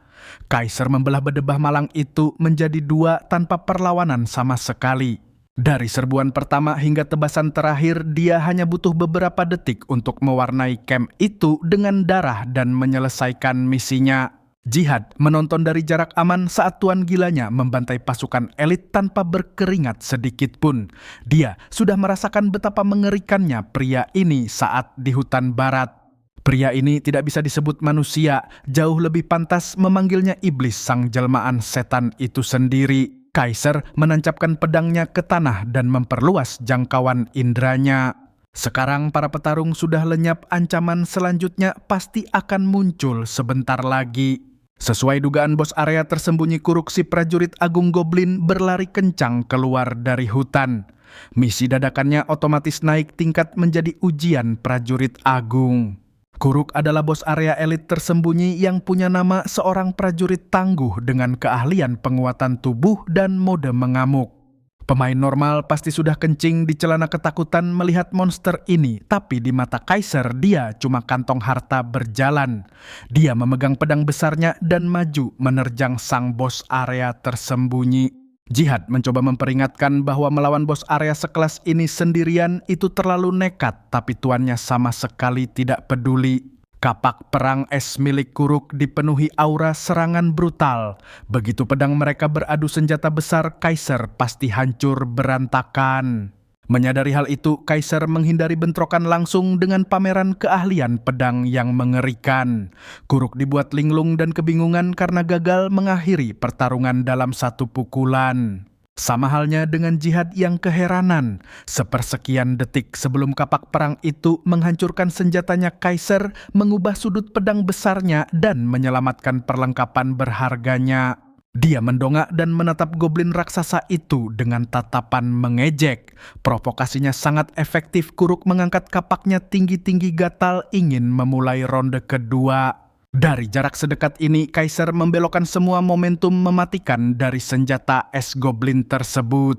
Kaiser membelah bedebah malang itu menjadi dua tanpa perlawanan sama sekali. Dari serbuan pertama hingga tebasan terakhir, dia hanya butuh beberapa detik untuk mewarnai camp itu dengan darah dan menyelesaikan misinya. Jihad menonton dari jarak aman saat tuan gilanya membantai pasukan elit tanpa berkeringat sedikit pun. Dia sudah merasakan betapa mengerikannya pria ini saat di hutan barat. Pria ini tidak bisa disebut manusia, jauh lebih pantas memanggilnya iblis sang jelmaan setan itu sendiri. Kaiser menancapkan pedangnya ke tanah dan memperluas jangkauan indranya. Sekarang para petarung sudah lenyap, ancaman selanjutnya pasti akan muncul sebentar lagi. Sesuai dugaan bos area tersembunyi Kuruk, si prajurit agung goblin berlari kencang keluar dari hutan. Misi dadakannya otomatis naik tingkat menjadi ujian prajurit agung. Kuruk adalah bos area elit tersembunyi yang punya nama seorang prajurit tangguh dengan keahlian penguatan tubuh dan mode mengamuk. Pemain normal pasti sudah kencing di celana ketakutan melihat monster ini, tapi di mata Kaiser dia cuma kantong harta berjalan. Dia memegang pedang besarnya dan maju menerjang sang bos area tersembunyi. Jihad mencoba memperingatkan bahwa melawan bos area sekelas ini sendirian itu terlalu nekat, tapi tuannya sama sekali tidak peduli. Kapak perang es milik Kuruk dipenuhi aura serangan brutal. Begitu pedang mereka beradu senjata besar, Kaiser pasti hancur berantakan. Menyadari hal itu, Kaiser menghindari bentrokan langsung dengan pameran keahlian pedang yang mengerikan. Kuruk dibuat linglung dan kebingungan karena gagal mengakhiri pertarungan dalam satu pukulan. Sama halnya dengan Jihad yang keheranan. Sepersekian detik sebelum kapak perang itu menghancurkan senjatanya, Kaiser mengubah sudut pedang besarnya dan menyelamatkan perlengkapan berharganya. Dia mendongak dan menatap goblin raksasa itu dengan tatapan mengejek. Provokasinya sangat efektif. Kuruk mengangkat kapaknya tinggi-tinggi gatal ingin memulai ronde kedua. Dari jarak sedekat ini, Kaiser membelokkan semua momentum mematikan dari senjata es goblin tersebut.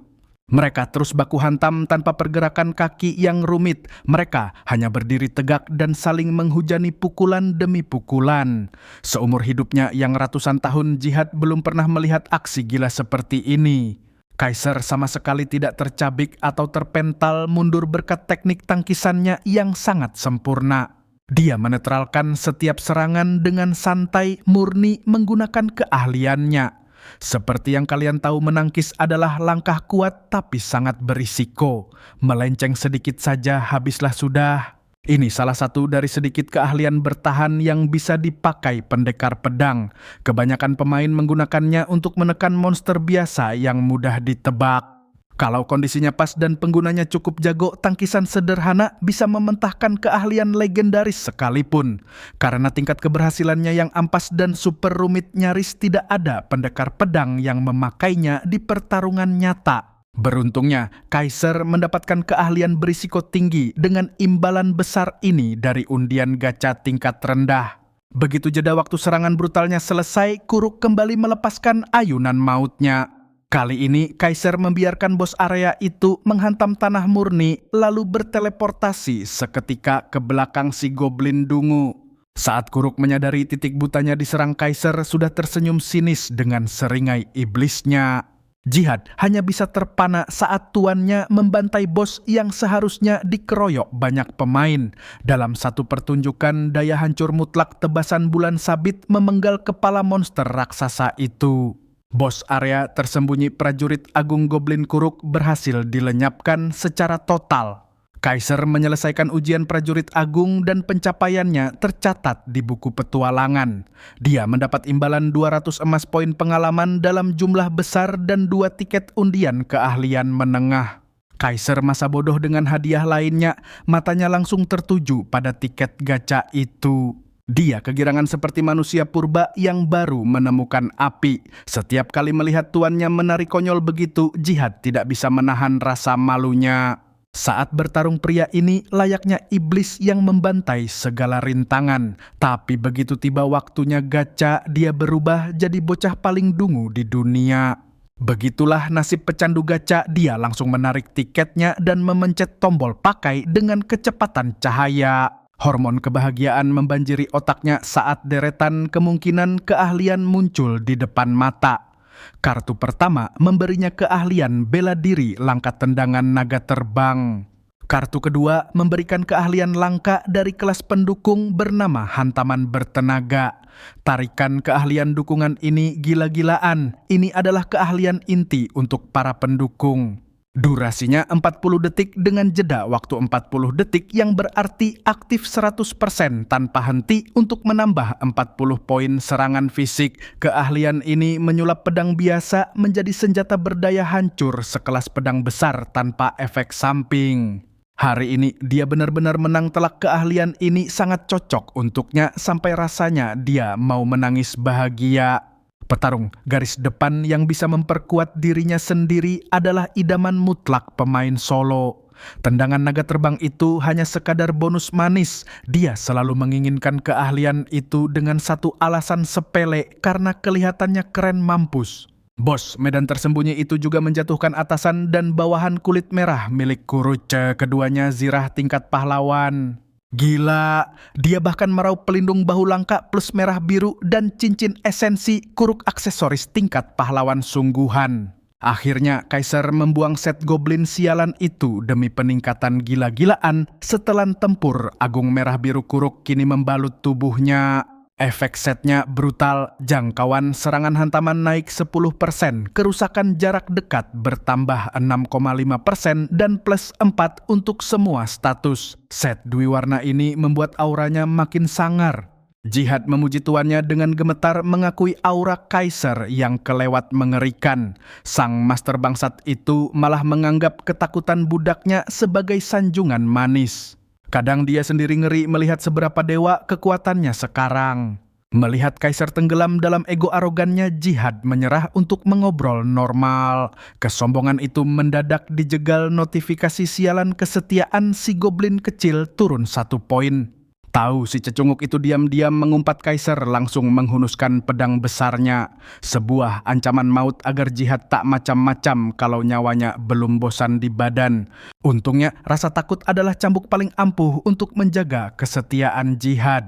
Mereka terus baku hantam tanpa pergerakan kaki yang rumit. Mereka hanya berdiri tegak dan saling menghujani pukulan demi pukulan. Seumur hidupnya yang ratusan tahun, Jihad belum pernah melihat aksi gila seperti ini. Kaiser sama sekali tidak tercabik atau terpental mundur berkat teknik tangkisannya yang sangat sempurna. Dia menetralkan setiap serangan dengan santai, murni menggunakan keahliannya. Seperti yang kalian tahu, menangkis adalah langkah kuat tapi sangat berisiko. Melenceng sedikit saja habislah sudah. Ini salah satu dari sedikit keahlian bertahan yang bisa dipakai pendekar pedang. Kebanyakan pemain menggunakannya untuk menekan monster biasa yang mudah ditebak. Kalau kondisinya pas dan penggunanya cukup jago, tangkisan sederhana bisa mementahkan keahlian legendaris sekalipun. Karena tingkat keberhasilannya yang ampas dan super rumit, nyaris tidak ada pendekar pedang yang memakainya di pertarungan nyata. Beruntungnya, Kaiser mendapatkan keahlian berisiko tinggi dengan imbalan besar ini dari undian gacha tingkat rendah. Begitu jeda waktu serangan brutalnya selesai, Kuruk kembali melepaskan ayunan mautnya. Kali ini Kaiser membiarkan bos area itu menghantam tanah murni lalu berteleportasi seketika ke belakang si goblin dungu. Saat Kuruk menyadari titik butanya diserang, Kaiser sudah tersenyum sinis dengan seringai iblisnya. Jihad hanya bisa terpana saat tuannya membantai bos yang seharusnya dikeroyok banyak pemain. Dalam satu pertunjukan, daya hancur mutlak tebasan bulan sabit memenggal kepala monster raksasa itu. Bos area tersembunyi prajurit agung goblin Kuruk berhasil dilenyapkan secara total. Kaiser menyelesaikan ujian prajurit agung dan pencapaiannya tercatat di buku petualangan. Dia mendapat imbalan 200 emas poin pengalaman dalam jumlah besar dan 2 tiket undian keahlian menengah. Kaiser masa bodoh dengan hadiah lainnya, matanya langsung tertuju pada tiket gacha itu. Dia kegirangan seperti manusia purba yang baru menemukan api. Setiap kali melihat tuannya menari konyol begitu, Jihad tidak bisa menahan rasa malunya. Saat bertarung pria ini layaknya iblis yang membantai segala rintangan. Tapi begitu tiba waktunya gacha, dia berubah jadi bocah paling dungu di dunia. Begitulah nasib pecandu gacha, dia langsung menarik tiketnya dan memencet tombol pakai dengan kecepatan cahaya. Hormon kebahagiaan membanjiri otaknya saat deretan kemungkinan keahlian muncul di depan mata. Kartu pertama memberinya keahlian bela diri langkah tendangan naga terbang. Kartu kedua memberikan keahlian langka dari kelas pendukung bernama hantaman bertenaga. Tarikan keahlian dukungan ini gila-gilaan. Ini adalah keahlian inti untuk para pendukung. Durasinya 40 detik dengan jeda waktu 40 detik yang berarti aktif 100% tanpa henti untuk menambah 40 poin serangan fisik. Keahlian ini menyulap pedang biasa menjadi senjata berdaya hancur sekelas pedang besar tanpa efek samping. Hari ini dia benar-benar menang telak. Keahlian ini sangat cocok untuknya sampai rasanya dia mau menangis bahagia. Petarung garis depan yang bisa memperkuat dirinya sendiri adalah idaman mutlak pemain solo. Tendangan naga terbang itu hanya sekadar bonus manis. Dia selalu menginginkan keahlian itu dengan satu alasan sepele, karena kelihatannya keren mampus. Bos medan tersembunyi itu juga menjatuhkan atasan dan bawahan kulit merah milik Kuruce. Keduanya zirah tingkat pahlawan. Gila, dia bahkan meraup pelindung bahu langka plus merah biru dan cincin esensi kuruk aksesoris tingkat pahlawan sungguhan. Akhirnya Kaiser membuang set goblin sialan itu demi peningkatan gila-gilaan. Setelan tempur, agung merah biru kuruk kini membalut tubuhnya. Efek setnya brutal, jangkauan serangan hantaman naik 10%, kerusakan jarak dekat bertambah 6,5% dan plus 4 untuk semua status. Set dwi warna ini membuat auranya makin sangar. Jihad memuji tuannya dengan gemetar mengakui aura Kaiser yang kelewat mengerikan. Sang master bangsat itu malah menganggap ketakutan budaknya sebagai sanjungan manis. Kadang dia sendiri ngeri melihat seberapa dewa kekuatannya sekarang. Melihat Kaiser tenggelam dalam ego arogannya, Jihad menyerah untuk mengobrol normal. Kesombongan itu mendadak dijegal notifikasi sialan kesetiaan si goblin kecil turun 1 poin. Tahu si cecunguk itu diam-diam mengumpat Kaiser langsung menghunuskan pedang besarnya. Sebuah ancaman maut agar Jihad tak macam-macam kalau nyawanya belum bosan di badan. Untungnya rasa takut adalah cambuk paling ampuh untuk menjaga kesetiaan Jihad.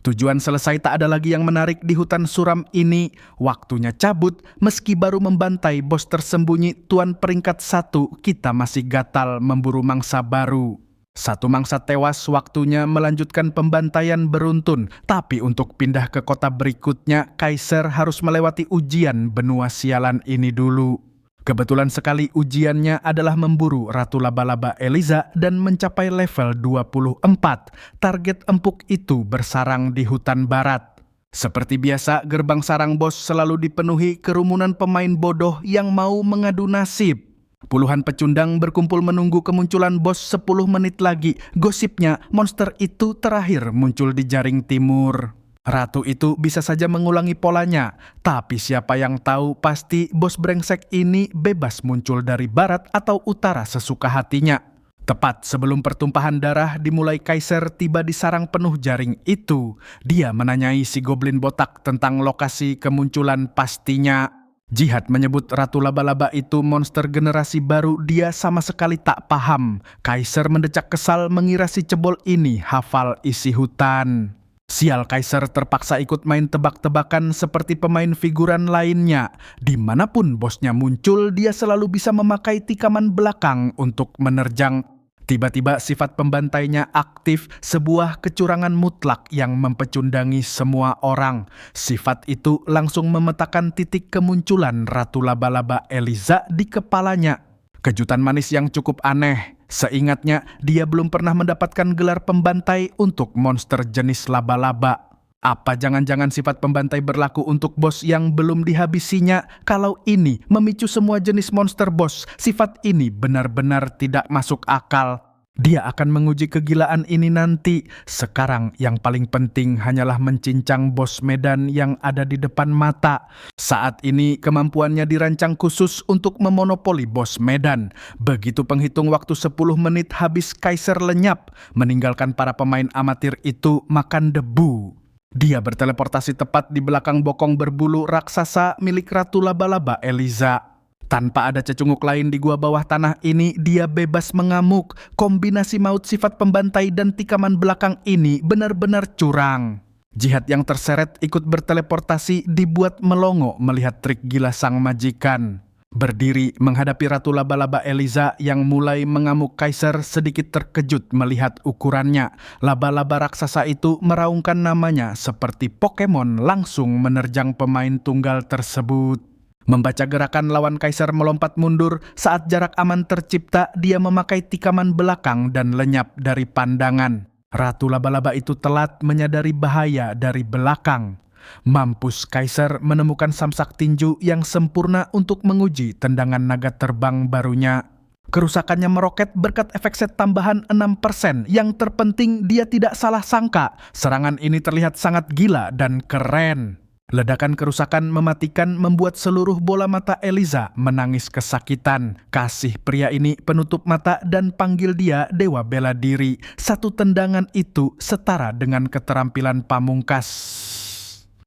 Tujuan selesai, tak ada lagi yang menarik di hutan suram ini. Waktunya cabut, meski baru membantai bos tersembunyi tuan peringkat 1, kita masih gatal memburu mangsa baru. Satu mangsa tewas, waktunya melanjutkan pembantaian beruntun. Tapi untuk pindah ke kota berikutnya, Kaiser harus melewati ujian benua sialan ini dulu. Kebetulan sekali ujiannya adalah memburu Ratu Laba-Laba Eliza dan mencapai level 24. Target empuk itu bersarang di hutan barat. Seperti biasa, gerbang sarang bos selalu dipenuhi kerumunan pemain bodoh yang mau mengadu nasib. Puluhan pecundang berkumpul menunggu kemunculan bos 10 menit lagi. Gosipnya, monster itu terakhir muncul di jaring timur. Ratu itu bisa saja mengulangi polanya, tapi siapa yang tahu, pasti bos brengsek ini bebas muncul dari barat atau utara sesuka hatinya. Tepat sebelum pertumpahan darah dimulai, Kaiser tiba di sarang penuh jaring itu. Dia menanyai si goblin botak tentang lokasi kemunculan pastinya. Jihad menyebut Ratu Laba-Laba itu monster generasi baru. Dia sama sekali tak paham. Kaiser mendecak kesal mengira si cebol ini hafal isi hutan. Sial, Kaiser terpaksa ikut main tebak-tebakan seperti pemain figuran lainnya. Dimanapun bosnya muncul, dia selalu bisa memakai tikaman belakang untuk menerjang. Tiba-tiba sifat pembantainya aktif, sebuah kecurangan mutlak yang mempecundangi semua orang. Sifat itu langsung memetakan titik kemunculan Ratu Laba-Laba Eliza di kepalanya. Kejutan manis yang cukup aneh. Seingatnya, dia belum pernah mendapatkan gelar pembantai untuk monster jenis laba-laba. Apa jangan-jangan sifat pembantai berlaku untuk bos yang belum dihabisinya? Kalau ini memicu semua jenis monster bos, sifat ini benar-benar tidak masuk akal. Dia akan menguji kegilaan ini nanti. Sekarang yang paling penting hanyalah mencincang bos Medan yang ada di depan mata. Saat ini kemampuannya dirancang khusus untuk memonopoli bos Medan. Begitu penghitung waktu 10 menit habis, Kaiser lenyap, meninggalkan para pemain amatir itu makan debu. Dia berteleportasi tepat di belakang bokong berbulu raksasa milik Ratu Laba-Laba Eliza. Tanpa ada cecunguk lain di gua bawah tanah ini, dia bebas mengamuk. Kombinasi maut sifat pembantai dan tikaman belakang ini benar-benar curang. Jihad yang terseret ikut berteleportasi dibuat melongo melihat trik gila sang majikan. Berdiri menghadapi Ratu Laba-Laba Eliza yang mulai mengamuk, Kaiser sedikit terkejut melihat ukurannya. Laba-laba raksasa itu meraungkan namanya seperti Pokemon langsung menerjang pemain tunggal tersebut. Membaca gerakan lawan, Kaiser melompat mundur. Saat jarak aman tercipta, dia memakai tikaman belakang dan lenyap dari pandangan. Ratu Laba-Laba itu telat menyadari bahaya dari belakang. Mampus Kaiser menemukan samsak tinju yang sempurna untuk menguji tendangan naga terbang barunya. Kerusakannya meroket berkat efek set tambahan 6%. Yang terpenting, dia tidak salah sangka. Serangan ini terlihat sangat gila dan keren. Ledakan kerusakan mematikan membuat seluruh bola mata Eliza menangis kesakitan. Kasih pria ini penutup mata dan panggil dia dewa bela diri. Satu tendangan itu setara dengan keterampilan pamungkas.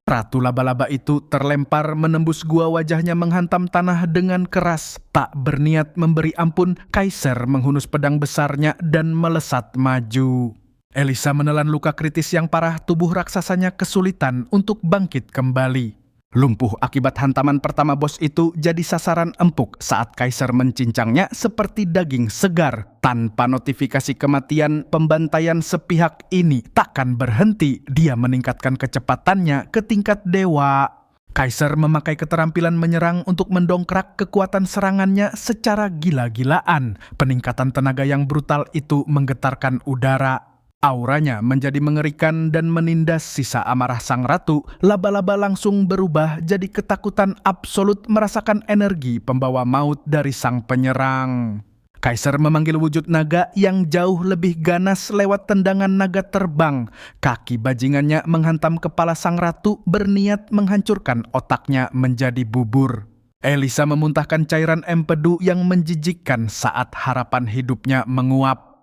Ratu Laba-Laba itu terlempar menembus gua, wajahnya menghantam tanah dengan keras. Tak berniat memberi ampun, Kaiser menghunus pedang besarnya dan melesat maju. Eliza menelan luka kritis yang parah, tubuh raksasanya kesulitan untuk bangkit kembali. Lumpuh akibat hantaman pertama bos itu jadi sasaran empuk saat Kaiser mencincangnya seperti daging segar. Tanpa notifikasi kematian, pembantaian sepihak ini takkan berhenti. Dia meningkatkan kecepatannya ke tingkat dewa. Kaiser memakai keterampilan menyerang untuk mendongkrak kekuatan serangannya secara gila-gilaan. Peningkatan tenaga yang brutal itu menggetarkan udara. Auranya menjadi mengerikan dan menindas sisa amarah sang ratu. Laba-laba langsung berubah jadi ketakutan absolut merasakan energi pembawa maut dari sang penyerang. Kaiser memanggil wujud naga yang jauh lebih ganas lewat tendangan naga terbang. Kaki bajingannya menghantam kepala sang ratu, berniat menghancurkan otaknya menjadi bubur. Eliza memuntahkan cairan empedu yang menjijikkan saat harapan hidupnya menguap.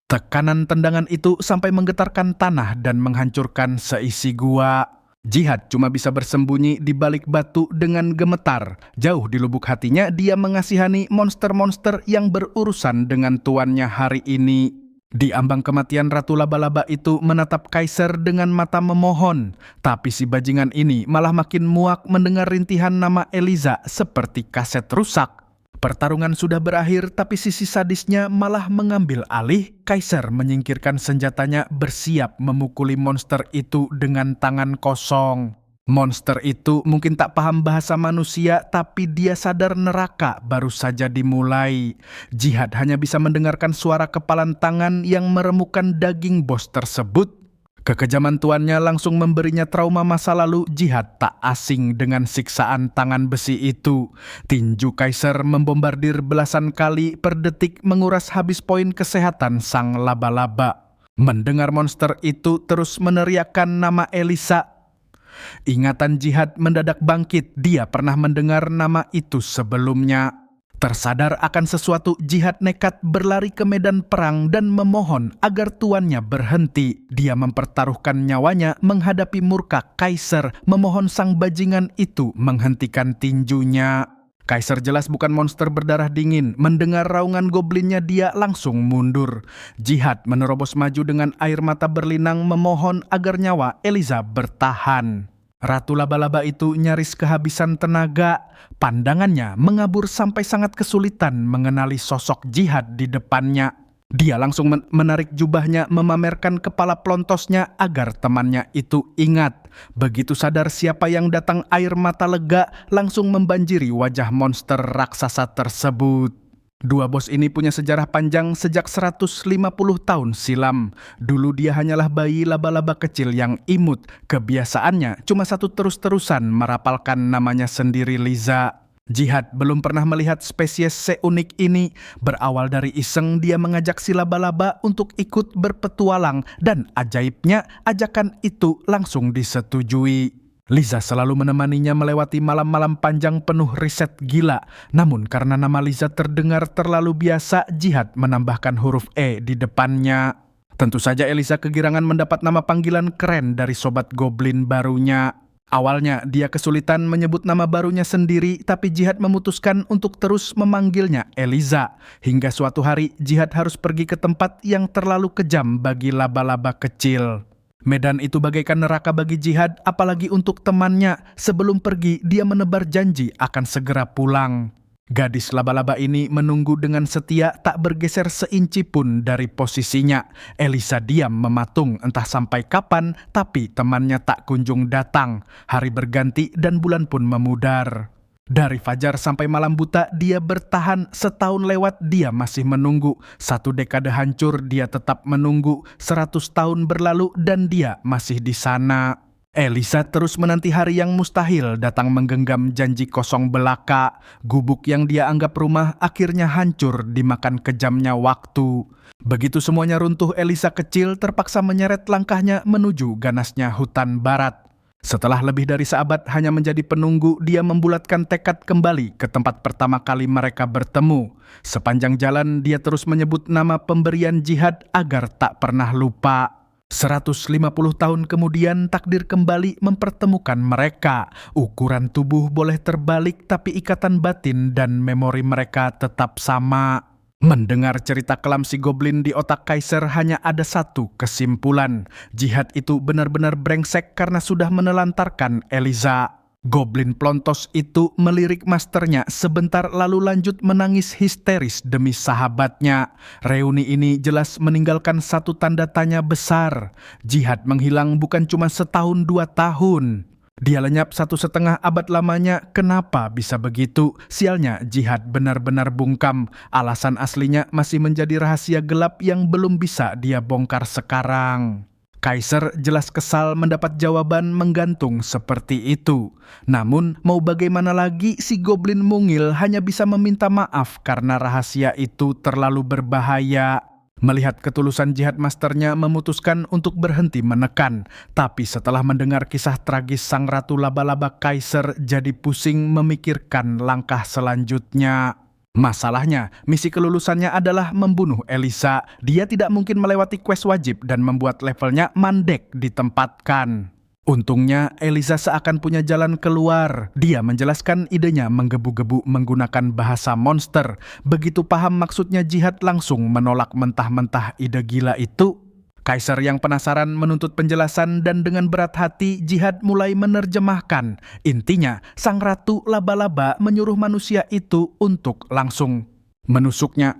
Tekanan tendangan itu sampai menggetarkan tanah dan menghancurkan seisi gua. Jihad cuma bisa bersembunyi di balik batu dengan gemetar. Jauh di lubuk hatinya, dia mengasihani monster-monster yang berurusan dengan tuannya hari ini. Di ambang kematian, Ratu Laba-Laba itu menatap Kaiser dengan mata memohon. Tapi si bajingan ini malah makin muak mendengar rintihan nama Eliza seperti kaset rusak. Pertarungan sudah berakhir, tapi sisi sadisnya malah mengambil alih. Kaiser menyingkirkan senjatanya, bersiap memukuli monster itu dengan tangan kosong. Monster itu mungkin tak paham bahasa manusia, tapi dia sadar neraka baru saja dimulai. Jihad hanya bisa mendengarkan suara kepalan tangan yang meremukkan daging bos tersebut. Kekejaman tuannya langsung memberinya trauma masa lalu. Jihad tak asing dengan siksaan tangan besi itu. Tinju Kaiser membombardir belasan kali per detik, menguras habis poin kesehatan sang laba-laba. Mendengar monster itu terus meneriakkan nama Eliza, ingatan Jihad mendadak bangkit. Dia pernah mendengar nama itu sebelumnya. Tersadar akan sesuatu, Jihad nekat berlari ke medan perang dan memohon agar tuannya berhenti. Dia mempertaruhkan nyawanya menghadapi murka Kaiser, memohon sang bajingan itu menghentikan tinjunya. Kaiser jelas bukan monster berdarah dingin. Mendengar raungan goblinnya, dia langsung mundur. Jihad menerobos maju dengan air mata berlinang memohon agar nyawa Eliza bertahan. Ratu Laba-Laba itu nyaris kehabisan tenaga. Pandangannya mengabur sampai sangat kesulitan mengenali sosok Jihad di depannya. Dia langsung menarik jubahnya, memamerkan kepala plontosnya agar temannya itu ingat. Begitu sadar siapa yang datang, air mata lega langsung membanjiri wajah monster raksasa tersebut. Dua bos ini punya sejarah panjang sejak 150 tahun silam. Dulu dia hanyalah bayi laba-laba kecil yang imut. Kebiasaannya cuma satu terus-terusan merapalkan namanya sendiri, Liza. Jihad belum pernah melihat spesies seunik ini. Berawal dari iseng, dia mengajak si laba-laba untuk ikut berpetualang dan ajaibnya ajakan itu langsung disetujui. Liza selalu menemaninya melewati malam-malam panjang penuh riset gila. Namun karena nama Liza terdengar terlalu biasa, Jihad menambahkan huruf E di depannya. Tentu saja Eliza kegirangan mendapat nama panggilan keren dari sobat goblin barunya. Awalnya dia kesulitan menyebut nama barunya sendiri, tapi Jihad memutuskan untuk terus memanggilnya Eliza. Hingga suatu hari Jihad harus pergi ke tempat yang terlalu kejam bagi laba-laba kecil. Medan itu bagaikan neraka bagi Jihad, apalagi untuk temannya. Sebelum pergi, dia menebar janji akan segera pulang. Gadis laba-laba ini menunggu dengan setia, tak bergeser seinci pun dari posisinya. Eliza diam mematung entah sampai kapan, tapi temannya tak kunjung datang. Hari berganti dan bulan pun memudar. Dari fajar sampai malam buta, dia bertahan. Setahun lewat, dia masih menunggu. Satu dekade hancur, dia tetap menunggu. 100 tahun berlalu dan dia masih di sana. Eliza terus menanti hari yang mustahil datang menggenggam janji kosong belaka. Gubuk yang dia anggap rumah akhirnya hancur dimakan kejamnya waktu. Begitu semuanya runtuh, Eliza kecil terpaksa menyeret langkahnya menuju ganasnya hutan barat. Setelah lebih dari seabad hanya menjadi penunggu, dia membulatkan tekad kembali ke tempat pertama kali mereka bertemu. Sepanjang jalan dia terus menyebut nama pemberian Jihad agar tak pernah lupa. 150 tahun kemudian takdir kembali mempertemukan mereka. Ukuran tubuh boleh terbalik tapi ikatan batin dan memori mereka tetap sama. Mendengar cerita kelam si goblin di otak Kaiser hanya ada satu kesimpulan. Jihad itu benar-benar brengsek karena sudah menelantarkan Eliza. Goblin plontos itu melirik masternya sebentar lalu lanjut menangis histeris demi sahabatnya. Reuni ini jelas meninggalkan satu tanda tanya besar. Jihad menghilang bukan cuma setahun 2 tahun. Dia lenyap 1,5 abad lamanya. Kenapa bisa begitu? Sialnya Jihad benar-benar bungkam. Alasan aslinya masih menjadi rahasia gelap yang belum bisa dia bongkar sekarang. Kaiser jelas kesal mendapat jawaban menggantung seperti itu. Namun mau bagaimana lagi, si goblin mungil hanya bisa meminta maaf karena rahasia itu terlalu berbahaya. Melihat ketulusan Jihad, masternya memutuskan untuk berhenti menekan. Tapi setelah mendengar kisah tragis sang ratu laba-laba, Kaiser jadi pusing memikirkan langkah selanjutnya. Masalahnya, misi kelulusannya adalah membunuh Eliza. Dia tidak mungkin melewati quest wajib dan membuat levelnya mandek ditempatkan. Untungnya, Eliza seakan punya jalan keluar. Dia menjelaskan idenya menggebu-gebu menggunakan bahasa monster. Begitu paham maksudnya, Jihad langsung menolak mentah-mentah ide gila itu. Kaiser yang penasaran menuntut penjelasan dan dengan berat hati Jihad mulai menerjemahkan. Intinya, sang ratu laba-laba menyuruh manusia itu untuk langsung menusuknya